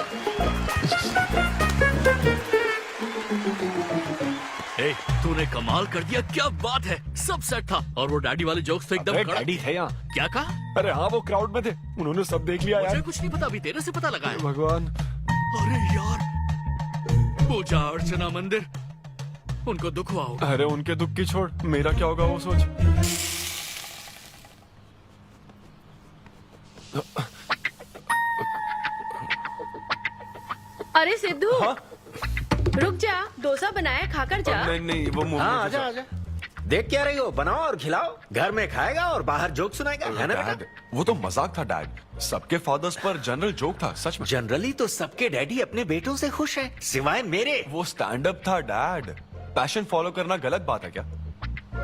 ए, तूने कमाल कर दिया, क्या बात है। सब सेट था और वो डैडी वाले जोक्स तो एकदम कड़क। डैडी थे यहाँ। क्या कहा? अरे हाँ वो क्राउड में थे, उन्होंने सब देख लिया यार। मुझे कुछ नहीं पता, अभी तेरे से पता लगा है। भगवान। अरे यार, पूजा अर्चना मंदिर, उनको दुख हुआ होगा। अरे उनके दुख की छोड़, मेरा क्या होगा वो सोच। अरे सिद्धू, रुक जा, डोसा बनाया, खाकर जा। नहीं नहीं वो मुंह हाँ में आजा आजा। देख क्या रही हो, बनाओ और खिलाओ। घर में खाएगा और बाहर जोक सुनाएगा, है ना बेटा? डैड वो तो मजाक था डैड। सबके फादर्स पर जनरल जोक था, सच में। जनरली तो सबके डैडी अपने बेटों से खुश हैं, सिवाय मेरे। वो स्टैंड अप था डैड। पैशन फॉलो करना गलत बात है क्या?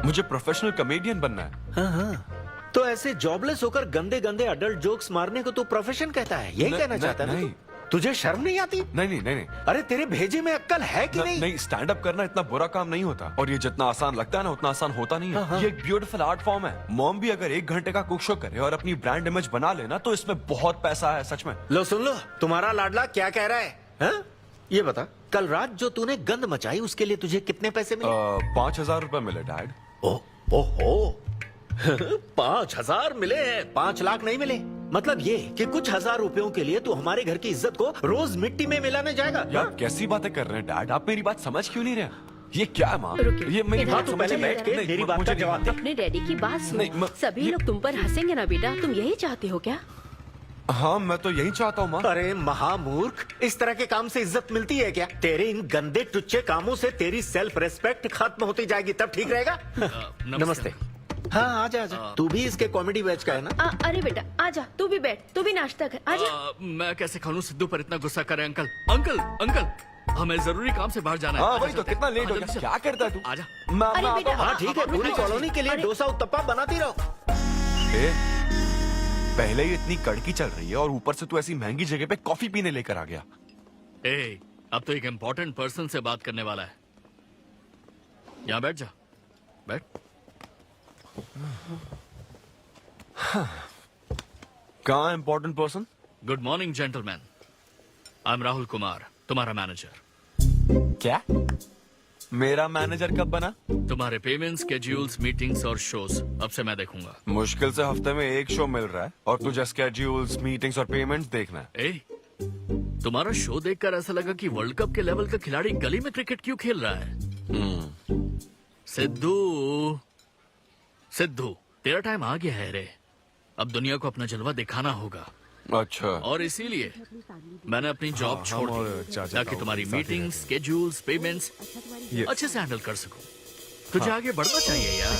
मुझे प्रोफेशनल कॉमेडियन बनना है। हाँ हाँ, तो ऐसे जॉबलेस होकर गंदे गंदे अडल्ट जोक्स मारने को तू प्रोफेशन कहता है, यही कहना चाहता है ना? तुझे शर्म नहीं आती? नहीं नहीं नहीं नहीं। अरे तेरे भेजे में अक्कल है कि नहीं? नहीं, स्टैंड अप करना इतना बुरा काम नहीं होता, और ये जितना आसान लगता है ना उतना आसान होता नहीं है। हाँ। ये एक ब्यूटीफुल आर्ट फॉर्म है। मॉम भी अगर 1 घंटे का कुक शो करे और अपनी ब्रांड इमेज बना लेना तो इसमें बहुत पैसा है, सच में। लो सुन लो, तुम्हारा लाडला क्या कह रहा है, हाँ? ये बता, कल रात जो तूने गंद मचाई उसके लिए तुझे कितने पैसे मिले? 5,000 रुपए मिले डैड। ओहो 5,000 मिले हैं, 5 लाख नहीं मिले। मतलब ये कि कुछ हजार रुपयों के लिए तू हमारे घर की इज्जत को रोज मिट्टी में मिलाने जाएगा? यार कैसी बातें कर रहे हैं डैड, आप मेरी बात समझ क्यों नहीं रहे? ये क्या है माँ? ये मेरी बात तू पहले बैठ के मेरी बात का जवाब दे। अपने डैडी की बात सुनो। सभी लोग तुम पर हंसेंगे ना बेटा, तुम यही चाहते हो क्या? हाँ मैं तो यही चाहता हूँ माँ। अरे महामूर्ख, इस तरह के काम से इज्जत मिलती है क्या? तेरे इन गंदे टुच्चे कामों से तेरी सेल्फ रेस्पेक्ट खत्म होती जाएगी, तब ठीक रहेगा। नमस्ते। हाँ आजा आजा, तू भी इसके कॉमेडी बैच का है ना? अरे बेटा आजा, तू भी बैठ, तू भी नाश्ता कर, आजा। मैं कैसे खा लूं? सिद्धू पर इतना गुस्सा करे अंकल। अंकल अंकल हमें जरूरी काम से बाहर जाना है। हाँ वही तो, कितना लेट हो गया, क्या करता है तू? आजा। अरे बेटा हाँ ठीक है, पूरी कॉलोनी के लिए डोसा उत्तप्पा बनाती रहो। पहले ही इतनी कड़की चल रही है और ऊपर से तू ऐसी महंगी जगह पे कॉफी पीने लेकर आ गया। अब तो एक इम्पोर्टेंट पर्सन से बात करने वाला है। यहाँ बैठ जा, बैठ। कहाँ important person? Good morning gentleman, I am Rahul Kumar, तुम्हारा मैनेजर। क्या? मेरा मैनेजर कब बना? तुम्हारे पेमेंट स्केड्यूल्स, मीटिंग्स और शोज अब से मैं देखूंगा। मुश्किल से हफ्ते में 1 शो मिल रहा है और तुझे स्केड्यूल्स, मीटिंग्स और पेमेंट्स देखना है। तुम्हारा शो देखकर ऐसा लगा कि वर्ल्ड कप के लेवल का खिलाड़ी गली में क्रिकेट क्यों खेल रहा है। सिद्धू सिद्धू, तेरा टाइम आ गया है रे। अब दुनिया को अपना जलवा दिखाना होगा। अच्छा। और इसीलिए मैंने अपनी जॉब छोड़ दी ताकि तुम्हारी मीटिंग्स, स्केड्यूल्स, पेमेंट्स अच्छे से हैंडल कर सकूं। तुझे आगे बढ़ना चाहिए यार।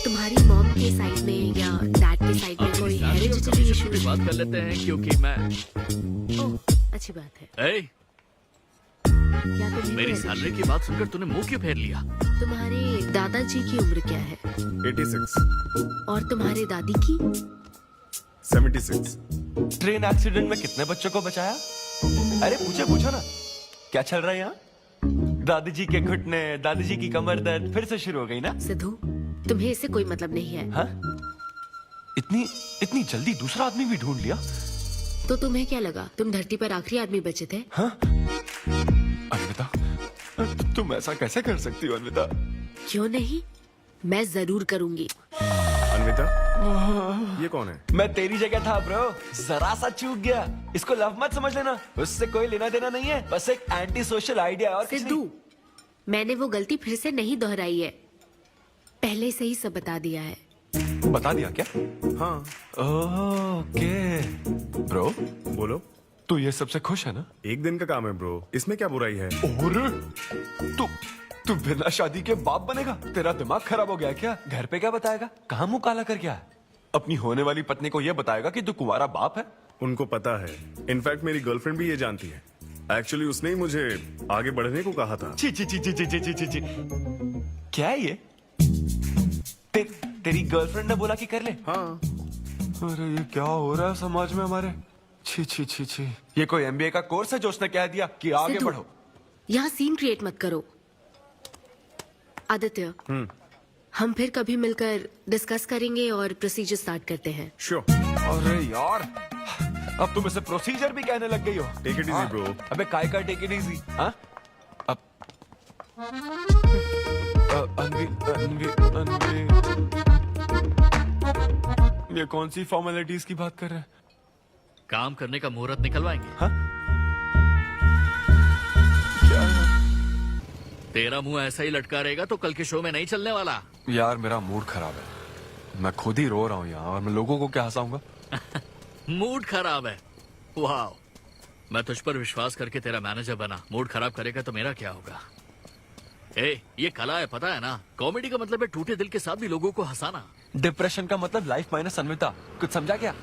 तुम्हारी मॉम के साइड में या डैड के साइड में कोई हेरिडिटरी इशू? भी बात कर लेते हैं क्योंकि मैं अच्छी बात है। क्या मेरी सैलरी की बात सुनकर तूने मुंह क्यों फेर लिया? तुम्हारे दादाजी की उम्र क्या है? 86। और तुम्हारे दादी की? 76। ट्रेन एक्सीडेंट में कितने बच्चों को बचाया? अरे पूछो ना, क्या चल रहा है यहाँ? दादी जी के घुटने, दादी जी की कमर दर्द फिर से शुरू हो गई ना? सिद्धू, तुम्हें इससे कोई मतलब नहीं है। हाँ? इतनी जल्दी दूसरा आदमी भी ढूंढ लिया? तो तुम्हें क्या लगा तुम धरती पर आखिरी आदमी बचे थे? हाँ? अन्विता, तुम ऐसा कैसे कर सकती हो अन्विता? क्यों नहीं, मैं जरूर करूंगी। अन्विता, ये कौन है? मैं तेरी जगह था ब्रो, जरा सा चूक गया। इसको लव मत समझ लेना, उससे कोई लेना देना नहीं है, बस एक एंटी सोशल आइडिया और सिद्धू, मैंने वो गलती फिर से नहीं दोहराई है, पहले से ही सब बता दिया है। बता दिया क्या? हाँ। ओके ब्रो, बोलो। तू ये सबसे खुश है ना? एक दिन का काम है ब्रो, इसमें क्या बुराई है? और तू बिना शादी के बाप बनेगा? तेरा दिमाग खराब हो गया क्या? घर पे क्या बताएगा? कहाँ मुंह काला कर क्या है? अपनी होने वाली पत्नी को ये बताएगा कि तू कुंवारा बाप है? उनको पता है, इनफैक्ट मेरी गर्लफ्रेंड भी ये जानती है। एक्चुअली उसने ही मुझे आगे बढ़ने को कहा था। ची ची ची ची ची ची ची ची। क्या है ये? तेरी गर्लफ्रेंड ने बोला कि कर ले? हाँ। अरे ये क्या हो रहा है समाज में हमारे? छी छी छी छी। ये कोई MBA का कोर्स है जो उसने कह दिया कि आगे बढ़ो? यहाँ सीन क्रिएट मत करो। आदित्य, हम फिर कभी मिलकर डिस्कस करेंगे और प्रोसीजर स्टार्ट करते हैं। श्योर। अरे यार, अब तुम इसे प्रोसीजर भी कहने लग गई हो। Take it easy bro. अबे काय का टेक इट इजी? हाँ? अब अनवी ये कौन सी फॉर्मेलिटीज की बात कर रहे हैं? काम करने का मुहूर्त निकलवाएंगे। हाँ? तेरा मुंह ऐसा ही लटका रहेगा तो कल के शो में नहीं चलने वाला। यार मेरा मूड खराब है, मैं खुद ही रो रहा हूँ यहाँ, और मैं लोगों को क्या हंसाऊंगा? मूड खराब है? वाह, मैं तुझ पर विश्वास करके तेरा मैनेजर बना, मूड खराब करेगा तो मेरा क्या होगा? ए, ये कला है, पता है ना? कॉमेडी का मतलब है टूटे दिल के साथ भी लोगों को हंसाना। डिप्रेशन का मतलब लाइफ माइनस अन्विता, कुछ समझा क्या?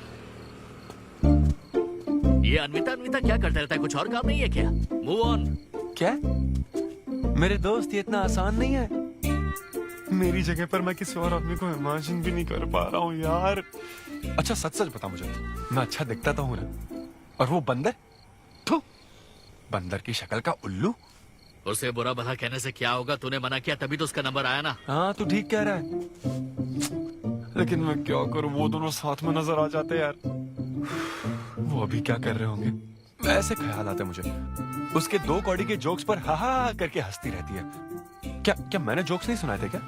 ये अन्विता अन्विता क्या करता रहता है, कुछ और काम नहीं है क्या? Move on. क्या? मेरे दोस्त, ये इतना आसान नहीं है। मेरी जगह पर मैं किसी और आदमी को इमेजिन भी नहीं कर पा रहा हूँ यार। अच्छा सच सच बता मुझे, मैं अच्छा दिखता तो हूँ ना? और वो बंदर, बंदर की शक्ल का उल्लू। उसे बुरा भला कहने से क्या होगा? तूने मना किया तभी तो उसका नंबर आया ना। हाँ तू ठीक कह रहा है, लेकिन मैं क्या करूं, वो दोनों साथ में नजर आ जाते यार। वो अभी क्या कर रहे होंगे? ऐसे ख्याल आते मुझे, उसके 2 कौड़ी के जोक्स पर हा हा करके हंसती रहती है। क्या मैंने जोक्स नहीं सुनाए थे क्या?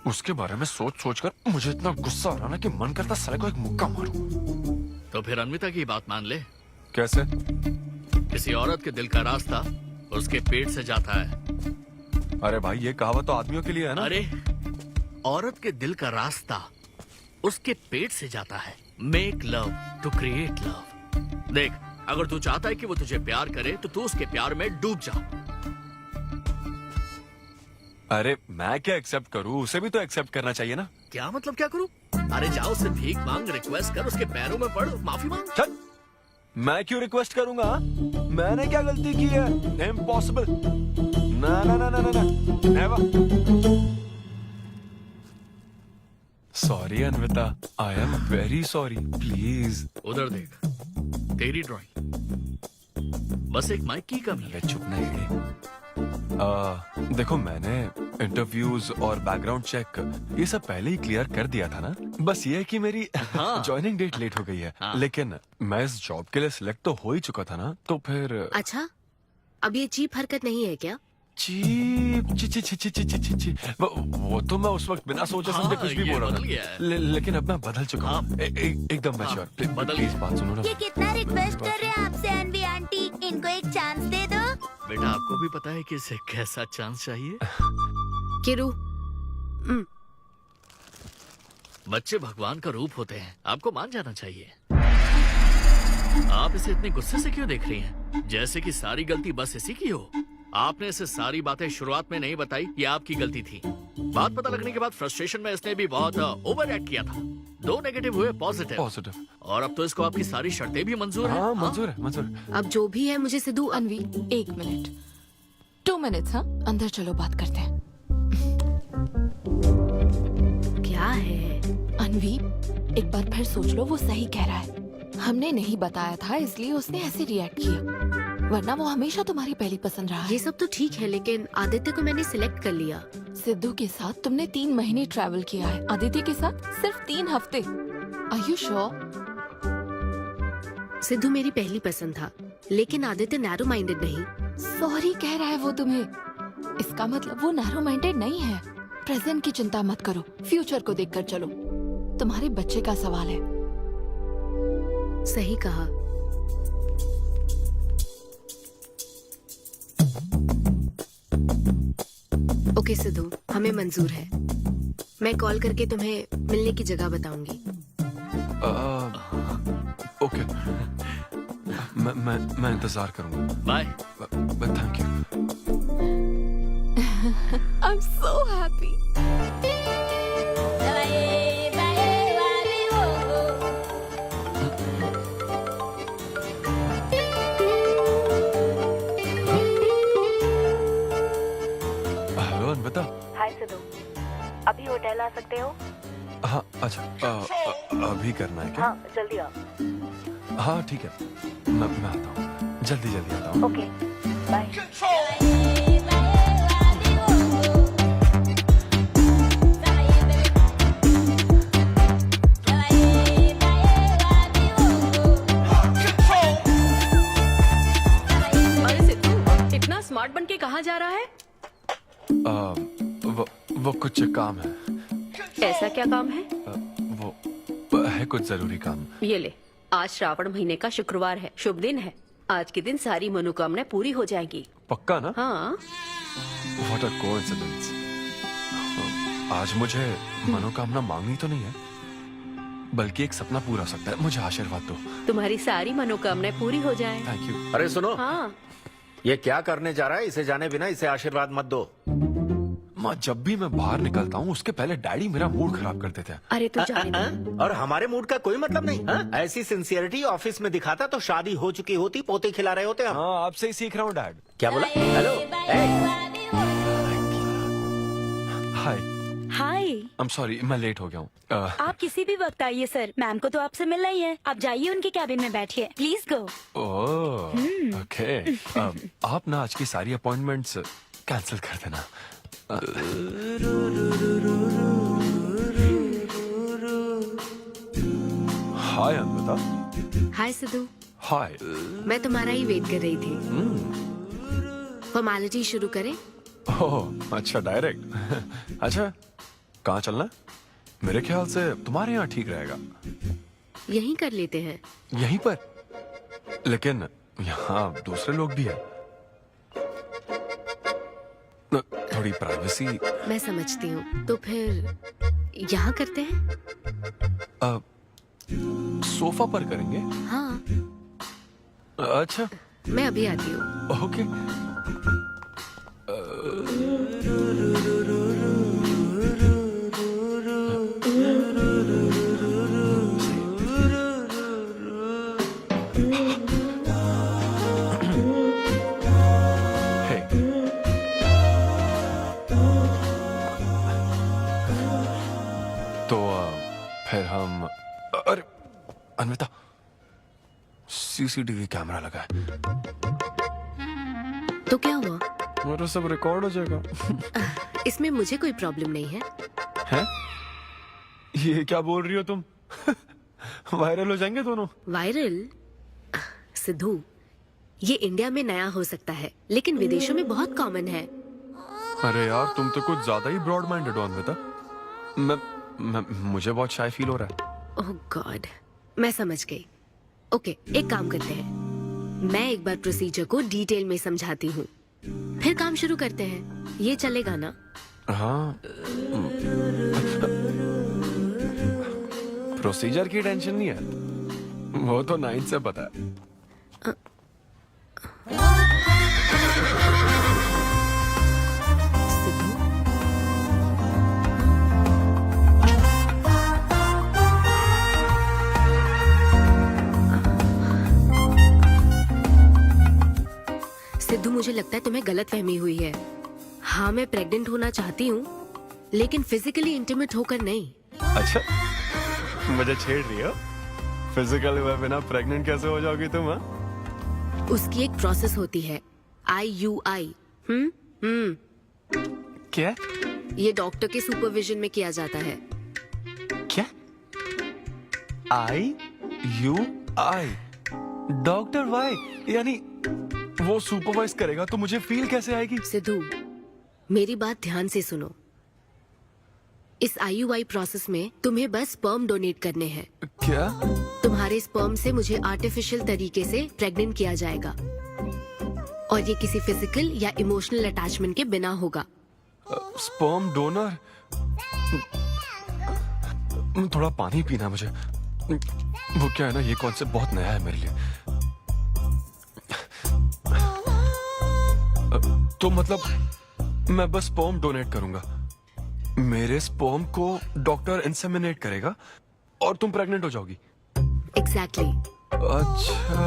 उसके बारे में सोच सोच कर मुझे इतना गुस्सा आ रहा ना कि मन करता साले को एक मुक्का मारूं। तो फिर अन्विता की बात मान ले। कैसे? किसी औरत के दिल का रास्ता उसके पेट से जाता है। अरे भाई ये कहावत तो आदमियों के लिए है ना। अरे औरत के दिल का रास्ता उसके पेट से जाता है। Make love to create love. देख, अगर तू चाहता है कि वो तुझे प्यार करे तो तू उसके प्यार में डूब जा। अरे मैं क्या एक्सेप्ट करूं, उसे भी तो एक्सेप्ट करना चाहिए ना। क्या मतलब क्या करूं? अरे जाओ उससे भीख मांग, रिक्वेस्ट कर, उसके पैरों में पड़, माफी मांग। चल, मैं क्यों रिक्वेस्ट करूंगा? मैंने क्या गलती की है? इम्पॉसिबल। ना ना ना ना ना never. Sorry Anvita, I am very sorry, please. उधर देख, तेरी ड्राइंग, बस एक माइक की कमी है। चुप नहीं। देखो मैंने इंटरव्यूज और बैकग्राउंड चेक ये सब पहले ही क्लियर कर दिया था ना। बस ये है कि मेरी ज्वाइनिंग डेट लेट हो गई है। लेकिन मैं इस जॉब के लिए सिलेक्ट तो हो ही चुका था ना, तो फिर। अच्छा, अब ये चीप हरकत नहीं है क्या? चीप ची ची ची ची ची ची ची। वो तो मैं उस वक्त बिना सोचे समझे कुछ भी बोल रहा था, लेकिन अब मैं बदल चुका हूँ। एकदम मैच्योर। प्लीज बात सुनो ना। ये कितना रिक्वेस्ट कर रहे हैं आपसे अनवी आंटी, इनको एक चांस दे दो। बेटा आपको भी पता है कि इसे कैसा चांस चाहिए? किरू, बच्चे भगवान का रूप होते हैं, आपको मान जाना चाहिए। आप इसे इतने गुस्से से क्यों देख रही हैं? जैसे कि सारी गलती बस इसी की हो। आपने इसे सारी बातें शुरुआत में नहीं बताई, ये आपकी गलती थी। बात पता लगने के बाद फ्रस्ट्रेशन में इसने भी बहुत ओवर एक्ट किया था। 2 नेगेटिव हुए पॉजिटिव, और अब तो इसको आपकी सारी शर्तें भी मंजूर हैं। हाँ, मंजूर है, मंजूर है। अब जो भी है मुझे सिद्धू। अनवी 1 मिनट, 2 मिनट्स। हाँ, अंदर चलो बात करते हैं। क्या है अनवी, एक बार फिर सोच लो, वो सही कह रहा है। हमने नहीं बताया था इसलिए उसने ऐसे रिएक्ट किया, वरना वो हमेशा तुम्हारी पहली पसंद रहा है। ये सब तो ठीक है, लेकिन आदित्य को मैंने सिलेक्ट कर लिया। सिद्धू के साथ तुमने 3 महीने ट्रैवल किया है, आदित्य के साथ सिर्फ 3 हफ्ते। Are you sure? सिद्धू मेरी पहली पसंद था, लेकिन आदित्य नैरो माइंडेड नहीं। सॉरी कह रहा है वो तुम्हें, इसका मतलब वो नैरो माइंडेड नहीं है। प्रेजेंट की चिंता मत करो, फ्यूचर को देखकर चलो। तुम्हारे बच्चे का सवाल है। सही कहा। ओके सिद्धू, हमें मंजूर है। मैं कॉल करके तुम्हें मिलने की जगह बताऊंगी। ओके, मैं इंतजार करूंगा। Bye. Thank you. I am so happy. बता। हाय सिद्धू, अभी होटल आ सकते हो? हाँ अच्छा, अभी करना है क्या? हाँ जल्दी आओ। हाँ ठीक है, मैं आता हूँ, जल्दी आता हूँ। Okay bye. अरे सिद्धू, इतना स्मार्ट बन के कहाँ जा रहा है? वो कुछ काम है। ऐसा क्या काम है? वो है कुछ जरूरी काम। ये ले, आज श्रावण महीने का शुक्रवार है, शुभ दिन है। आज के दिन सारी मनोकामनाएं पूरी हो जाएंगी। पक्का ना? हाँ। What a coincidence। आज मुझे मनोकामना मांगनी तो नहीं है? बल्कि एक सपना पूरा हो सकता है। मुझे आशीर्वाद दो। तुम्हारी सारी मनोकामनाएं पूरी हो जाएं। Thank you. अरे सुनो, हाँ, ये क्या करने जा रहा है? इसे जाने बिना इसे आशीर्वाद मत दो। माँ, जब भी मैं बाहर निकलता हूँ उसके पहले डैडी मेरा मूड खराब कर देते हैं। अरे तू जाने दे। और हमारे मूड का कोई मतलब नहीं। हाँ? ऐसी सिंसियरिटी ऑफिस में दिखाता तो शादी हो चुकी होती, पोते खिला रहे होते हम। हाँ, आपसे ही सीख रहा हूँ डैड। क्या बोला? Hello, hi. Hi. I am sorry, मैं लेट हो गया हूँ। आप किसी भी वक्त आइए सर, मैम को तो आपसे मिलना ही है। आप जाइए उनके कैबिन में बैठिए, प्लीज गो। Oh, okay. आप ना आज की सारी अपॉइंटमेंट्स कैंसिल कर देना। हाय अन्विता। हाय सिद्धू। हाय। मैं तुम्हारा ही वेट कर रही थी। फॉर्मेलिटी शुरू करें? ओह, अच्छा, डायरेक्ट। अच्छा, कहाँ चलना है? मेरे ख्याल से तुम्हारे यहाँ ठीक रहेगा। यहीं कर लेते हैं। यहीं पर? लेकिन यहाँ दूसरे लोग भी हैं। थोड़ी प्राइवेसी। मैं समझती हूँ, तो फिर यहाँ करते हैं? सोफा पर करेंगे? हाँ। अच्छा, मैं अभी आती हूँ। ओके। तो फिर हम, अरे अन्विता, सीसीटीवी कैमरा लगा है। तो क्या हुआ? मेरा सब रिकॉर्ड हो जाएगा। इसमें मुझे कोई प्रॉब्लम नहीं है। हैं? ये क्या बोल रही हो तुम? वायरल हो जाएंगे दोनों। वायरल? सिद्धू, ये इंडिया में नया हो सकता है, लेकिन विदेशों में बहुत कॉमन है। अरे यार, तुम तो कुछ ज्यादा ही ब्रॉड माइंडेड हो अन्विता। मुझे बहुत शाय फील हो रहा है। ओह गॉड, मैं समझ गई। ओके, एक काम करते हैं, मैं एक बार प्रोसीजर को डिटेल में समझाती हूँ, फिर काम शुरू करते हैं। ये चलेगा ना? हाँ। प्रोसीजर की टेंशन नहीं है, वो तो 9 से पता है। सिद्धू, मुझे लगता है तुम्हें गलतफहमी हुई है। हाँ, मैं प्रेग्नेंट होना चाहती हूँ, लेकिन फिजिकली इंटीमेट होकर नहीं। अच्छा, मुझे छेड़ रही हो? फिजिकली हुए बिना प्रेग्नेंट कैसे हो जाओगी तुम? हाँ, उसकी एक प्रोसेस होती है, IUI। क्या? ये डॉक्टर के सुपरविजन में किया जाता है। क्या? IUI? Doctor why? यानी वो सुपरवाइज करेगा तो मुझे फील कैसे आएगी? सिद्धू, मेरी बात ध्यान से सुनो। इस IUI प्रोसेस में तुम्हें बस स्पर्म डोनेट करने हैं। क्या? तुम्हारे स्पर्म से मुझे आर्टिफिशियल तरीके से प्रेग्नेंट किया जाएगा, और ये किसी फिजिकल या इमोशनल अटैचमेंट के बिना होगा। Sperm donor? थोड़ा पानी पीना मुझे। वो क्या है ना, ये कॉन्सेप्ट बहुत नया है मेरे लिए। तो मतलब मैं बस स्पर्म डोनेट करूंगा, मेरे स्पर्म को डॉक्टर इंसेमिनेट करेगा और तुम प्रेग्नेंट हो जाओगी? एग्जैक्टली। अच्छा,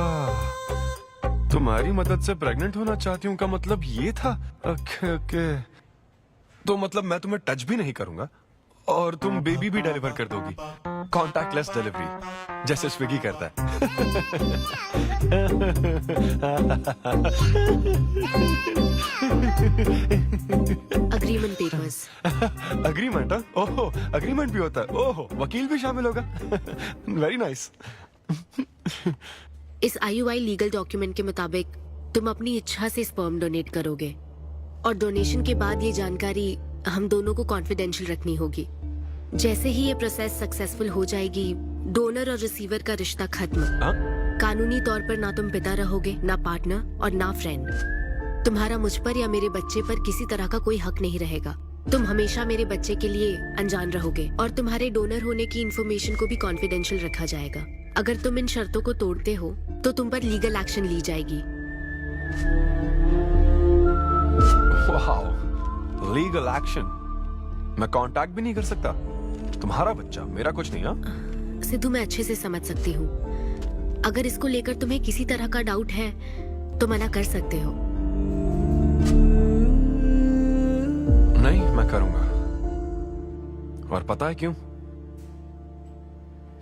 तुम्हारी मदद से प्रेग्नेंट होना चाहती हूँ का मतलब ये था? ओके। तो मतलब मैं तुम्हें टच भी नहीं करूंगा और तुम बेबी भी डिलीवर कर दोगी, कॉन्टैक्टलेस डिलीवरी, जैसे स्विगी करता है। Agreement papers. अग्रीमेंट? ओहो, अग्रीमेंट भी होता है? ओहो, वकील भी शामिल होगा। Very nice. इस IUI लीगल डॉक्यूमेंट के मुताबिक तुम अपनी इच्छा से स्पर्म डोनेट करोगे, और डोनेशन के बाद ये जानकारी हम दोनों को कॉन्फिडेंशियल रखनी होगी। जैसे ही ये प्रोसेस सक्सेसफुल हो जाएगी, डोनर और रिसीवर का रिश्ता खत्म। कानूनी तौर पर ना तुम पिता रहोगे, ना पार्टनर और ना फ्रेंड। तुम्हारा मुझ पर या मेरे बच्चे पर किसी तरह का कोई हक नहीं रहेगा। तुम हमेशा मेरे बच्चे के लिए अनजान रहोगे और तुम्हारे डोनर होने की इंफॉर्मेशन को भी कॉन्फिडेंशियल रखा जाएगा। अगर तुम इन शर्तों को तोड़ते हो तो तुम पर लीगल एक्शन ली जाएगी। Wow, legal action? मैं कांटेक्ट भी नहीं कर सकता? तुम्हारा बच्चा, मेरा कुछ नहीं। हाँ सिद्धू, मैं अच्छे से समझ सकती हूँ। अगर इसको लेकर तुम्हें किसी तरह का डाउट है तो मना कर सकते हो। नहीं, मैं करूंगा। और पता है क्यों?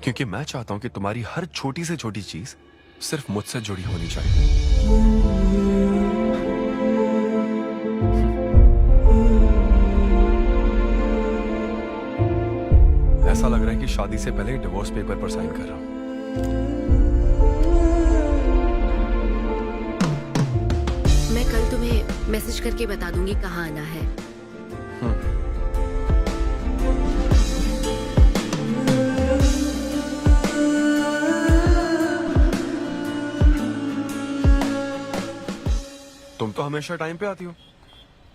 क्योंकि मैं चाहता हूं कि तुम्हारी हर छोटी से छोटी चीज सिर्फ मुझसे जुड़ी होनी चाहिए। ऐसा लग रहा है कि शादी से पहले डिवोर्स पेपर पर साइन कर रहा हूं। मैं कल तुम्हें मैसेज करके बता दूंगी कहाँ आना है। तुम तो हमेशा टाइम पे आती हो।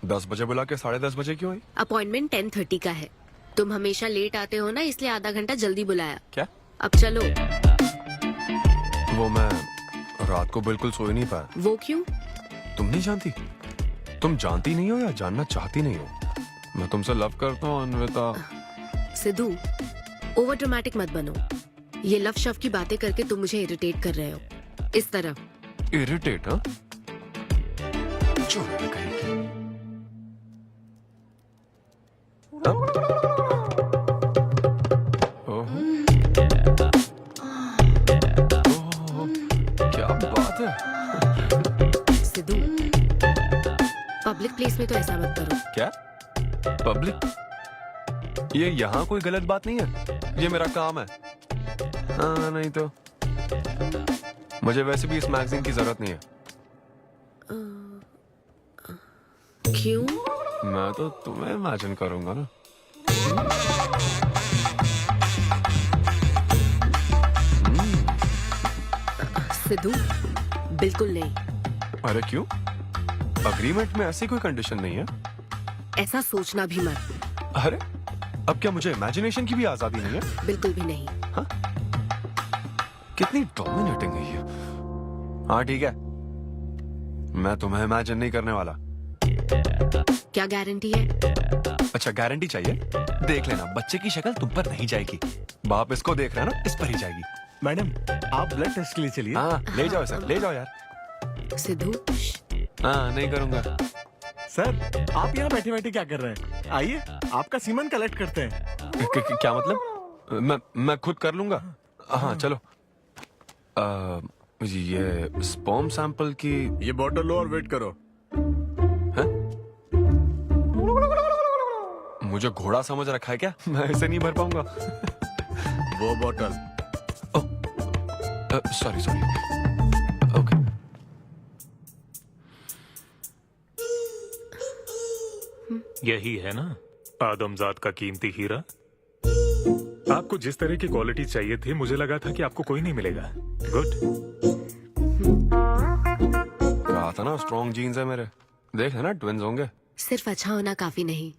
10 बजे बुला के 10:30 बजे क्यों आई? अपॉइंटमेंट 10:30 का है। तुम हमेशा लेट आते हो ना, इसलिए आधा घंटा जल्दी बुलाया। क्या? अब चलो। वो मैं रात को बिल्कुल सो ही नहीं पाया। वो क्यों? तुम नहीं जानती? तुम जानती नहीं हो या जानना चाहती नहीं हो? मैं तुमसे लव करता हूँ अन्विता। सिद्धू, ओवर ड्रामेटिक मत बनो। ये लव शव की बातें करके तुम मुझे इरिटेट कर रहे हो। इस तरह। इरिटेट? हाँ, चोर कहेगी। क्या बात है। सिद्धू, पब्लिक प्लेस में तो ऐसा मत करो। क्या पब्लिक? ये यहाँ कोई गलत बात नहीं है, ये मेरा काम है। हाँ, नहीं तो मुझे वैसे भी इस मैगजीन की जरूरत नहीं है। क्यों? मैं तो तुम्हें इमेजिन करूंगा ना। सिद्धू, बिल्कुल नहीं। अरे क्यों? अग्रीमेंट में ऐसी कोई कंडीशन नहीं है। ऐसा सोचना भी मत। अरे अब क्या मुझे इमेजिनेशन की भी आजादी नहीं है? बिल्कुल भी नहीं। हाँ? कितनी डोमिनेटिंग है ये। हाँ ठीक है, मैं तुम्हें इमेजिन नहीं करने वाला। क्या गारंटी है? अच्छा, गारंटी चाहिए? देख लेना, बच्चे की शक्ल तुम पर नहीं जाएगी। बाप इसको देख रहा है ना, इस पर ही जाएगी। मैडम, आप ब्लड टेस्ट के लिए चलिए। हाँ, ले जाओ सर, ले जाओ यार। सिद्धू। हाँ, नहीं करूंगा। सर, आप यहाँ बैठे बैठे क्या कर रहे हैं? आइए, आपका सीमन कलेक्ट करते हैं। क्या मतलब? मैं खुद कर लूंगा। हाँ चलो। ये स्पर्म सैंपल की ये बोतल लो और वेट करो। मुझे घोड़ा समझ रखा है क्या? मैं इसे नहीं भर पाऊंगा। वो बोतल। Sorry sorry. ओके। यही है ना आदमजात का कीमती हीरा? आपको जिस तरह की क्वालिटी चाहिए थी, मुझे लगा था कि आपको कोई नहीं मिलेगा। गुड। कहा था ना, स्ट्रॉन्ग जीन्स है मेरे। देख है ना, ट्विंस होंगे। सिर्फ अच्छा होना काफी नहीं।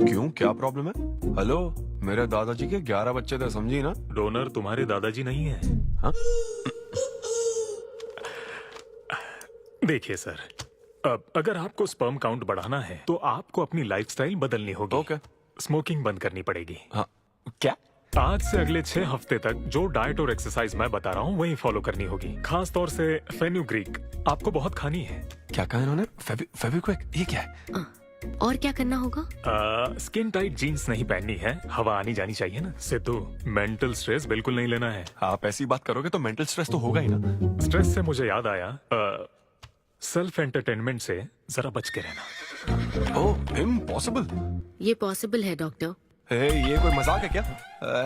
क्यों, क्या प्रॉब्लम है? हेलो, मेरे दादाजी के 11 बच्चे थे, समझी ना? डोनर तुम्हारे दादाजी नहीं है। हाँ? देखिए सर, अब अगर आपको स्पर्म काउंट बढ़ाना है तो आपको अपनी लाइफस्टाइल बदलनी होगी। ओके। स्मोकिंग बंद करनी पड़ेगी। हाँ। क्या? आज से अगले 6 हफ्ते तक जो डाइट और एक्सरसाइज मैं बता रहा हूँ वही फॉलो करनी होगी। खास तौर से फेन्यूग्रीक आपको बहुत खानी है। क्या कहा इन्होंने? फेविक्विक? ये क्या है? और क्या करना होगा? स्किन टाइट जीन्स नहीं पहननी है, हवा आनी जानी चाहिए ना। सिद्धू, मेंटल स्ट्रेस बिल्कुल नहीं लेना है। आप ऐसी बात करोगे तो मेंटल स्ट्रेस तो होगा ही ना। स्ट्रेस से मुझे याद आया, सेल्फ एंटरटेनमेंट से जरा बच के रहना। ओह, इम्पॉसिबल। ये पॉसिबल है डॉक्टर। ये कोई मजाक है क्या?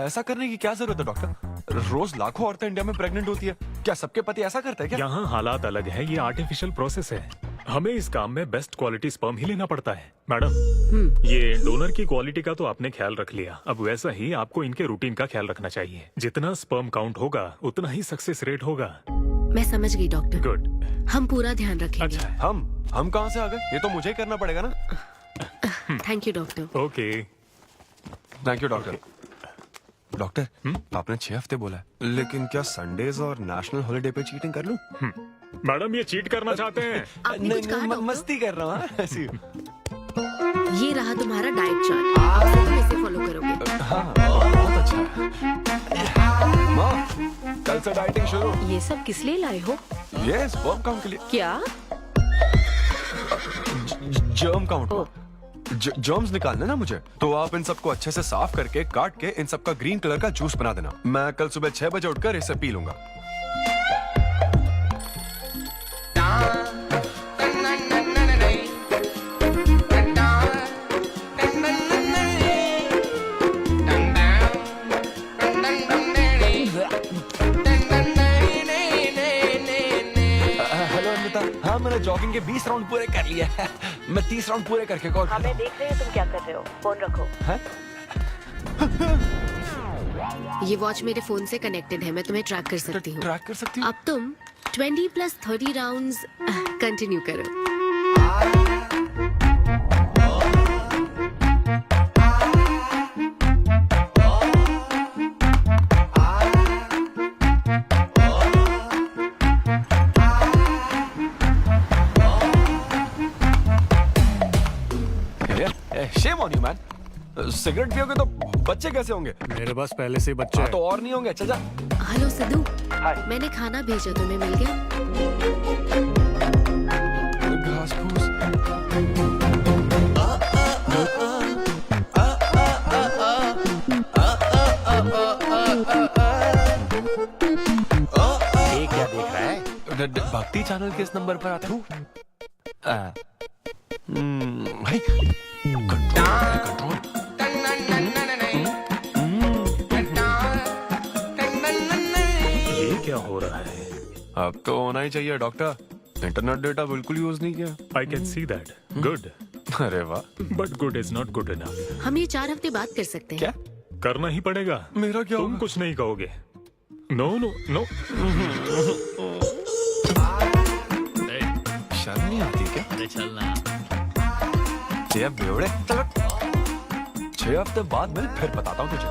ऐसा करने की क्या जरूरत है डॉक्टर? रोज लाखों औरतें इंडिया में प्रेग्नेंट होती है, क्या सबके पति ऐसा करते हैं क्या? यहाँ हालात अलग है, ये आर्टिफिशियल प्रोसेस है। हमें इस काम में बेस्ट क्वालिटी स्पर्म ही लेना पड़ता है। मैडम, ये डोनर की क्वालिटी का तो आपने ख्याल रख लिया, अब वैसा ही आपको इनके रूटीन का ख्याल रखना चाहिए। जितना स्पर्म काउंट होगा उतना ही सक्सेस रेट होगा। मैं समझ गई डॉक्टर। गुड। हम पूरा ध्यान रखेंगे। अच्छा, हम कहाँ से आ गए? ये तो मुझे ही करना पड़ेगा ना। Thank you doctor. Okay thank you doctor. Doctor आपने 6 हफ्ते बोला है, लेकिन क्या संडेज और नेशनल हॉलिडे पे चीटिंग कर लूं? मैडम ये चीट करना चाहते हैं? नहीं, मस्ती कर रहा हूँ ऐसी। ये रहा तुम्हारा डाइट चार्ट, अब से तुम इसे फॉलो करोगे। हाँ, बहुत अच्छा है। माँ, कल से डाइटिंग शुरू। ये सब किस लिए लाए हो? ये स्पर्म काउंट के लिए। क्या? Germ count. जर्म्स निकालने ना मुझे, तो आप इन सबको अच्छे से साफ करके काट के इन सबका ग्रीन कलर का जूस बना देना। मैं कल सुबह 6 बजे उठकर इसे पी लूंगा। हेलो अनिता, हाँ मैंने जॉगिंग के 20 राउंड पूरे कर लिए हैं। मैं 30 राउंड पूरे करके कॉल कर रहा हूँ। देख रहे हैं तुम क्या कर रहे हो, फोन रखो। ये वॉच मेरे फोन से कनेक्टेड है, मैं तुम्हें ट्रैक कर सकती हूँ। ट्रैक कर सकती हूँ? अब तुम 20+30 राउंड्स कंटिन्यू करो। Shame on you, man. Cigarette पियोगे तो बच्चे कैसे होंगे? मेरे पास पहले से ही बच्चे हैं। तो और नहीं होंगे। अच्छा जा। हेलो सिद्धू, मैंने खाना भेजा, तुम्हें मिल गया? घास फूस। ये क्या देख रहा है? भक्ति चैनल के इस नंबर पर आता हूँ। कंट्रोल। ये क्या हो रहा है? अब तो होना ही चाहिए डॉक्टर। इंटरनेट डेटा बिल्कुल यूज नहीं किया। I can see that. Good. अरे वाह। But good is not good enough. हम ये 4 हफ्ते बाद कर सकते हैं। क्या करना ही पड़ेगा? मेरा क्या? तुम कुछ नहीं कहोगे। No no no. शर्म नहीं आती क्या? अरे चलना। 6 बेवड़े। 6 हफ्ते बाद मैं फिर बताता हूँ तुझे।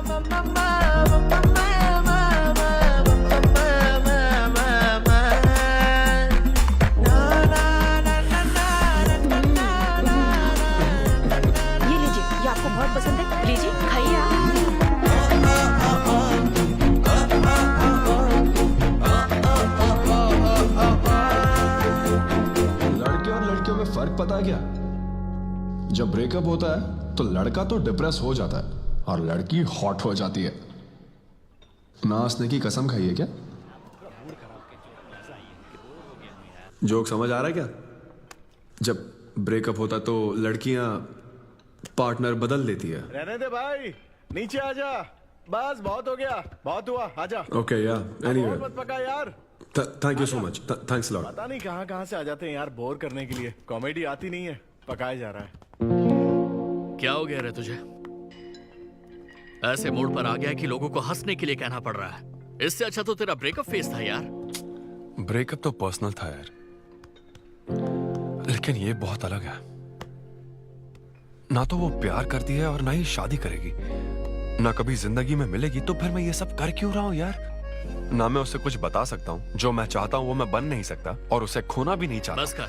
ये लीजिए, ये आपको बहुत पसंद है, लीजिए खाइए आप। लड़के और लड़कियों में फर्क पता है क्या? जब ब्रेकअप होता है तो लड़का तो डिप्रेस हो जाता है और लड़की हॉट हो जाती है। नाचने की कसम खाई है क्या? जोक समझ आ रहा है क्या? जब ब्रेकअप होता तो लड़कियां पार्टनर बदल देती है। रहने दे भाई, नीचे आजा। बस बहुत हो गया, बहुत हुआ, आजा। ओके या एनीवे, मत पका यार। Thank you so much, thanks lot. पता नहीं कहाँ कहाँ से आ जाते हैं यार, बोर करने के लिए। कॉमेडी आती नहीं है, पकाया जा रहा है। क्या हो गया रे तुझे? ऐसे मूड पर आ गया कि लोगों को हंसने के लिए कहना पड़ रहा है। इससे अच्छा तो तेरा ब्रेकअप फेस था यार। ब्रेकअप तो पर्सनल था यार, लेकिन ये बहुत अलग है। ना तो वो प्यार करती है और ना ही शादी करेगी, ना कभी जिंदगी में मिलेगी, तो फिर मैं ये सब कर क्यों रहा हूं यार? ना मैं उसे कुछ बता सकता हूँ, जो मैं चाहता हूँ वो मैं बन नहीं सकता, और उसे खोना भी नहीं चाहता। बस कर,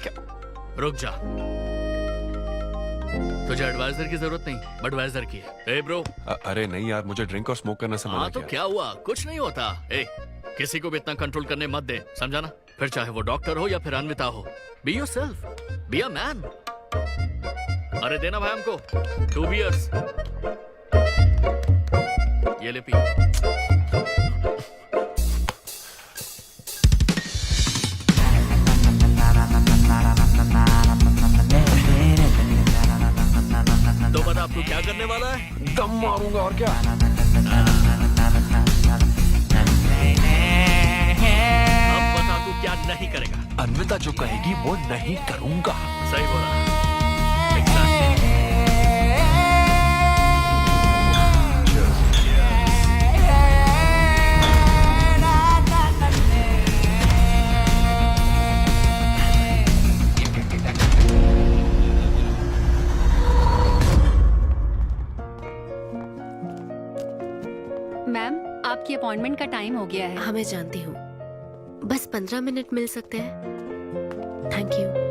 रुक जा। तुझे एडवाइजर की जरूरत नहीं, बडवाइजर की है। ए ब्रो। अरे नहीं यार, मुझे ड्रिंक और स्मोक करने से मना हाँ तो किया। क्या हुआ? कुछ नहीं होता। ए, किसी को भी इतना कंट्रोल करने मत दे, समझा ना? फिर चाहे वो डॉक्टर हो या फिर अनविता हो। Be yourself, be a man. अरे देना भाई हमको 2 बियर्स। ये ले पी। तो बता अब तू क्या करने वाला है? दम मारूंगा और क्या। अब बता तू क्या नहीं करेगा? अनविता जो कहेगी वो नहीं करूंगा। सही बोला। आपकी अपॉइंटमेंट का टाइम हो गया है। हाँ मैं जानती हूँ, बस 15 मिनट मिल सकते हैं? Thank you.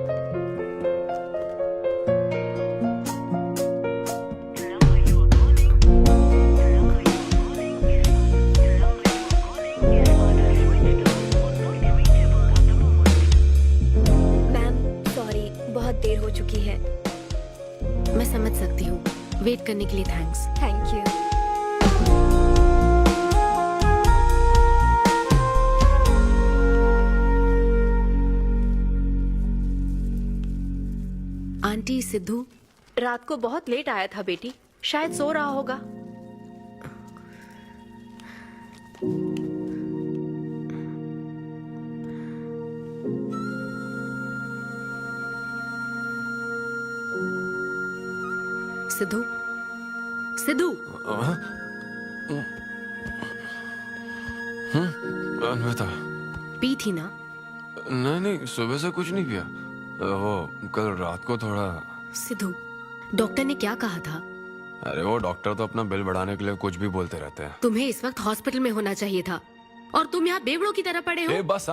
बहुत देर हो चुकी है। मैं समझ सकती हूँ। वेट करने के लिए thanks. Thank you. Aunty, Sidhu रात को बहुत लेट आया था बेटी, शायद सो रहा होगा। सिद्धू, सिद्धू। अन्विता, पी थी ना? नहीं, सुबह से कुछ नहीं पिया। वो कल रात को थोड़ा। सिद्धू, डॉक्टर ने क्या कहा था? अरे वो डॉक्टर तो अपना बिल बढ़ाने के लिए कुछ भी बोलते रहते हैं। तुम्हें इस वक्त हॉस्पिटल में होना चाहिए था और तुम यहाँ बेवड़ों की तरह पड़े हो। बस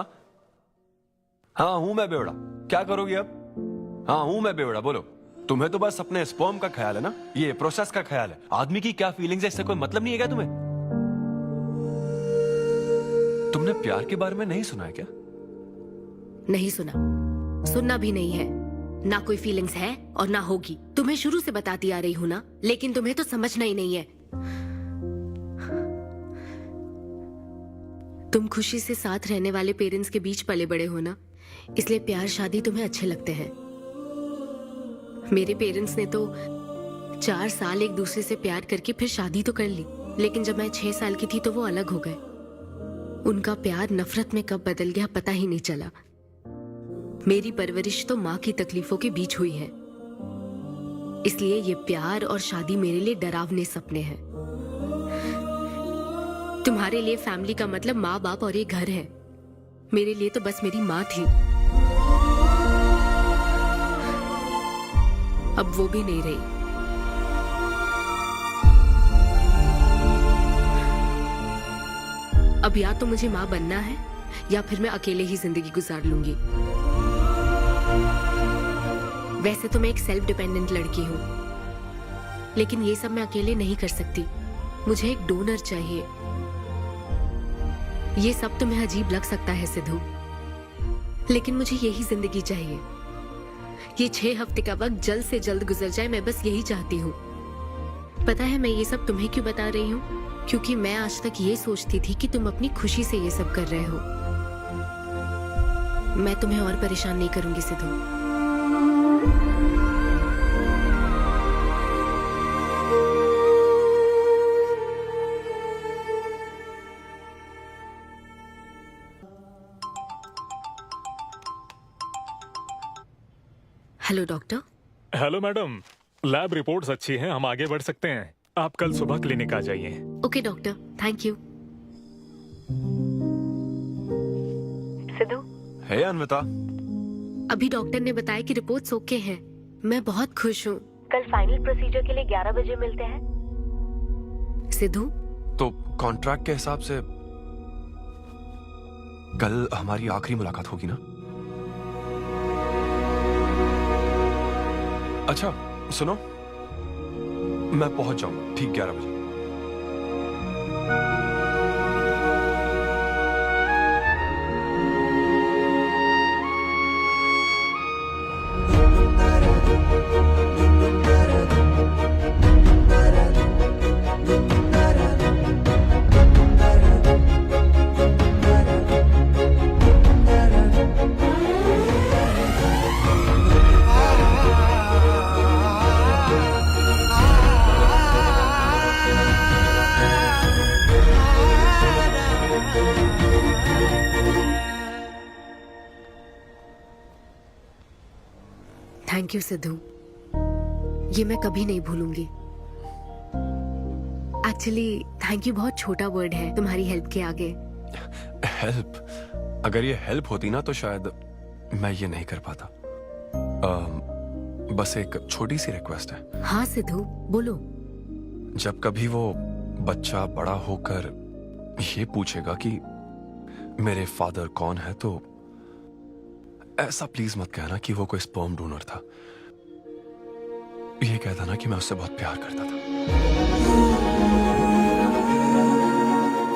हाँ हूँ मैं बेवड़ा। क्या करोगी अब? हाँ हूँ मैं बेवड़ा, बोलो। तुम्हें तो बस अपने स्पर्म का ख्याल है ना, ये प्रोसेस का ख्याल है। आदमी की क्या फीलिंग्स है इससे कोई मतलब नहीं है क्या तुम्हें? तुमने प्यार के बारे में नहीं सुना है क्या? नहीं सुना, सुनना भी नहीं है। ना कोई फीलिंग्स है और ना होगी। तुम्हें शुरू से बताती आ रही हूँ ना, लेकिन तुम्हें तो समझना ही नहीं है। तुम खुशी से साथ रहने वाले पेरेंट्स के बीच पले बड़े हो ना, इसलिए प्यार शादी तुम्हें अच्छे लगते हैं। मेरे पेरेंट्स ने तो 4 साल एक दूसरे से प्यार करके फिर शादी तो कर ली, लेकिन जब मैं 6 साल की थी तो वो अलग हो गए। उनका प्यार नफरत में कब बदल गया पता ही नहीं चला। मेरी परवरिश तो माँ की तकलीफों के बीच हुई है, इसलिए ये प्यार और शादी मेरे लिए डरावने सपने हैं। तुम्हारे लिए फैमिली का मतलब माँ बाप और ये घर है। मेरे लिए तो बस मेरी माँ थी, अब वो भी नहीं रही। अब या तो मुझे माँ बनना है या फिर मैं अकेले ही जिंदगी गुजार लूंगी। वैसे तो मैं एक सेल्फ डिपेंडेंट लड़की हूँ, लेकिन ये सब मैं अकेले नहीं कर सकती। मुझे एक डोनर चाहिए। ये सब तुम्हें अजीब लग सकता है सिद्धू, लेकिन मुझे यही जिंदगी चाहिए। ये 6 हफ्ते का वक्त जल्द से जल्द गुजर जाए, मैं बस यही चाहती हूँ। पता है मैं ये सब तुम्हें क्यों बता रही हूँ? क्योंकि मैं आज तक ये सोचती थी कि तुम अपनी खुशी से ये सब कर रहे हो। मैं तुम्हें और परेशान नहीं करूंगी Sidhu. Hello doctor. Hello madam, lab reports अच्छी हैं, हम आगे बढ़ सकते हैं। आप कल सुबह क्लिनिक आ जाइए। Okay doctor, thank you. Siddhu. Hey Anvita. अभी डॉक्टर ने बताया कि रिपोर्ट्स ओके हैं। मैं बहुत खुश हूँ। कल फाइनल प्रोसीजर के लिए 11 बजे मिलते हैं। सिद्धू, तो कॉन्ट्रैक्ट के हिसाब से कल हमारी आखिरी मुलाकात होगी ना? अच्छा सुनो, मैं पहुंच जाऊंगा ठीक 11 बजे। थैंक यू सिद्धू, ये मैं कभी नहीं भूलूंगी। एक्चुअली थैंक यू बहुत छोटा वर्ड है तुम्हारी हेल्प के आगे। हेल्प? अगर ये हेल्प होती ना तो शायद मैं ये नहीं कर पाता। बस एक छोटी सी रिक्वेस्ट है। हाँ सिद्धू बोलो। जब कभी वो बच्चा बड़ा होकर ये पूछेगा कि मेरे फादर कौन है, तो ऐसा प्लीज मत कहना कि वो कोई स्पर्म डोनर था। ये कहता ना कि मैं उससे बहुत प्यार करता था।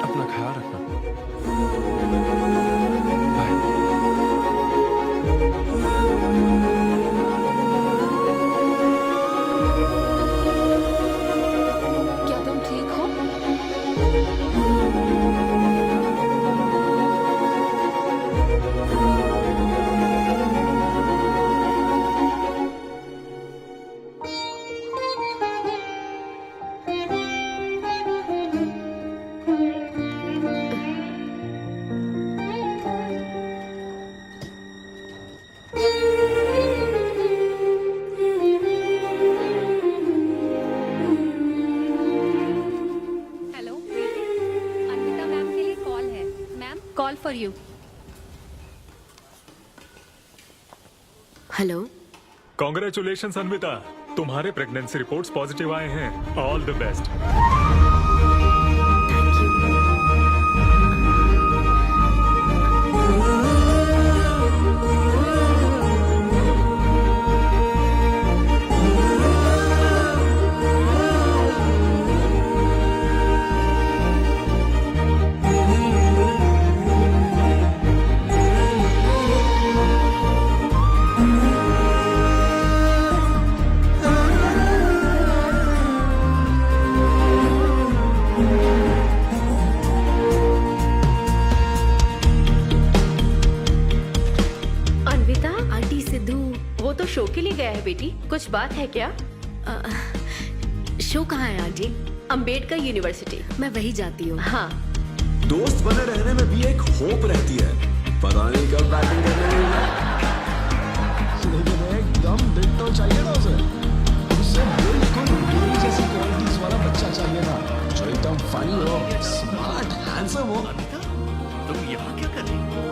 अपना ख्याल रखना। क्या तुम ठीक हो? हेलो, अन्विता मैम के लिए कॉल है। Ma'am, call for you. Hello. Congratulation Anvita, तुम्हारे प्रेगनेंसी रिपोर्ट्स पॉजिटिव आए हैं। All the best. Anvita, aunty Sidhu वो तो शो के लिए गया है बेटी, कुछ बात है क्या? शो कहाँ है आंटी? अम्बेडकर यूनिवर्सिटी। मैं वही जाती हूँ। हाँ। दोस्त बने रहने में भी एक होप रहती है, पता नहीं कब बैटिंग करने लगेगा। लेकिन एकदम दिल तो चाहिए ना उसे। उसे बिल्कुल मेरी जैसी क्वालिटीज वाला बच्चा चाहिए था, जो एकदम फनी हो, स्मार्ट, हैंडसम हो। तुम यहाँ क्या कर रही हो?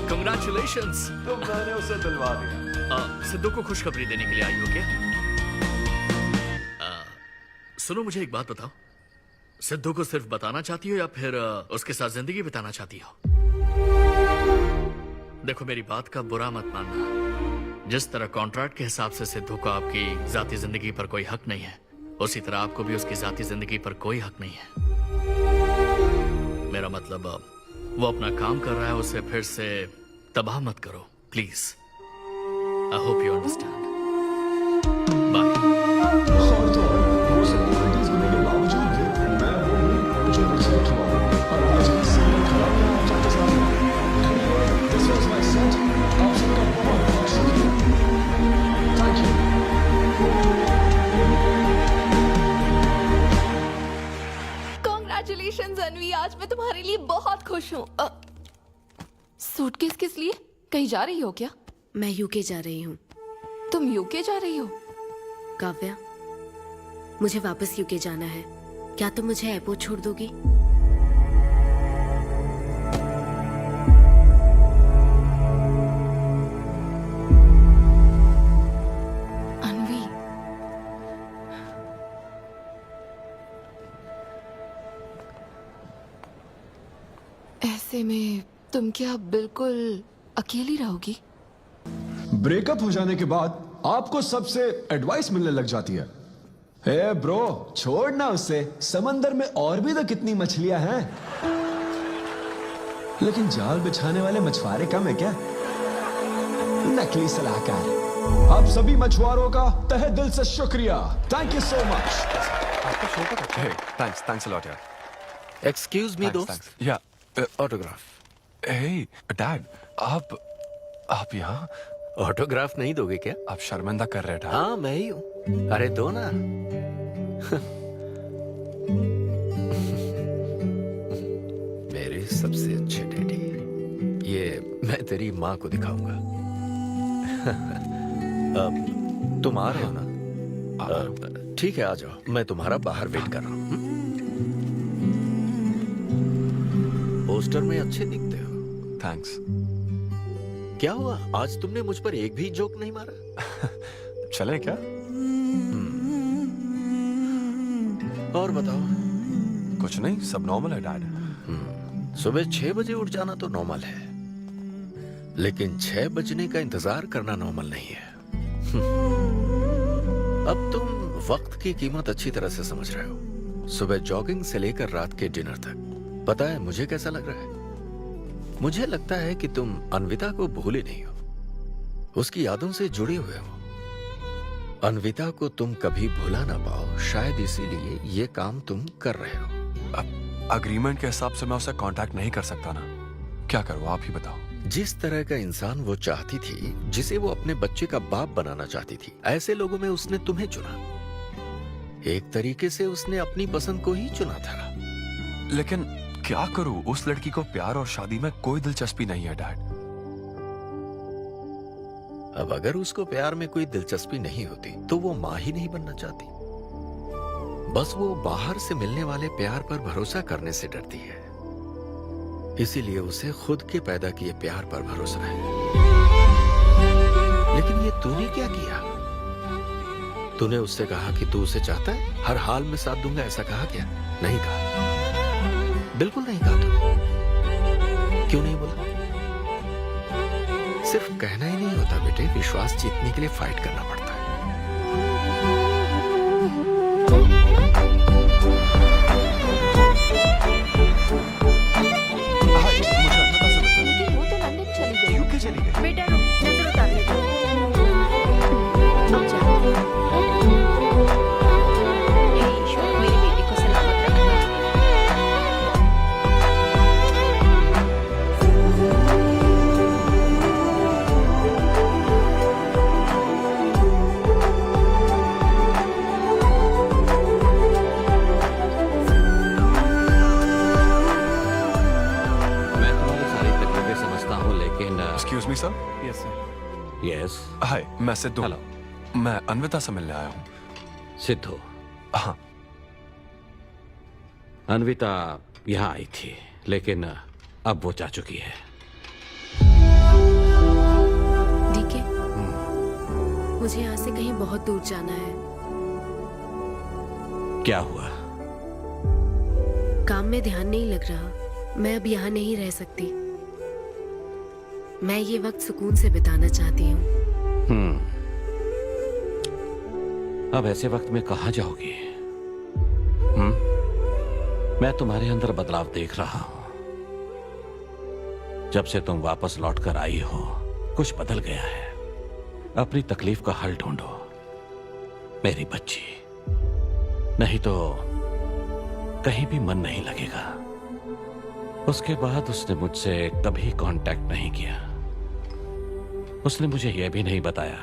Congratulations! तो मैंने उसे दिलवा दिया। सिद्धू को खुशखबरी देने के लिए आई हो क्या? सुनो, मुझे एक बात बताओ, सिद्धू को सिर्फ बताना चाहती हो या फिर उसके साथ जिंदगी बिताना चाहती हो? देखो, मेरी बात का बुरा मत मानना। जिस तरह कॉन्ट्रैक्ट के हिसाब से सिद्धू को आपकी जाती जिंदगी पर कोई हक नहीं है, उसी तरह आपको भी उसकी जाती जिंदगी पर कोई हक नहीं है। मेरा मतलब, वो अपना काम कर रहा है, उसे फिर से तबाह मत करो please. I hope you understand. Bye. और तो और, वो सब क्वालिटीज होने के बावजूद भी मैं वो हूँ जो रिजेक्ट हुआ और आज भी सीधे खड़ा हूँ आप सबके सामने। Anyway, this was my set. आप सबका बहुत बहुत शुक्रिया। Thank you. Congratulations अन्वी, आज मैं तुम्हारे लिए बहुत खुश हूँ। सूटकेस किस लिए? कहीं जा रही हो क्या? मैं यूके जा रही हूँ। तुम यूके जा रही हो? काव्या, मुझे वापस यूके जाना है। क्या तुम मुझे एयरपोर्ट छोड़ दोगी? अन्वी, ऐसे में तुम क्या बिल्कुल अकेली रहोगी? ब्रेकअप हो जाने के बाद आपको सबसे एडवाइस मिलने लग जाती है। हे ब्रो, छोड़ना उसे, समंदर में और भी तो कितनी मछलियां हैं। लेकिन जाल बिछाने वाले मछुआरे कम है क्या? नकली सलाहकार। आप सभी मछुआरों का तहे दिल से शुक्रिया। Thank you so much. आपका शो का hey, thanks a lot यार। एक्सक्यूज मी दोस्त। या ऑटोग्राफ। हे डैड, आप यहाँ? ऑटोग्राफ नहीं दोगे क्या? आप शर्मिंदा कर रहे थे। हाँ, मैं ही हूँ। अरे दो ना। मेरे सबसे अच्छे डैडी, ये मैं तेरी माँ को दिखाऊंगा। तुम आ रहे हो ना? ठीक है, आ जाओ, मैं तुम्हारा बाहर वेट कर रहा हूँ। पोस्टर में अच्छे दिखते हो। थैंक्स। क्या हुआ, आज तुमने मुझ पर एक भी जोक नहीं मारा? चले क्या? और बताओ, कुछ नहीं, सब नॉर्मल है डैड। सुबह 6 बजे उठ जाना तो नॉर्मल है, लेकिन 6 बजने का इंतजार करना नॉर्मल नहीं है। अब तुम वक्त की कीमत अच्छी तरह से समझ रहे हो। सुबह जॉगिंग से लेकर रात के डिनर तक। पता है मुझे कैसा लग रहा है? मुझे लगता है कि तुम अन्विता को भूले नहीं हो, उसकी यादों से जुड़े हुए हो। अन्विता को तुम कभी भुला ना पाओ, शायद इसीलिए ये काम तुम कर रहे हो। अब अग्रीमेंट के हिसाब से मैं उसे कांटेक्ट नहीं कर सकता ना, क्या करूं आप ही बताओ। जिस तरह का इंसान वो चाहती थी, जिसे वो अपने बच्चे का बाप बनाना चाहती थी, ऐसे लोगों में उसने तुम्हें चुना। एक तरीके से उसने अपनी पसंद को ही चुना था। लेकिन क्या करूं, उस लड़की को प्यार और शादी में कोई दिलचस्पी नहीं है डैड। अब अगर उसको प्यार में कोई दिलचस्पी नहीं होती तो वो माँ ही नहीं बनना चाहती। बस वो बाहर से मिलने वाले प्यार पर भरोसा करने से डरती है, इसीलिए उसे खुद के पैदा किए प्यार पर भरोसा है। लेकिन ये तूने क्या किया? तूने उससे कहा कि तू उसे चाहता है, हर हाल में साथ दूंगा, ऐसा कहा क्या? नहीं कहा, बिल्कुल नहीं कहा तूने। क्यों नहीं बोला? सिर्फ कहना ही नहीं होता बेटे, विश्वास जीतने के लिए फाइट करना पड़ता है। लेकिन वो तो लंदन चली गई। यूके चली गई। बेटा रुक, नजर उतार ले। ईश्वर मेरी बेटी को सलामत रखना। मैं तुम्हारी सारी तकलीफें समझता हूँ, लेकिन excuse me sir. Yes sir. Yes. Hi, मैं सिद्धू। हेलो। मैं अन्विता से मिलने आया हूँ। सिद्धू? हाँ। अन्विता यहाँ आई थी, लेकिन अब वो जा चुकी है। डीके, मुझे यहाँ से कहीं बहुत दूर जाना है। क्या हुआ? काम में ध्यान नहीं लग रहा, मैं अब यहाँ नहीं रह सकती। मैं ये वक्त सुकून से बिताना चाहती हूँ। अब ऐसे वक्त में कहाँ जाओगी? मैं तुम्हारे अंदर बदलाव देख रहा हूं। जब से तुम वापस लौट कर आई हो, कुछ बदल गया है। अपनी तकलीफ का हल ढूंढो मेरी बच्ची, नहीं तो कहीं भी मन नहीं लगेगा। उसके बाद उसने मुझसे कभी कांटेक्ट नहीं किया। उसने मुझे यह भी नहीं बताया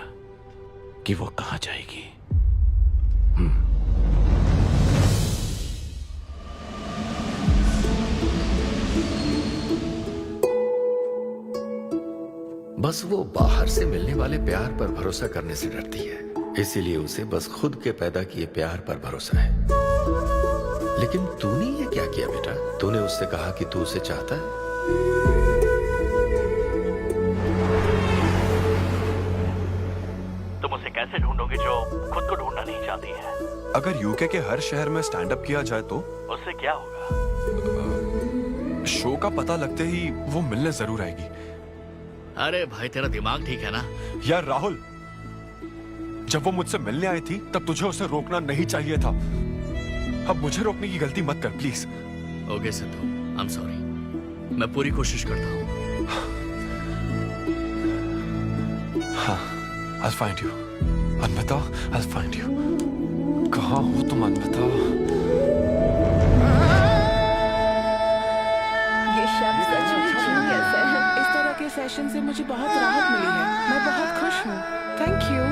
कि वो कहां जाएगी। बस वो बाहर से मिलने वाले प्यार पर भरोसा करने से डरती है, इसीलिए उसे बस खुद के पैदा किए प्यार पर भरोसा है। लेकिन तूने ये क्या किया बेटा? तूने उससे कहा कि तू उसे चाहता है। तुम उसे कैसे ढूंढोगे जो खुद को ढूंढना नहीं चाहती है? अगर यूके के हर शहर में स्टैंड अप किया जाए तो उससे क्या होगा? शो का पता लगते ही वो मिलने जरूर आएगी। अरे भाई, तेरा दिमाग ठीक है ना? यार राहुल, जब वो मुझसे मिलने आई थी तब तुझे उसे रोकना नहीं चाहिए था। अब मुझे रोकने की गलती मत कर please. Okay Sidhu, I am sorry. मैं पूरी कोशिश करता हूँ। हाँ, I'll find you. Anvita, I'll find you. कहाँ हो तुम अन्विता? ये शब्द सच में जीनियस है। इस तरह के सेशन से मुझे बहुत राहत मिली है। मैं बहुत खुश हूँ। Thank you.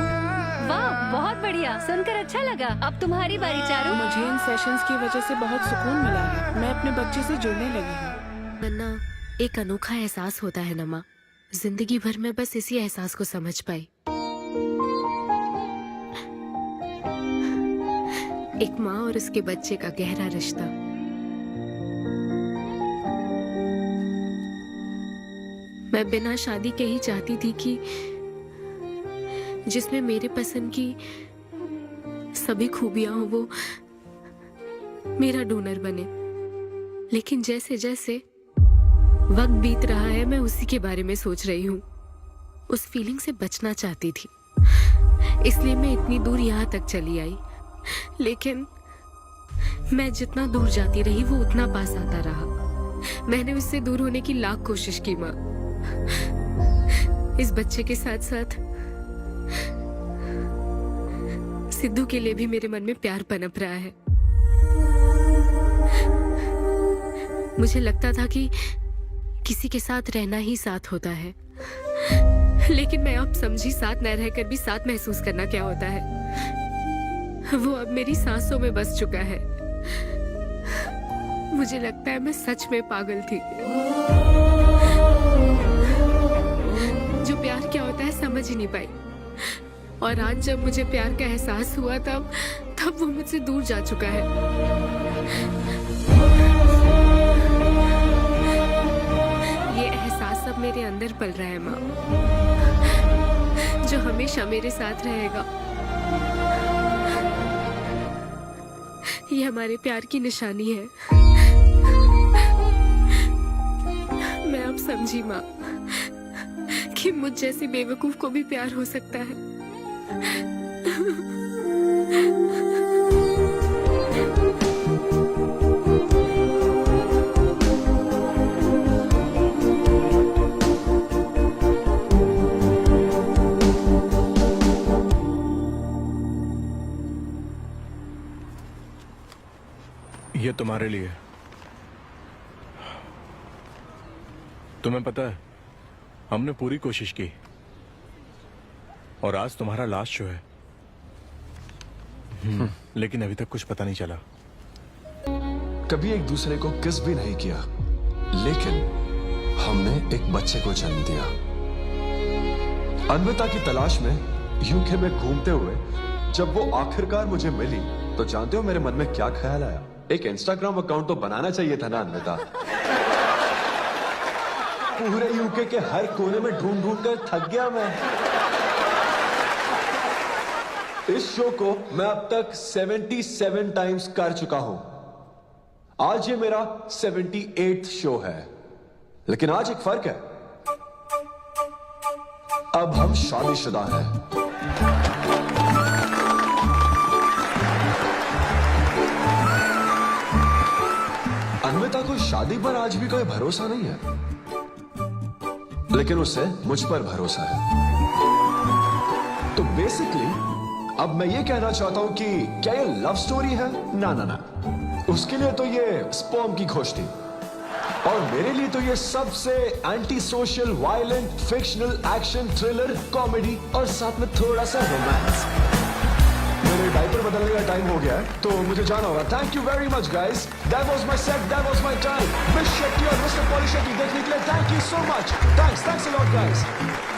वाह, बहुत बढ़िया, सुनकर अच्छा लगा। अब तुम्हारी बारी चारू। मुझे इन सेशंस की वजह से बहुत सुकून मिला है। मैं अपने बच्चे से जुड़ने लगी हूँ। वरना एक अनोखा एहसास होता है ना माँ। जिंदगी भर में बस इसी एहसास को समझ पाई। एक माँ और उसके बच्चे का गहरा रिश्ता। मैं बिना शादी के ही चाहती थी कि जिसमें मेरे पसंद की सभी खूबियां हो वो मेरा डोनर बने। लेकिन जैसे जैसे वक्त बीत रहा है मैं उसी के बारे में सोच रही हूँ। उस फीलिंग से बचना चाहती थी, इसलिए मैं इतनी दूर यहाँ तक चली आई। लेकिन मैं जितना दूर जाती रही वो उतना पास आता रहा। मैंने उससे दूर होने की लाख कोशिश की माँ। इस बच्चे के साथ साथ सिद्धू के लिए भी मेरे मन में प्यार पनप रहा है। मुझे लगता था कि किसी के साथ रहना ही साथ होता है, लेकिन मैं अब समझी साथ न रहकर भी साथ महसूस करना क्या होता है। वो अब मेरी सांसों में बस चुका है। मुझे लगता है मैं सच में पागल थी। जो प्यार क्या होता है समझ ही नहीं पाई, और आज जब मुझे प्यार का एहसास हुआ तब वो मुझसे दूर जा चुका है। ये एहसास अब मेरे अंदर पल रहा है माँ, जो हमेशा मेरे साथ रहेगा। ये हमारे प्यार की निशानी है। मैं अब समझी माँ कि मुझ जैसी बेवकूफ को भी प्यार हो सकता है। ये तुम्हारे लिए। तुम्हें पता है हमने पूरी कोशिश की और आज तुम्हारा लास्ट शो है। लेकिन अभी तक कुछ पता नहीं चला। कभी एक दूसरे को किस भी नहीं किया, लेकिन हमने एक बच्चे को जन्म दिया। अन्विता की तलाश में यूके में घूमते हुए जब वो आखिरकार मुझे मिली तो जानते हो मेरे मन में क्या ख्याल आया? एक इंस्टाग्राम अकाउंट तो बनाना चाहिए था ना अन्विता। पूरे यूके के हर कोने में ढूंढ ढूंढ कर थक गया मैं। इस शो को मैं अब तक 77 टाइम्स कर चुका हूं। आज ये मेरा 78th शो है, लेकिन आज एक फर्क है। अब हम शादीशुदा हैं। अन्विता को शादी पर आज भी कोई भरोसा नहीं है, लेकिन उसे मुझ पर भरोसा है। तो बेसिकली अब मैं ये कहना चाहता हूं कि क्या ये लव स्टोरी है? ना ना ना, उसके लिए तो ये स्पर्म की खोज थी, और मेरे लिए तो ये सबसे anti social, violent, fictional, action, thriller, comedy और साथ में थोड़ा सा रोमांस। मेरे डायपर बदलने का टाइम हो गया है, तो मुझे जाना होगा। Thank you very much guys, that was my set, that was my time. Miss Shetty और मिस्टर पॉली शेट्टी देखने के लिए thank you so much. Thanks a lot guys.